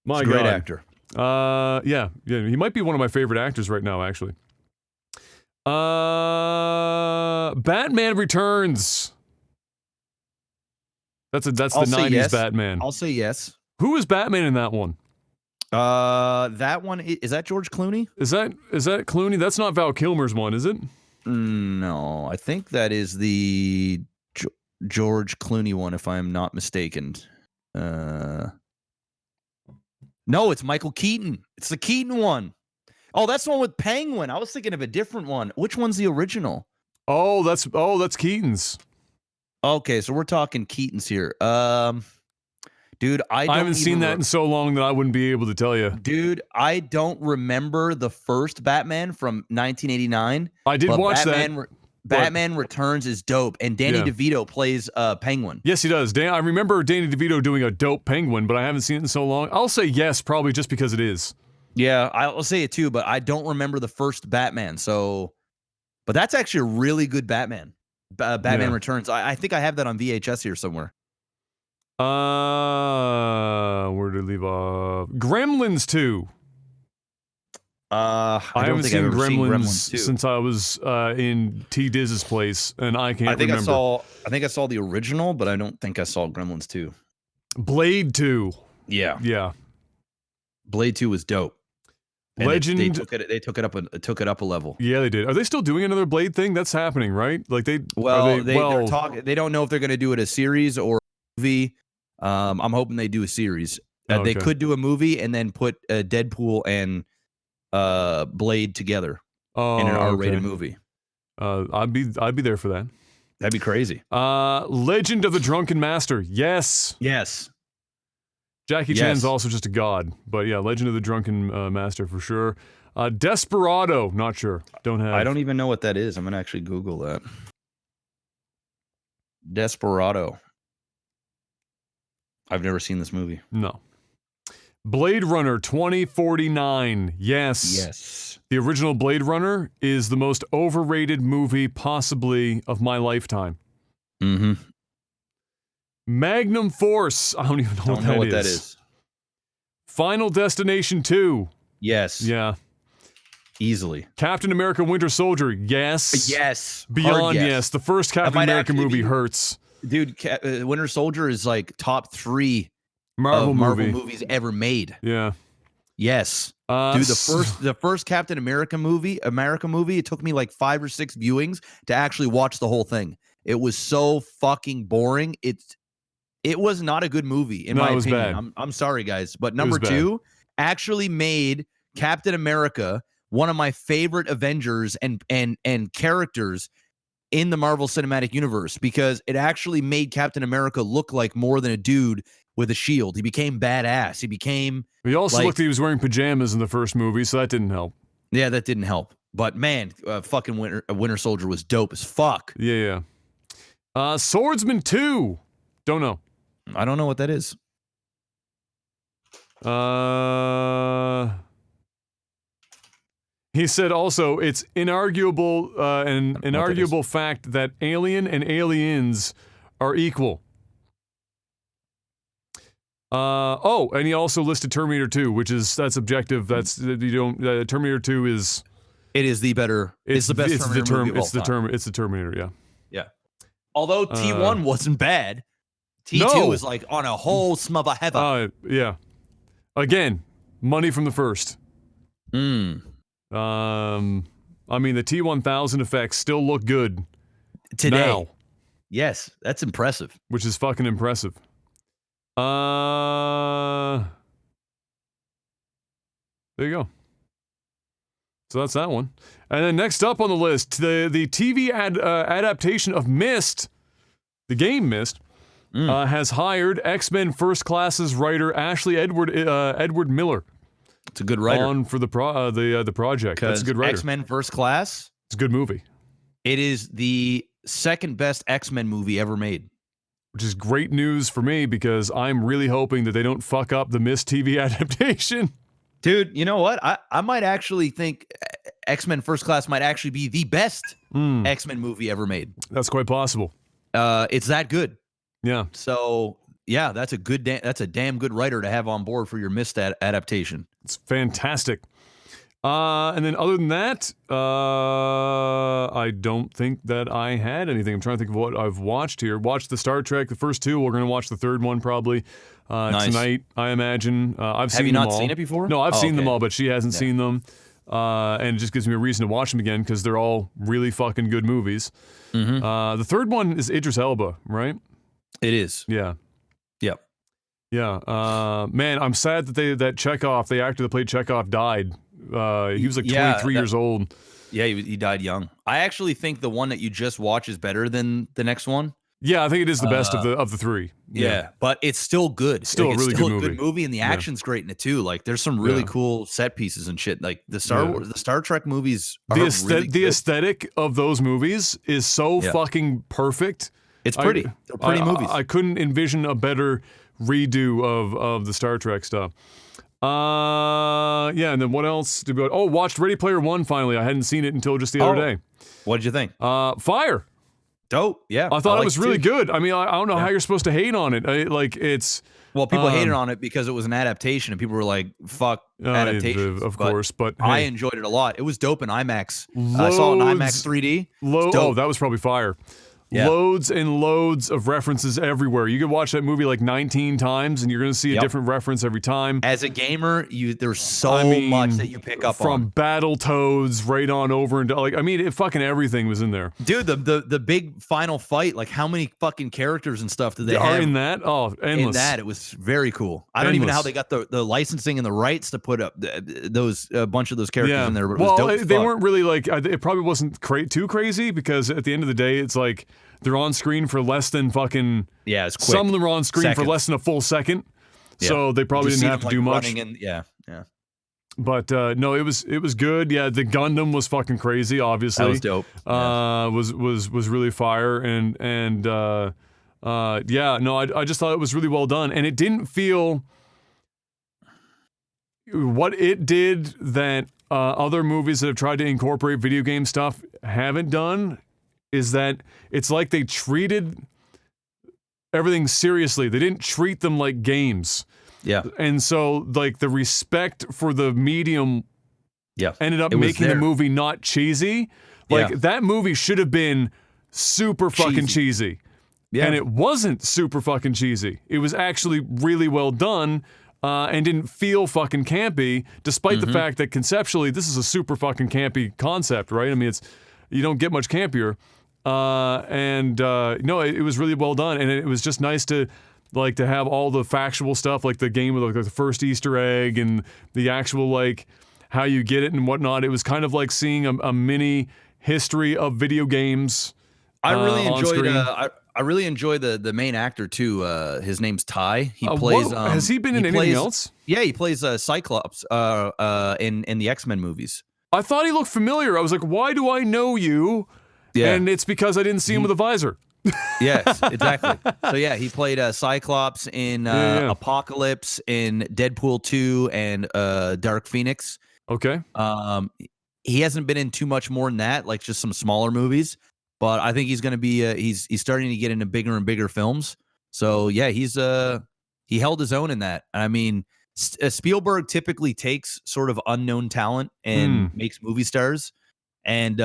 Speaker 1: My God,
Speaker 2: great actor.
Speaker 1: Yeah, he might be one of my favorite actors right now, actually. Batman Returns. That's the 90s Batman.
Speaker 2: I'll say yes.
Speaker 1: Who is Batman in that one?
Speaker 2: That one is that George Clooney?
Speaker 1: Is that Clooney? That's not Val Kilmer's one, is it?
Speaker 2: No, I think that is the George Clooney one, if I'm not mistaken. No, it's Michael Keaton. It's the Keaton one. Oh, that's the one with Penguin. I was thinking of a different one. Which one's the original?
Speaker 1: Oh, that's Keaton's.
Speaker 2: Okay, so we're talking Keaton's here. Dude, I
Speaker 1: haven't seen that in so long that I wouldn't be able to tell you.
Speaker 2: Dude, I don't remember the first Batman from 1989.
Speaker 1: I did watch that.
Speaker 2: Batman Returns is dope, and Danny DeVito plays Penguin.
Speaker 1: Yes, he does. I remember Danny DeVito doing a dope Penguin, but I haven't seen it in so long. I'll say yes, probably just because it is.
Speaker 2: Yeah, I'll say it too, but I don't remember the first Batman. So, but that's actually a really good Batman. Batman Returns. I think I have that on VHS here somewhere.
Speaker 1: Where did I leave off? Gremlins 2.
Speaker 2: I
Speaker 1: haven't seen Gremlins since I was in T Diz's place, and I can't remember.
Speaker 2: I think I saw the original, but I don't think I saw Gremlins 2.
Speaker 1: Blade 2.
Speaker 2: Yeah. Blade 2 was dope. And
Speaker 1: Legend.
Speaker 2: They took it up a level.
Speaker 1: Yeah, they did. Are they still doing another Blade thing? That's happening, right? Like they're
Speaker 2: talking. They don't know if they're going to do it a series or a movie. I'm hoping they do a series. They could do a movie and then put Deadpool and Blade together in an R-rated movie.
Speaker 1: I'd be there for that.
Speaker 2: That'd be crazy.
Speaker 1: Legend of the Drunken Master. Yes. Jackie Chan's also just a god, but yeah, Legend of the Drunken Master for sure. Desperado, not sure. Don't have.
Speaker 2: I don't even know what that is. I'm gonna actually Google that. Desperado. I've never seen this movie.
Speaker 1: No. Blade Runner 2049. Yes. The original Blade Runner is the most overrated movie possibly of my lifetime. Magnum Force. I don't even know what that is. Final Destination 2.
Speaker 2: Yes.
Speaker 1: Yeah.
Speaker 2: Easily.
Speaker 1: Captain America Winter Soldier. Yes. Beyond yes. The first Captain America movie hurts.
Speaker 2: Dude, Winter Soldier is like top 3
Speaker 1: Marvel
Speaker 2: movies ever made.
Speaker 1: Yeah.
Speaker 2: Yes. Dude, the first Captain America movie, it took me like 5 or 6 viewings to actually watch the whole thing. It was so fucking boring. It was not a good movie, in my opinion. I'm sorry, guys. But number 2 actually made Captain America one of my favorite Avengers and characters in the Marvel Cinematic Universe, because it actually made Captain America look like more than a dude with a shield. He became badass. He became.
Speaker 1: He also
Speaker 2: like,
Speaker 1: looked like he was wearing pajamas in the first movie, so that didn't help.
Speaker 2: Yeah, that didn't help. But man, fucking Winter Soldier was dope as fuck.
Speaker 1: Yeah. Swordsman 2. Don't know.
Speaker 2: I don't know what that is.
Speaker 1: He said also, it's inarguable fact that Alien and Aliens are equal. And he also listed Terminator 2, that's objective. Terminator 2 is.
Speaker 2: It is the better. It's the best. It's
Speaker 1: the Terminator. Yeah.
Speaker 2: Yeah. Although T1 wasn't bad, T2 was like on a whole smother heather.
Speaker 1: Yeah. Again, money from the first. I mean, the T1000 effects still look good
Speaker 2: today.
Speaker 1: Now.
Speaker 2: Yes, that's impressive.
Speaker 1: Which is fucking impressive. There you go. So that's that one. And then next up on the list, the TV adaptation of Myst, the game Myst, has hired X-Men First Class's writer Ashley Edward Miller.
Speaker 2: It's a good writer.
Speaker 1: On for the project. That's a good writer.
Speaker 2: X-Men First Class.
Speaker 1: It's a good movie.
Speaker 2: It is the second best X-Men movie ever made.
Speaker 1: Which is great news for me because I'm really hoping that they don't fuck up the Myst TV adaptation.
Speaker 2: Dude, you know what? I might actually think X-Men First Class might actually be the best X-Men movie ever made.
Speaker 1: That's quite possible.
Speaker 2: It's that good.
Speaker 1: Yeah.
Speaker 2: So, yeah, that's a damn good writer to have on board for your Myst adaptation.
Speaker 1: It's fantastic. And then other than that, I don't think that I had anything. I'm trying to think of what I've watched here. Watched the Star Trek, the first two. We're going to watch the third one probably tonight, I imagine. I've seen them all.
Speaker 2: Have you not seen it before?
Speaker 1: No, I've seen them all, but she hasn't seen them. And it just gives me a reason to watch them again because they're all really fucking good movies. The third one is Idris Elba, right?
Speaker 2: It is.
Speaker 1: Yeah.
Speaker 2: Yep.
Speaker 1: Yeah. Man, I'm sad that that Chekhov, the actor that played Chekhov, died. He was like 23 years old.
Speaker 2: Yeah, he died young. I actually think the one that you just watched is better than the next one.
Speaker 1: Yeah, I think it is the best of the three.
Speaker 2: Yeah, but it's still good.
Speaker 1: Still a really good
Speaker 2: movie, and the action's great in it too. Like, there's some really cool set pieces and shit. Like the Star Trek movies.
Speaker 1: The aesthetic of those movies is so fucking perfect.
Speaker 2: It's pretty. They're pretty movies.
Speaker 1: I couldn't envision a better redo of the Star Trek stuff. And then what else did we go? Oh, watched Ready Player One finally. I hadn't seen it until just the other day.
Speaker 2: What did you think?
Speaker 1: Fire.
Speaker 2: Dope. Yeah.
Speaker 1: I thought it was really good. I mean, I don't know how you're supposed to hate on it.
Speaker 2: Well, people hated on it because it was an adaptation, and people were like, "Fuck adaptations."
Speaker 1: Of course, but hey,
Speaker 2: I enjoyed it a lot. It was dope in IMAX. I saw it in IMAX 3D.
Speaker 1: Oh, that was probably fire. Yeah. Loads and loads of references everywhere. You could watch that movie like 19 times and you're going to see a different reference every time.
Speaker 2: As a gamer, there's so much that you pick up
Speaker 1: from Battletoads right on over into fucking everything was in there.
Speaker 2: Dude, the big final fight, like how many fucking characters and stuff did they have?
Speaker 1: Are in that? Oh, endless.
Speaker 2: In that, it was very cool. I don't even know how they got the licensing and the rights to put up a bunch of those characters in there, but it was dope as fuck.
Speaker 1: They weren't really it probably wasn't too crazy because at the end of the day, it's like they're on screen for less than fucking...
Speaker 2: Yeah, it's quick.
Speaker 1: Some of them are on screen for less than a full second. Yeah. So they probably didn't have to do much.
Speaker 2: Yeah.
Speaker 1: But no, it was good. Yeah, the Gundam was fucking crazy, obviously.
Speaker 2: That was dope.
Speaker 1: Was really fire. I just thought it was really well done. And it didn't feel... What it did that other movies that have tried to incorporate video game stuff haven't done is that it's like they treated everything seriously. They didn't treat them like games.
Speaker 2: Yeah.
Speaker 1: And so, like, the respect for the medium ended up making the movie not cheesy. Like, that movie should have been super fucking cheesy. Yeah. And it wasn't super fucking cheesy. It was actually really well done and didn't feel fucking campy, despite the fact that conceptually this is a super fucking campy concept, right? I mean, you don't get much campier. No, it was really well done, and it was just nice to have all the factual stuff, like the game with the first Easter egg and the actual how you get it and whatnot. It was kind of like seeing a mini history of video games.
Speaker 2: I really
Speaker 1: on
Speaker 2: enjoyed.
Speaker 1: screen.
Speaker 2: I really enjoy the main actor too. His name's Ty. He plays.
Speaker 1: Has he been in anything else?
Speaker 2: Yeah, he plays Cyclops. In the X-Men movies.
Speaker 1: I thought he looked familiar. I was like, why do I know you?
Speaker 2: Yeah,
Speaker 1: and it's because I didn't see him with a visor.
Speaker 2: Yes, exactly. So yeah, he played Cyclops in Apocalypse, in Deadpool 2, and Dark Phoenix.
Speaker 1: Okay.
Speaker 2: He hasn't been in too much more than that, like just some smaller movies. But I think he's going to be he's starting to get into bigger and bigger films. So yeah, he held his own in that. I mean, Spielberg typically takes sort of unknown talent and makes movie stars, and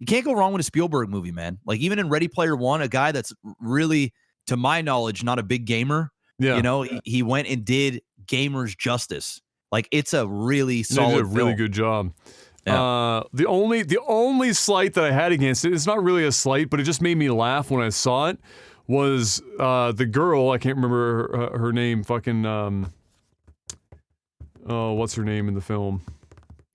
Speaker 2: you can't go wrong with a Spielberg movie, man. Like even in Ready Player One, a guy that's really, to my knowledge, not a big gamer.
Speaker 1: Yeah.
Speaker 2: You know, he went and did gamers justice. Like it's a really solid.
Speaker 1: They did a really
Speaker 2: film.
Speaker 1: good job.
Speaker 2: Yeah.
Speaker 1: The only slight that I had against it, it's not really a slight, but it just made me laugh when I saw it, was the girl, I can't remember her name, fucking, what's her name in the film?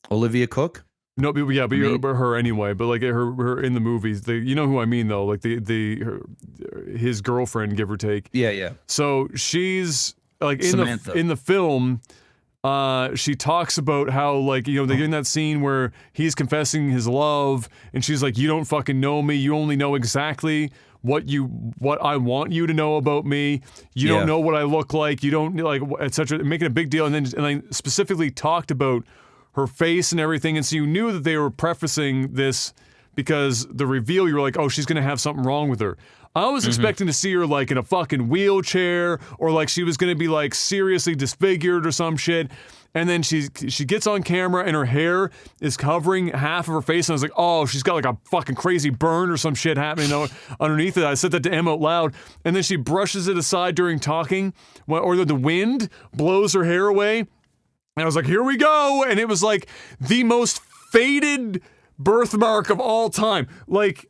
Speaker 2: Olivia Cook?
Speaker 1: No, but yeah, but her anyway, but like her in the movies, you know who I mean though, like his girlfriend, give or take.
Speaker 2: Yeah, yeah.
Speaker 1: So she's like
Speaker 2: Samantha.
Speaker 1: in the film, she talks about how, like, you know, they get in that scene where he's confessing his love and she's like, you don't fucking know me, you only know exactly what I want you to know about me, you don't know what I look like, you don't, like, etc., making a big deal. And then specifically talked about her face and everything, and so you knew that they were prefacing this because the reveal, you were like, oh, she's gonna have something wrong with her. I was expecting to see her like in a fucking wheelchair, or like she was gonna be like seriously disfigured or some shit. And then she gets on camera and her hair is covering half of her face, and I was like, oh, she's got like a fucking crazy burn or some shit happening underneath it. I said that to Emma out loud, and then she brushes it aside during talking, or the wind blows her hair away. And I was like, here we go. And it was like the most faded birthmark of all time. Like,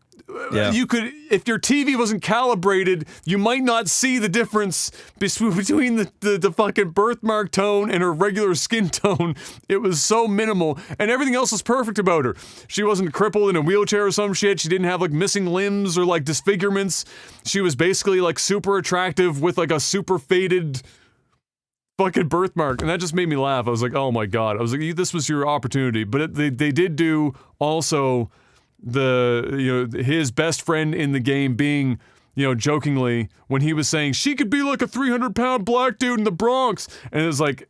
Speaker 1: you could, if your TV wasn't calibrated, you might not see the difference between the fucking birthmark tone and her regular skin tone. It was so minimal. And everything else was perfect about her. She wasn't crippled in a wheelchair or some shit. She didn't have like missing limbs or like disfigurements. She was basically like super attractive with like a super faded fucking birthmark, and that just made me laugh. I was like, oh my god. I was like, this was your opportunity. But they did do also his best friend in the game being, you know, jokingly, when he was saying she could be like a 300-pound black dude in the Bronx, and it was like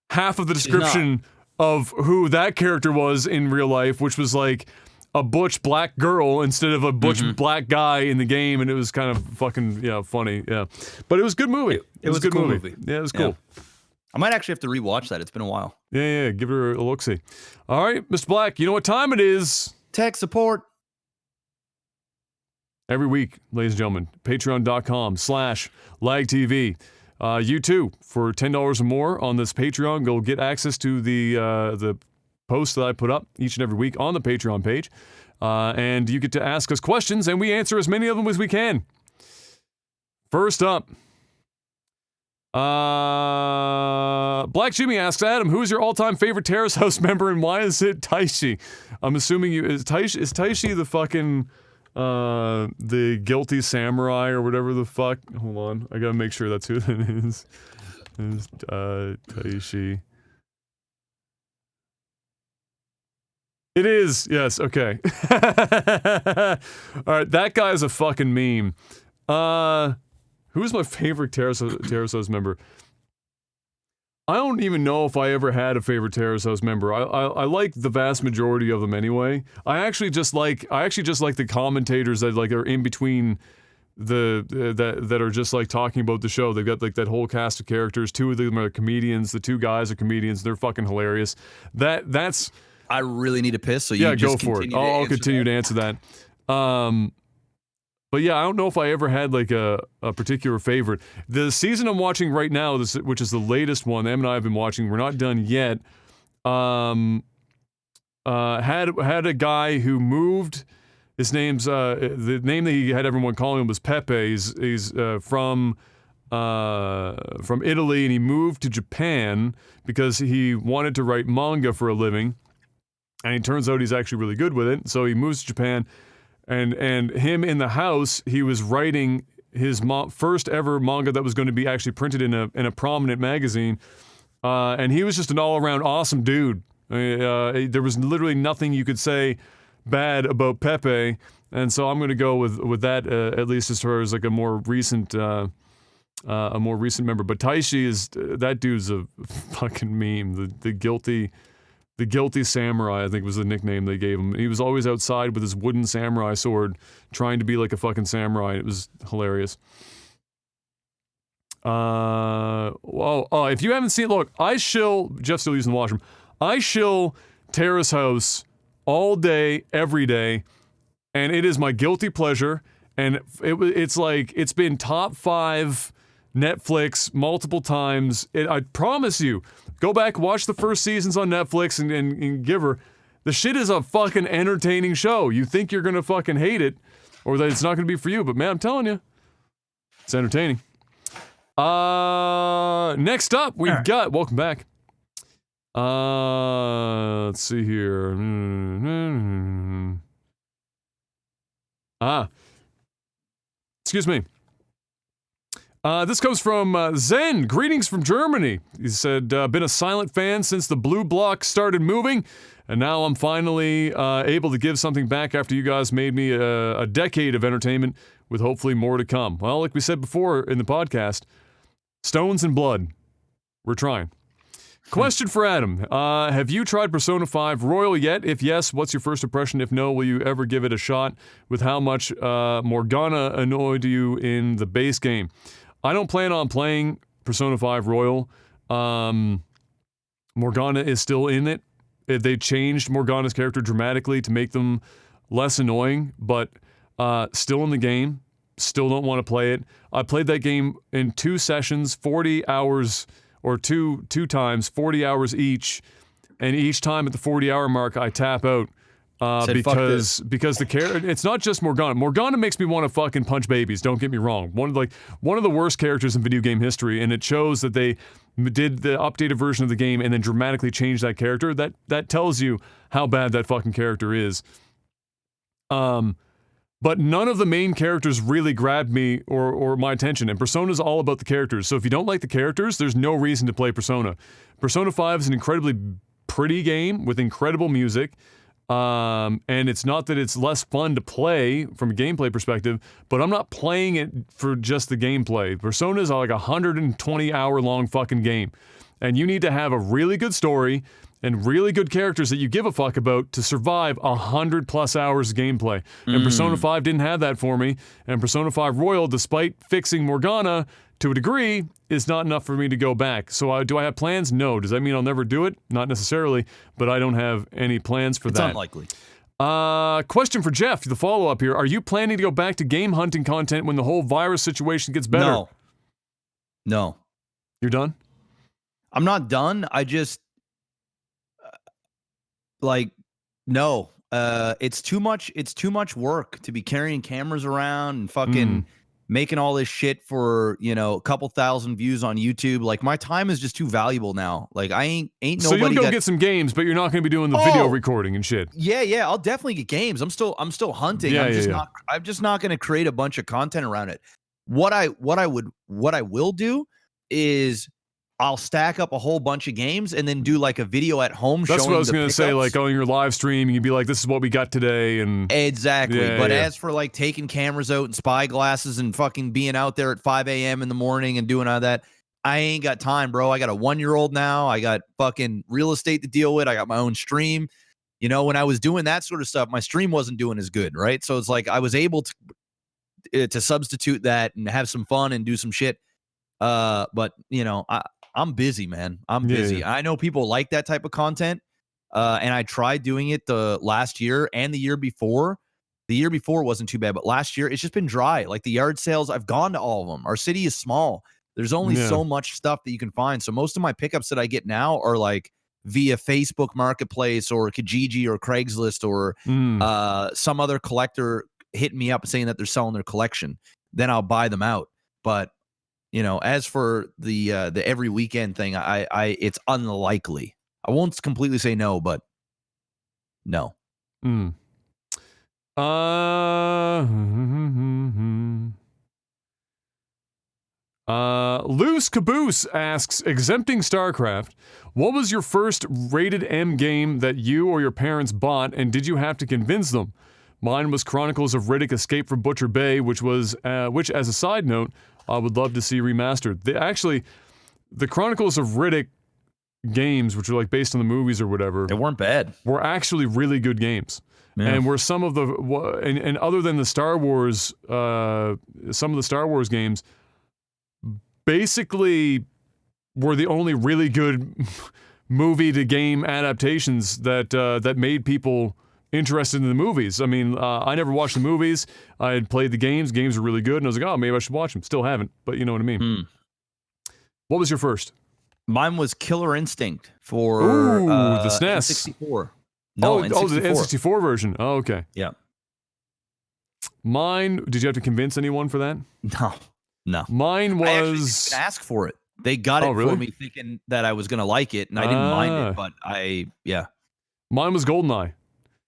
Speaker 1: half of the description of who that character was in real life, which was like a butch black girl instead of a butch black guy in the game, and it was kind of fucking, funny, But it was a good movie. It was a good
Speaker 2: cool
Speaker 1: movie. Yeah, it was cool.
Speaker 2: I might actually have to rewatch that. It's been a while.
Speaker 1: Yeah, give her a look-see. All right, Mr. Black, you know what time it is?
Speaker 2: Tech support.
Speaker 1: Every week, ladies and gentlemen, patreon.com/lagtv. You too, for $10 or more on this Patreon, you'll get access to the posts that I put up each and every week on the Patreon page. And you get to ask us questions, and we answer as many of them as we can. First up, Black Jimmy asks, Adam, who's your all-time favorite Terrace House member, and why is it Taishi? I'm assuming is Taishi the fucking the guilty samurai or whatever the fuck? Hold on, I gotta make sure that's who that is. Is Taishi? It is, yes, okay. Alright, that guy is a fucking meme. Who's my favorite Terrace House member? I don't even know if I ever had a favorite Terrace House member. I like the vast majority of them anyway. I actually just like the commentators that like are in between that are just like talking about the show. They've got like that whole cast of characters. Two of them are comedians. The two guys are comedians. They're fucking hilarious. That's.
Speaker 2: I really need to piss, so you
Speaker 1: go for it. I'll continue to answer that. But yeah, I don't know if I ever had like a particular favorite. The season I'm watching right now, which is the latest one, Em and I have been watching, we're not done yet, had a guy who moved. His name's the name that he had everyone calling him was Pepe. He's from from Italy, and he moved to Japan because he wanted to write manga for a living, and it turns out he's actually really good with it. So he moves to Japan, and him in the house, he was writing his first ever manga that was going to be actually printed in a prominent magazine, and he was just an all around awesome dude. There was literally nothing you could say bad about Pepe, and so I'm going to go with that at least as far as like a more recent member. But Taishi is that dude's a fucking meme. The guilty samurai, I think, was the nickname they gave him. He was always outside with his wooden samurai sword, trying to be like a fucking samurai. It was hilarious. If you haven't seen, look, Jeff's still using the washroom. I shill Terrace House all day, every day, and it is my guilty pleasure. And it's like it's been top 5 Netflix multiple times. I promise you, go back, watch the first seasons on Netflix, and give her. The shit is a fucking entertaining show. You think you're gonna fucking hate it, or that it's not gonna be for you, but man, I'm telling you, it's entertaining. Next up, we've got, welcome back. Let's see here. Excuse me. This comes from Zen. Greetings from Germany. He said, been a silent fan since the blue block started moving, and now I'm finally able to give something back after you guys made me a decade of entertainment with hopefully more to come. Well, like we said before in the podcast, stones and blood. We're trying. Question for Adam. Have you tried Persona 5 Royal yet? If yes, what's your first impression? If no, will you ever give it a shot? With how much Morgana annoyed you in the base game? I don't plan on playing Persona 5 Royal. Morgana is still in it. They changed Morgana's character dramatically to make them less annoying, but still in the game. Still don't want to play it. I played that game in 2 sessions, 40 hours, or two times, 40 hours each, and each time at the 40-hour mark, I tap out. Because the character, it's not just Morgana. Morgana makes me want to fucking punch babies. Don't get me wrong. One of the worst characters in video game history, and it shows that they did the updated version of the game and then dramatically changed that character. That tells you how bad that fucking character is. But none of the main characters really grabbed me or my attention, and Persona's all about the characters. So if you don't like the characters, there's no reason to play Persona. Persona 5 is an incredibly pretty game with incredible music. And it's not that it's less fun to play from a gameplay perspective, but I'm not playing it for just the gameplay. Persona is like a 120-hour long fucking game, and you need to have a really good story and really good characters that you give a fuck about to survive 100+ hours of gameplay. And Persona 5 didn't have that for me, and Persona 5 Royal, despite fixing Morgana to a degree, is not enough for me to go back. So do I have plans? No. Does that mean I'll never do it? Not necessarily, but I don't have any plans for that.
Speaker 2: It's unlikely.
Speaker 1: Question for Jeff, the follow-up here. Are you planning to go back to game hunting content when the whole virus situation gets better?
Speaker 2: No.
Speaker 1: You're done?
Speaker 2: I'm not done. I just... no. It's too much work to be carrying cameras around and fucking... making all this shit for, a couple thousand views on YouTube. Like, my time is just too valuable now. Like, I ain't nobody.
Speaker 1: So you'll go get some games, but you're not going to be doing the video recording and shit.
Speaker 2: Yeah, I'll definitely get games. I'm still hunting. I'm just not going to create a bunch of content around it. What I will do is I'll stack up a whole bunch of games and then do like a video at home.
Speaker 1: That's what I was going to say. Like on your live stream, you'd be like, "This is what we got today," and
Speaker 2: exactly. As for like taking cameras out and spy glasses and fucking being out there at 5 a.m. in the morning and doing all that, I ain't got time, bro. I got a 1-year-old now. I got fucking real estate to deal with. I got my own stream. When I was doing that sort of stuff, my stream wasn't doing as good, right? So it's like I was able to substitute that and have some fun and do some shit. But I'm busy, man. I'm busy. Yeah. I know people like that type of content. And I tried doing it the last year and the year before. The year before wasn't too bad, but last year it's just been dry. Like the yard sales, I've gone to all of them. Our city is small. There's only so much stuff that you can find. So most of my pickups that I get now are like via Facebook Marketplace or Kijiji or Craigslist or some other collector hitting me up saying that they're selling their collection. Then I'll buy them out. But as for the every weekend thing, it's unlikely. I won't completely say no, but no.
Speaker 1: Loose Caboose asks, exempting StarCraft, what was your first rated M game that you or your parents bought, and did you have to convince them? Mine was Chronicles of Riddick Escape from Butcher Bay, which, as a side note, I would love to see remastered. The Chronicles of Riddick games, which are like based on the movies or whatever,
Speaker 2: They weren't bad.
Speaker 1: were actually really good games.
Speaker 2: Yeah.
Speaker 1: And were some of the, and other than the Star Wars, some of the Star Wars games, basically were the only really good movie to game adaptations that made people interested in the movies. I mean, I never watched the movies. I had played the games. Games were really good, and I was like, oh, maybe I should watch them. Still haven't, but you know what I mean. What was your first?
Speaker 2: Mine was Killer Instinct for
Speaker 1: the SNES.
Speaker 2: N64. No, N64.
Speaker 1: The N64 version. Oh, okay.
Speaker 2: Yeah.
Speaker 1: Mine, did you have to convince anyone for that?
Speaker 2: No.
Speaker 1: Mine was...
Speaker 2: I actually didn't even ask for it. They got it
Speaker 1: really?
Speaker 2: for me thinking that I was going to like it, and I didn't mind it, but
Speaker 1: Mine was GoldenEye.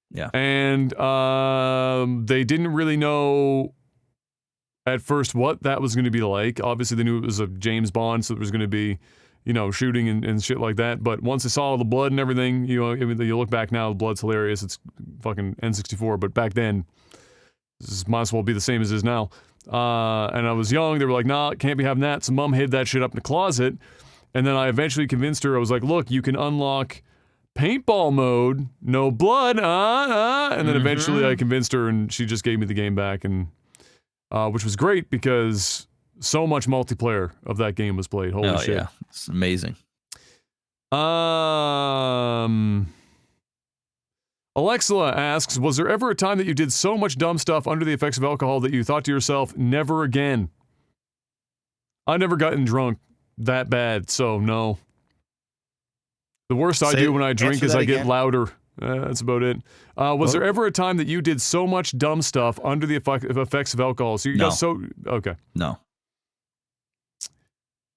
Speaker 2: Yeah.
Speaker 1: And they didn't really know at first what that was going to be like. Obviously, they knew it was a James Bond, so there was going to be, shooting and shit like that. But once they saw all the blood and everything, you look back now, the blood's hilarious. It's fucking N64. But back then, this might as well be the same as it is now. And I was young. They were like, nah, can't be having that. So mom hid that shit up in the closet. And then I eventually convinced her. I was like, look, you can unlock paintball mode, no blood, and then eventually I convinced her, and she just gave me the game back, and which was great because so much multiplayer of that game was played. Holy shit!
Speaker 2: Yeah, it's amazing.
Speaker 1: Alexa asks, was there ever a time that you did so much dumb stuff under the effects of alcohol that you thought to yourself, never again? I never gotten drunk that bad, so no. The worst I do when I drink is I get louder. That's about it. Was there ever a time that you did so much dumb stuff under the effects of alcohol? So you got okay.
Speaker 2: No.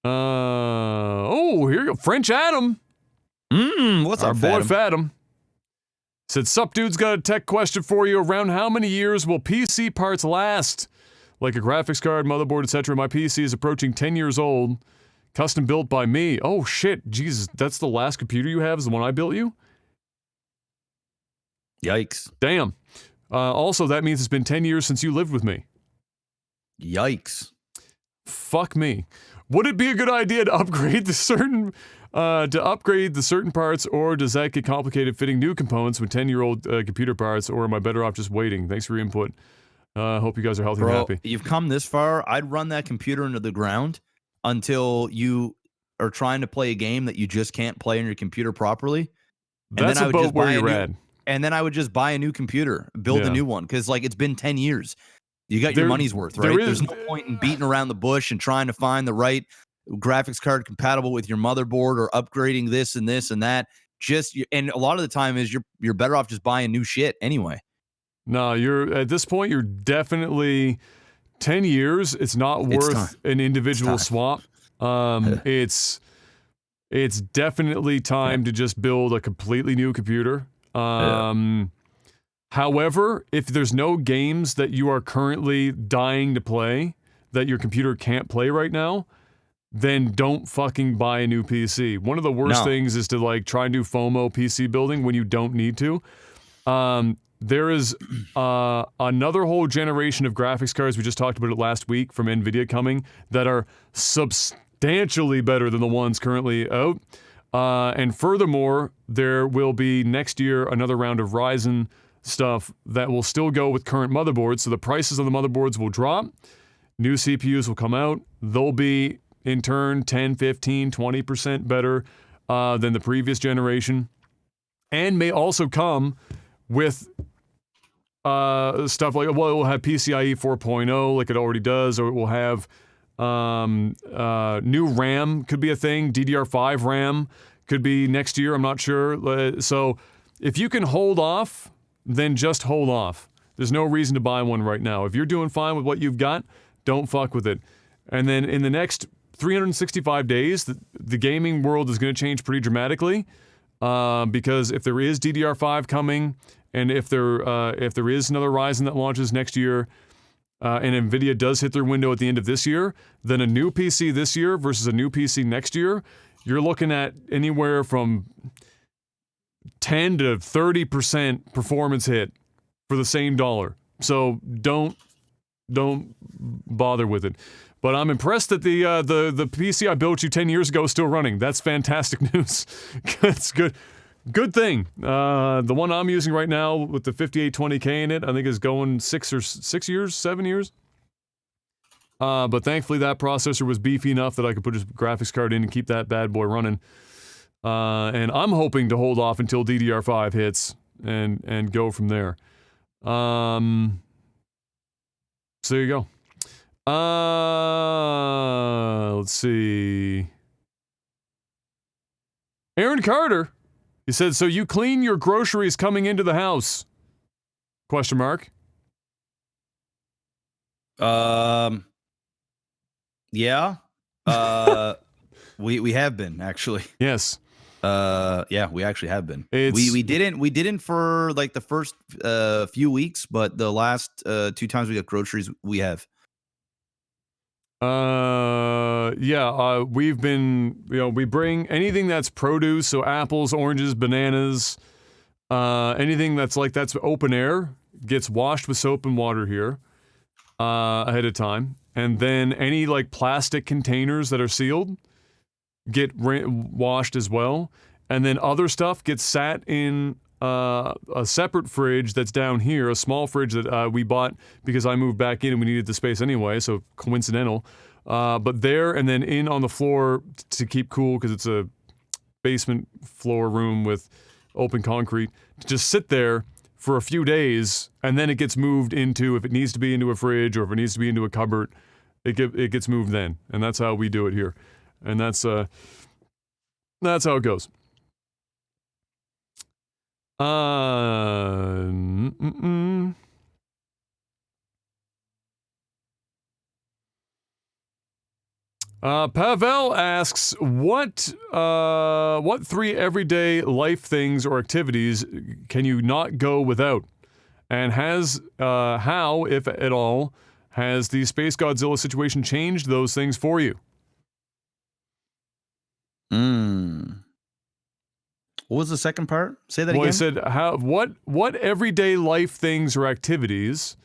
Speaker 1: Here you go. French Adam.
Speaker 2: What's
Speaker 1: Our
Speaker 2: up,
Speaker 1: boy
Speaker 2: Fathom?
Speaker 1: Fathom. Said, sup dude's got a tech question for you. Around how many years will PC parts last? Like a graphics card, motherboard, etc. My PC is approaching 10 years old. Custom built by me. Oh shit, Jesus, that's the last computer you have is the one I built you?
Speaker 2: Yikes.
Speaker 1: Damn. Also, that means it's been 10 years since you lived with me.
Speaker 2: Yikes.
Speaker 1: Fuck me. Would it be a good idea to upgrade the certain parts, or does that get complicated fitting new components with 10-year-old computer parts, or am I better off just waiting? Thanks for your input. Hope you guys are healthy and happy.
Speaker 2: You've come this far. I'd run that computer into the ground until you are trying to play a game that you just can't play on your computer properly. And
Speaker 1: That's
Speaker 2: then I would
Speaker 1: about
Speaker 2: just
Speaker 1: where you're at.
Speaker 2: And then I would just buy a new computer, build a new one, because it's been 10 years. You got your money's worth, right? There's no point in beating around the bush and trying to find the right graphics card compatible with your motherboard or upgrading this and that. And a lot of the time is you're better off just buying new shit anyway. No,
Speaker 1: at this point you're definitely 10 years. It's not worth an individual swap. It's definitely time to just build a completely new computer. However, if there's no games that you are currently dying to play that your computer can't play right now, then don't fucking buy a new PC. One of the worst things is to try and do FOMO PC building when you don't need to. There is another whole generation of graphics cards, we just talked about it last week, from NVIDIA coming, that are substantially better than the ones currently out. And furthermore, there will be next year another round of Ryzen stuff that will still go with current motherboards, so the prices of the motherboards will drop, new CPUs will come out, they'll be, in turn, 10, 15, 20% better than the previous generation, and may also come with stuff like, well, it will have PCIe 4.0 like it already does, or it will have new RAM could be a thing, DDR5 RAM could be next year, I'm not sure. So if you can hold off, then just hold off. There's no reason to buy one right now. If you're doing fine with what you've got, don't fuck with it. And then in the next 365 days, the gaming world is going to change pretty dramatically. Because if there is DDR5 coming, and if there is another Ryzen that launches next year, and NVIDIA does hit their window at the end of this year, then a new PC this year versus a new PC next year, you're looking at anywhere from 10 to 30% performance hit for the same dollar. So don't bother with it. But I'm impressed that the PC I built you 10 years ago is still running. That's fantastic news. That's good. Good thing. The one I'm using right now with the 5820K in it, I think is going 7 years. But thankfully that processor was beefy enough that I could put a graphics card in and keep that bad boy running. And I'm hoping to hold off until DDR5 hits and go from there. So there you go. Let's see. Aaron Carter, he said, so you clean your groceries coming into the house? Question mark.
Speaker 2: Yeah. We have been, actually.
Speaker 1: Yes.
Speaker 2: Yeah, we actually have been.
Speaker 1: It's,
Speaker 2: we didn't for like the first few weeks, but the last 2 times we got groceries, we have.
Speaker 1: We've been, we bring anything that's produce, so apples, oranges, bananas, anything that's open air gets washed with soap and water here, ahead of time. And then any like plastic containers that are sealed get washed as well. And then other stuff gets sat in a separate fridge that's down here, a small fridge that we bought because I moved back in and we needed the space anyway, so coincidental. But there and then in on the floor to keep cool because it's a basement floor room with open concrete, to just sit there for a few days, and then it gets moved into, if it needs to be into a fridge or if it needs to be into a cupboard, it gets moved then. And that's how we do it here. And that's how it goes. Pavel asks, what 3 everyday life things or activities can you not go without? And how, if at all, has the Space Godzilla situation changed those things for you?
Speaker 2: What was the second part? Say that again.
Speaker 1: Well, I said, what everyday life things or activities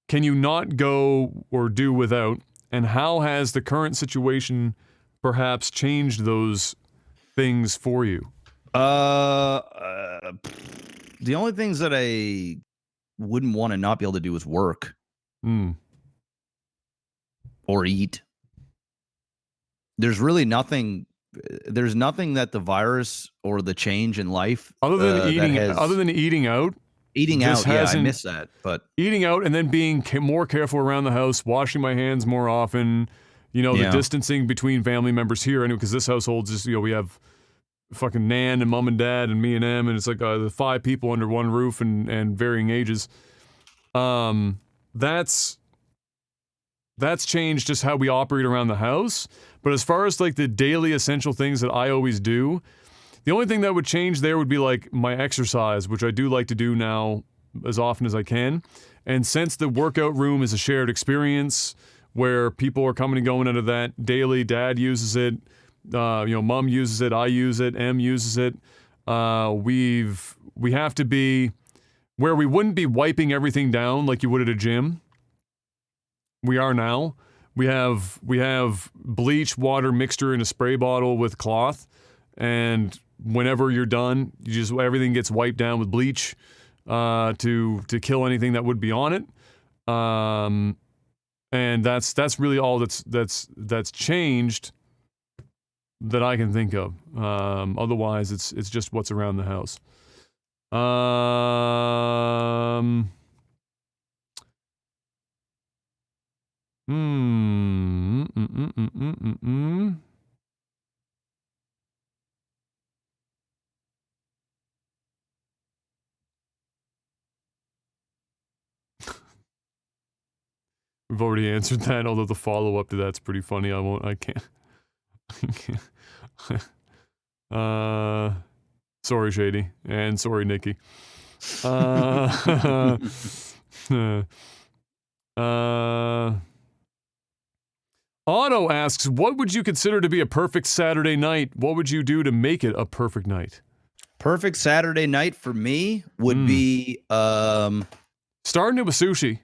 Speaker 1: can you not go or do without? And how has the current situation perhaps changed those things for you?
Speaker 2: The only things that I wouldn't want to not be able to do is work. Or eat. There's really nothing. There's nothing that the virus or the change in life
Speaker 1: other than eating out.
Speaker 2: Eating out, yeah, I miss that. But
Speaker 1: eating out and then being more careful around the house, washing my hands more often, the distancing between family members here, anyway, because this household is, we have fucking Nan and Mom and Dad and me and Em, and it's like the 5 people under one roof and varying ages. That's changed just how we operate around the house. But as far as like the daily essential things that I always do, the only thing that would change there would be like my exercise, which I do like to do now as often as I can. And since the workout room is a shared experience where people are coming and going out of that daily, Dad uses it, Mom uses it, I use it, Em uses it. We have to be where we wouldn't be wiping everything down like you would at a gym. We are now. We have bleach water mixture in a spray bottle with cloth, and whenever you're done, everything gets wiped down with bleach to kill anything that would be on it. And that's really all that's changed that I can think of. Otherwise, it's just what's around the house. We've already answered that, although the follow-up to that's pretty funny. I can't. Sorry, Shady. And sorry, Nikki. Otto asks, what would you consider to be a perfect Saturday night? What would you do to make it a perfect night?
Speaker 2: Perfect Saturday night for me would be
Speaker 1: starting it with sushi.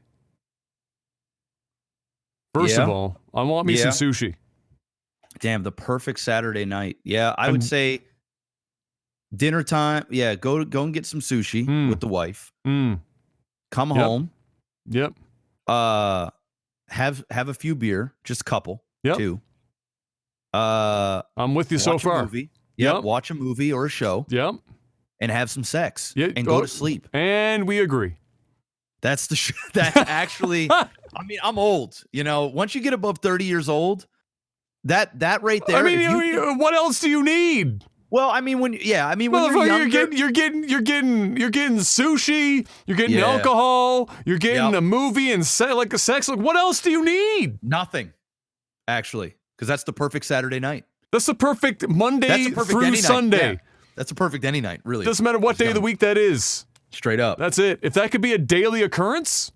Speaker 1: First of all, I want me some sushi.
Speaker 2: Damn, the perfect Saturday night. Yeah, I would say dinner time. Yeah, go and get some sushi with the wife. Come home.
Speaker 1: Yep.
Speaker 2: Have a few beer, just a couple.
Speaker 1: Yep.
Speaker 2: 2.
Speaker 1: I'm with you so far.
Speaker 2: Yep. Watch a movie or a show.
Speaker 1: Yep.
Speaker 2: And have some sex.
Speaker 1: Yep.
Speaker 2: And go to sleep.
Speaker 1: And we agree.
Speaker 2: That's that's actually. I mean, I'm old. You know, once you get above 30 years old, that right there.
Speaker 1: I mean, what else do you need?
Speaker 2: Well, I mean, when you're younger,
Speaker 1: you're getting sushi, you're getting alcohol, you're getting a movie and sex. Like what else do you need?
Speaker 2: Nothing, actually, because that's the perfect Saturday night.
Speaker 1: That's the perfect Monday through Sunday.
Speaker 2: Yeah. That's a perfect any night, really.
Speaker 1: Doesn't matter what day of the week that is.
Speaker 2: Straight up.
Speaker 1: That's it. If that could be a daily occurrence,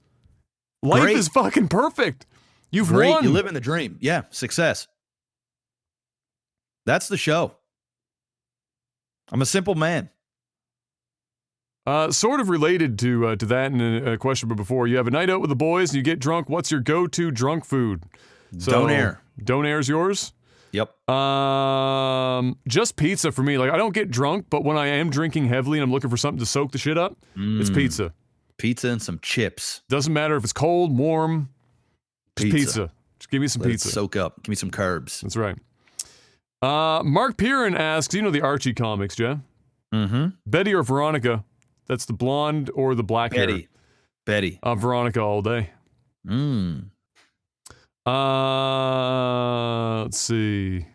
Speaker 1: life is fucking perfect. You've won.
Speaker 2: You live in the dream. Yeah, success. That's the show. I'm a simple man.
Speaker 1: Sort of related to that and a question before. You have a night out with the boys and you get drunk. What's your go-to drunk food?
Speaker 2: Don't air.
Speaker 1: Don't air's yours?
Speaker 2: Yep.
Speaker 1: Just pizza for me. Like, I don't get drunk, but when I am drinking heavily and I'm looking for something to soak the shit up, it's pizza.
Speaker 2: Pizza and some chips.
Speaker 1: Doesn't matter if it's cold, warm. Just pizza. Just give me some pizza.
Speaker 2: Soak up. Give me some carbs.
Speaker 1: That's right. Mark Piran asks, you know the Archie comics, Jeff?
Speaker 2: Mm-hmm.
Speaker 1: Betty or Veronica? That's the blonde or the black hair?
Speaker 2: Betty.
Speaker 1: Veronica all day. Let's see.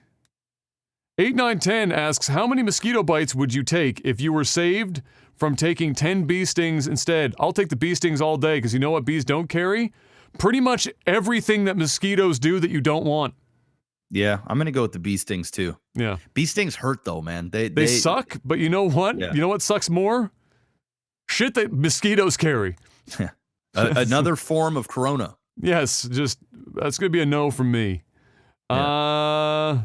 Speaker 1: 8910 asks, how many mosquito bites would you take if you were saved from taking 10 bee stings instead? I'll take the bee stings all day, because you know what bees don't carry? Pretty much everything that mosquitoes do that you don't want.
Speaker 2: Yeah, I'm going to go with the bee stings too.
Speaker 1: Yeah.
Speaker 2: Bee stings hurt though, man.
Speaker 1: They suck, but you know what?
Speaker 2: Yeah.
Speaker 1: You know what sucks more? Shit that mosquitoes carry.
Speaker 2: Another form of corona.
Speaker 1: Yes, just, that's going to be a no from me. Yeah.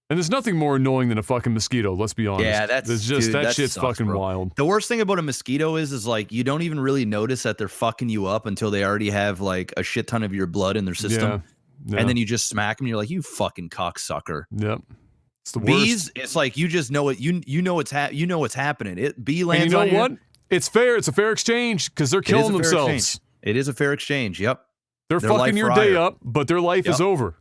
Speaker 1: And there's nothing more annoying than a fucking mosquito, let's be honest.
Speaker 2: Yeah, that
Speaker 1: shit's
Speaker 2: sucks,
Speaker 1: fucking
Speaker 2: bro.
Speaker 1: wild.
Speaker 2: The worst thing about a mosquito is like, you don't even really notice that they're fucking you up until they already have like a shit ton of your blood in their system. Yeah. And then you just smack them and you're like, you fucking cocksucker.
Speaker 1: Yep. It's the
Speaker 2: Bees,
Speaker 1: worst.
Speaker 2: it's like you just know it. You know what's happening. Bee lands
Speaker 1: and you know
Speaker 2: on
Speaker 1: what? It's fair. It's a fair exchange because they're killing themselves.
Speaker 2: It is a fair exchange. Yep.
Speaker 1: They're fucking your day up, but their life is over.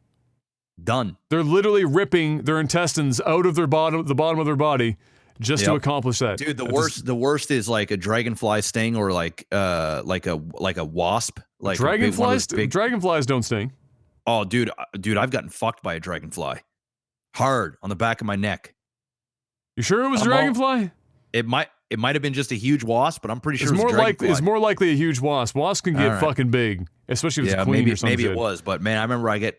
Speaker 2: Done.
Speaker 1: They're literally ripping their intestines out of the bottom of their body just to accomplish that.
Speaker 2: Dude, the worst is like a dragonfly sting or like a wasp. Like
Speaker 1: dragonflies don't sting.
Speaker 2: Oh, dude, I've gotten fucked by a dragonfly. Hard on the back of my neck.
Speaker 1: You sure it was a dragonfly?
Speaker 2: It might have been just a huge wasp, but I'm pretty sure
Speaker 1: it's more likely a huge wasp. Wasps can get fucking big, especially if it's queen or something.
Speaker 2: Maybe it was, but man, I remember I get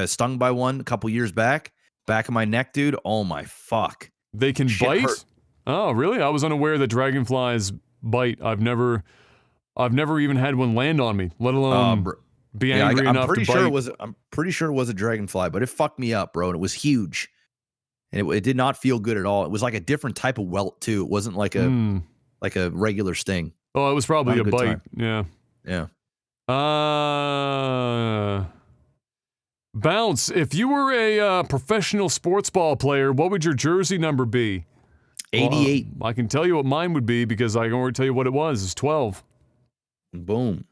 Speaker 2: stung by one a couple years back of my neck, dude. Oh my fuck.
Speaker 1: They can bite? Hurt. Oh, really? I was unaware that dragonflies bite. I've never even had one land on me, let alone be angry enough to bite.
Speaker 2: I'm pretty sure it was a dragonfly, but it fucked me up, bro, and it was huge. And it did not feel good at all. It was like a different type of welt too. It wasn't like a regular sting.
Speaker 1: Oh, it was probably a bite.
Speaker 2: Time.
Speaker 1: Yeah. Bounce, if you were a professional sports ball player, what would your jersey number be?
Speaker 2: 88.
Speaker 1: Well, I can tell you what mine would be because I can already tell you what it was. It's 12.
Speaker 2: Boom.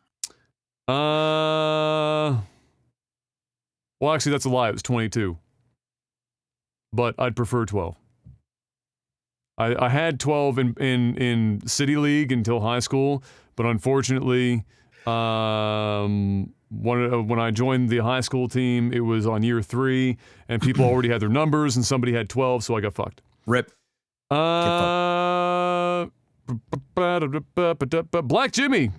Speaker 1: Well, actually, that's a lie. It was 22. But I'd prefer 12. I had 12 in City League until high school, but unfortunately, when I joined the high school team, it was on year 3, and people already had their numbers, and somebody had 12, so I got fucked.
Speaker 2: Rip.
Speaker 1: Black Jimmy,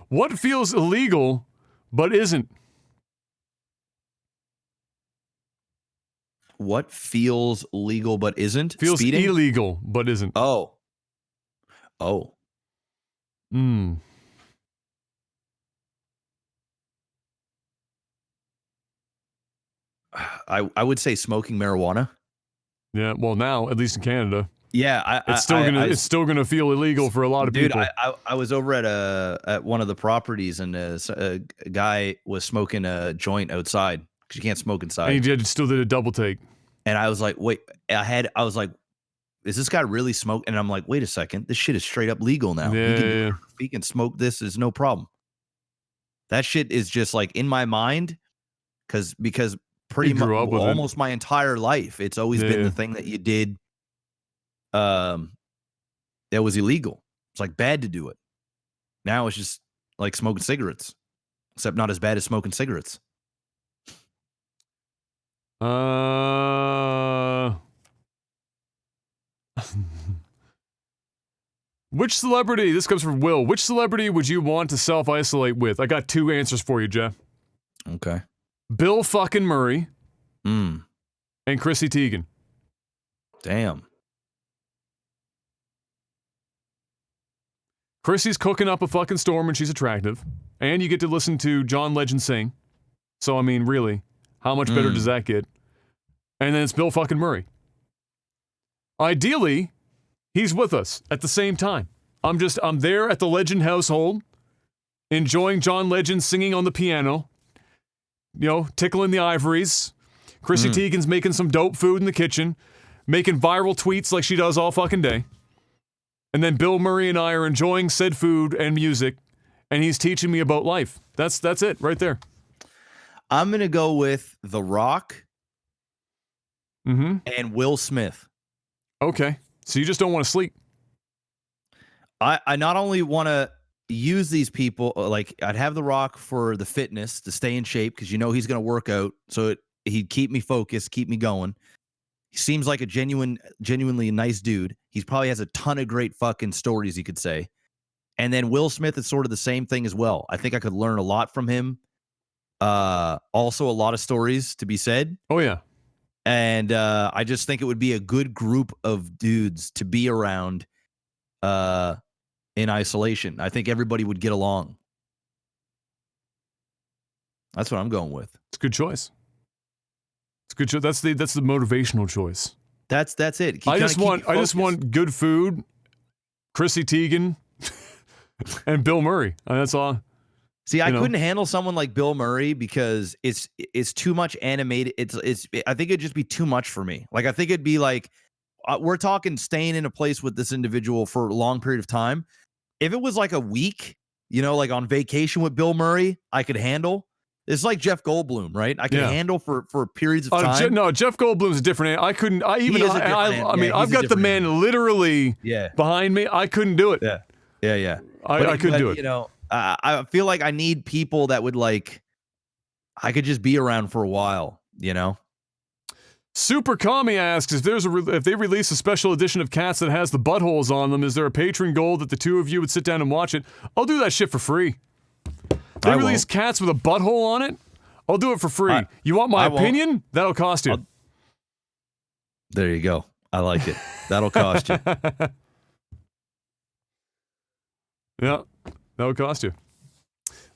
Speaker 1: what feels illegal but isn't?
Speaker 2: What feels legal but isn't?
Speaker 1: Feels
Speaker 2: Speeding?
Speaker 1: illegal but isn't.
Speaker 2: Oh. I would say smoking marijuana.
Speaker 1: Yeah, well now, at least in Canada.
Speaker 2: Yeah,
Speaker 1: it's still gonna feel illegal for a lot of people.
Speaker 2: Dude, I was over at one of the properties and a guy was smoking a joint outside because you can't smoke inside.
Speaker 1: And he still did a double take.
Speaker 2: And I was like, wait, I was like, is this guy really smoke? And I'm like, wait a second, this shit is straight up legal now.
Speaker 1: Yeah,
Speaker 2: he can smoke this, is no problem. That shit is just like in my mind because pretty much almost my entire life, it's always been the thing that you did that was illegal. It's like bad to do it. Now it's just like smoking cigarettes, except not as bad as smoking cigarettes.
Speaker 1: Which celebrity, this comes from Will, which celebrity would you want to self-isolate with? I got 2 answers for you, Jeff.
Speaker 2: Okay.
Speaker 1: Bill fucking Murray and Chrissy Teigen.
Speaker 2: Damn.
Speaker 1: Chrissy's cooking up a fucking storm and she's attractive. And you get to listen to John Legend sing. So, I mean, really, how much better does that get? And then it's Bill fucking Murray. Ideally, he's with us at the same time. I'm there at the Legend household, enjoying John Legend singing on the piano, tickling the ivories. Chrissy Teigen's making some dope food in the kitchen, making viral tweets like she does all fucking day. And then Bill Murray and I are enjoying said food and music, and he's teaching me about life. That's it right there.
Speaker 2: I'm going to go with The Rock and Will Smith.
Speaker 1: Okay. So you just don't want to sleep.
Speaker 2: I not only want to use these people, like I'd have The Rock for the fitness to stay in shape because he's going to work out. So he'd keep me focused, keep me going. He seems like a genuinely nice dude. He probably has a ton of great fucking stories, you could say. And then Will Smith is sort of the same thing as well. I think I could learn a lot from him. Also a lot of stories to be said.
Speaker 1: Oh, yeah.
Speaker 2: And I just think it would be a good group of dudes to be around in isolation. I think everybody would get along. That's what I'm going with.
Speaker 1: It's a good choice. It's a good choice. That's the motivational choice.
Speaker 2: That's it.
Speaker 1: I just want good food, Chrissy Teigen, and Bill Murray. That's all.
Speaker 2: See, I couldn't handle someone like Bill Murray because it's too much animated. I think it'd just be too much for me. Like I think it'd be like we're talking staying in a place with this individual for a long period of time. If it was like a week, like on vacation with Bill Murray, I could handle. It's like Jeff Goldblum, right? I can handle for periods of time.
Speaker 1: No, Jeff Goldblum's different. I couldn't. I've got the man literally behind me. I couldn't do it.
Speaker 2: Yeah.
Speaker 1: I couldn't do it.
Speaker 2: I feel like I need people that would I could just be around for a while.
Speaker 1: Super Kami asks if they release a special edition of Cats that has the buttholes on them, is there a Patreon goal that the two of you would sit down and watch it? I'll do that shit for free. They release Cats with a butthole on it? I'll do it for free. You want my opinion? That'll cost you.
Speaker 2: There you go. I like it. That'll cost you.
Speaker 1: Yeah, that'll cost you.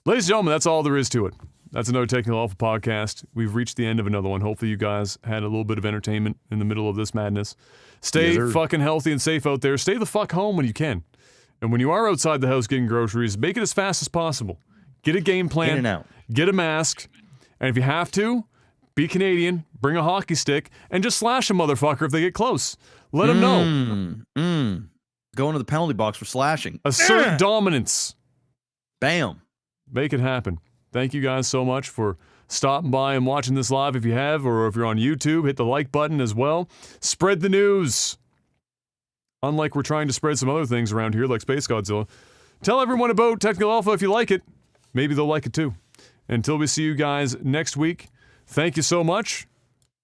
Speaker 1: Ladies and gentlemen, that's all there is to it. That's another Technical Alpha podcast. We've reached the end of another one. Hopefully you guys had a little bit of entertainment in the middle of this madness. Stay fucking healthy and safe out there. Stay the fuck home when you can. And when you are outside the house getting groceries, make it as fast as possible. Get a game plan.
Speaker 2: In and out.
Speaker 1: Get a mask. And if you have to, be Canadian, bring a hockey stick, and just slash a motherfucker if they get close. Let them know.
Speaker 2: Go into the penalty box for slashing.
Speaker 1: Assert dominance.
Speaker 2: Bam.
Speaker 1: Make it happen. Thank you guys so much for stopping by and watching this live if you have, or if you're on YouTube, hit the like button as well. Spread the news. Unlike we're trying to spread some other things around here like Space Godzilla. Tell everyone about Technical Alpha if you like it. Maybe they'll like it too. Until we see you guys next week, thank you so much.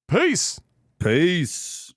Speaker 1: Peace.
Speaker 2: Peace.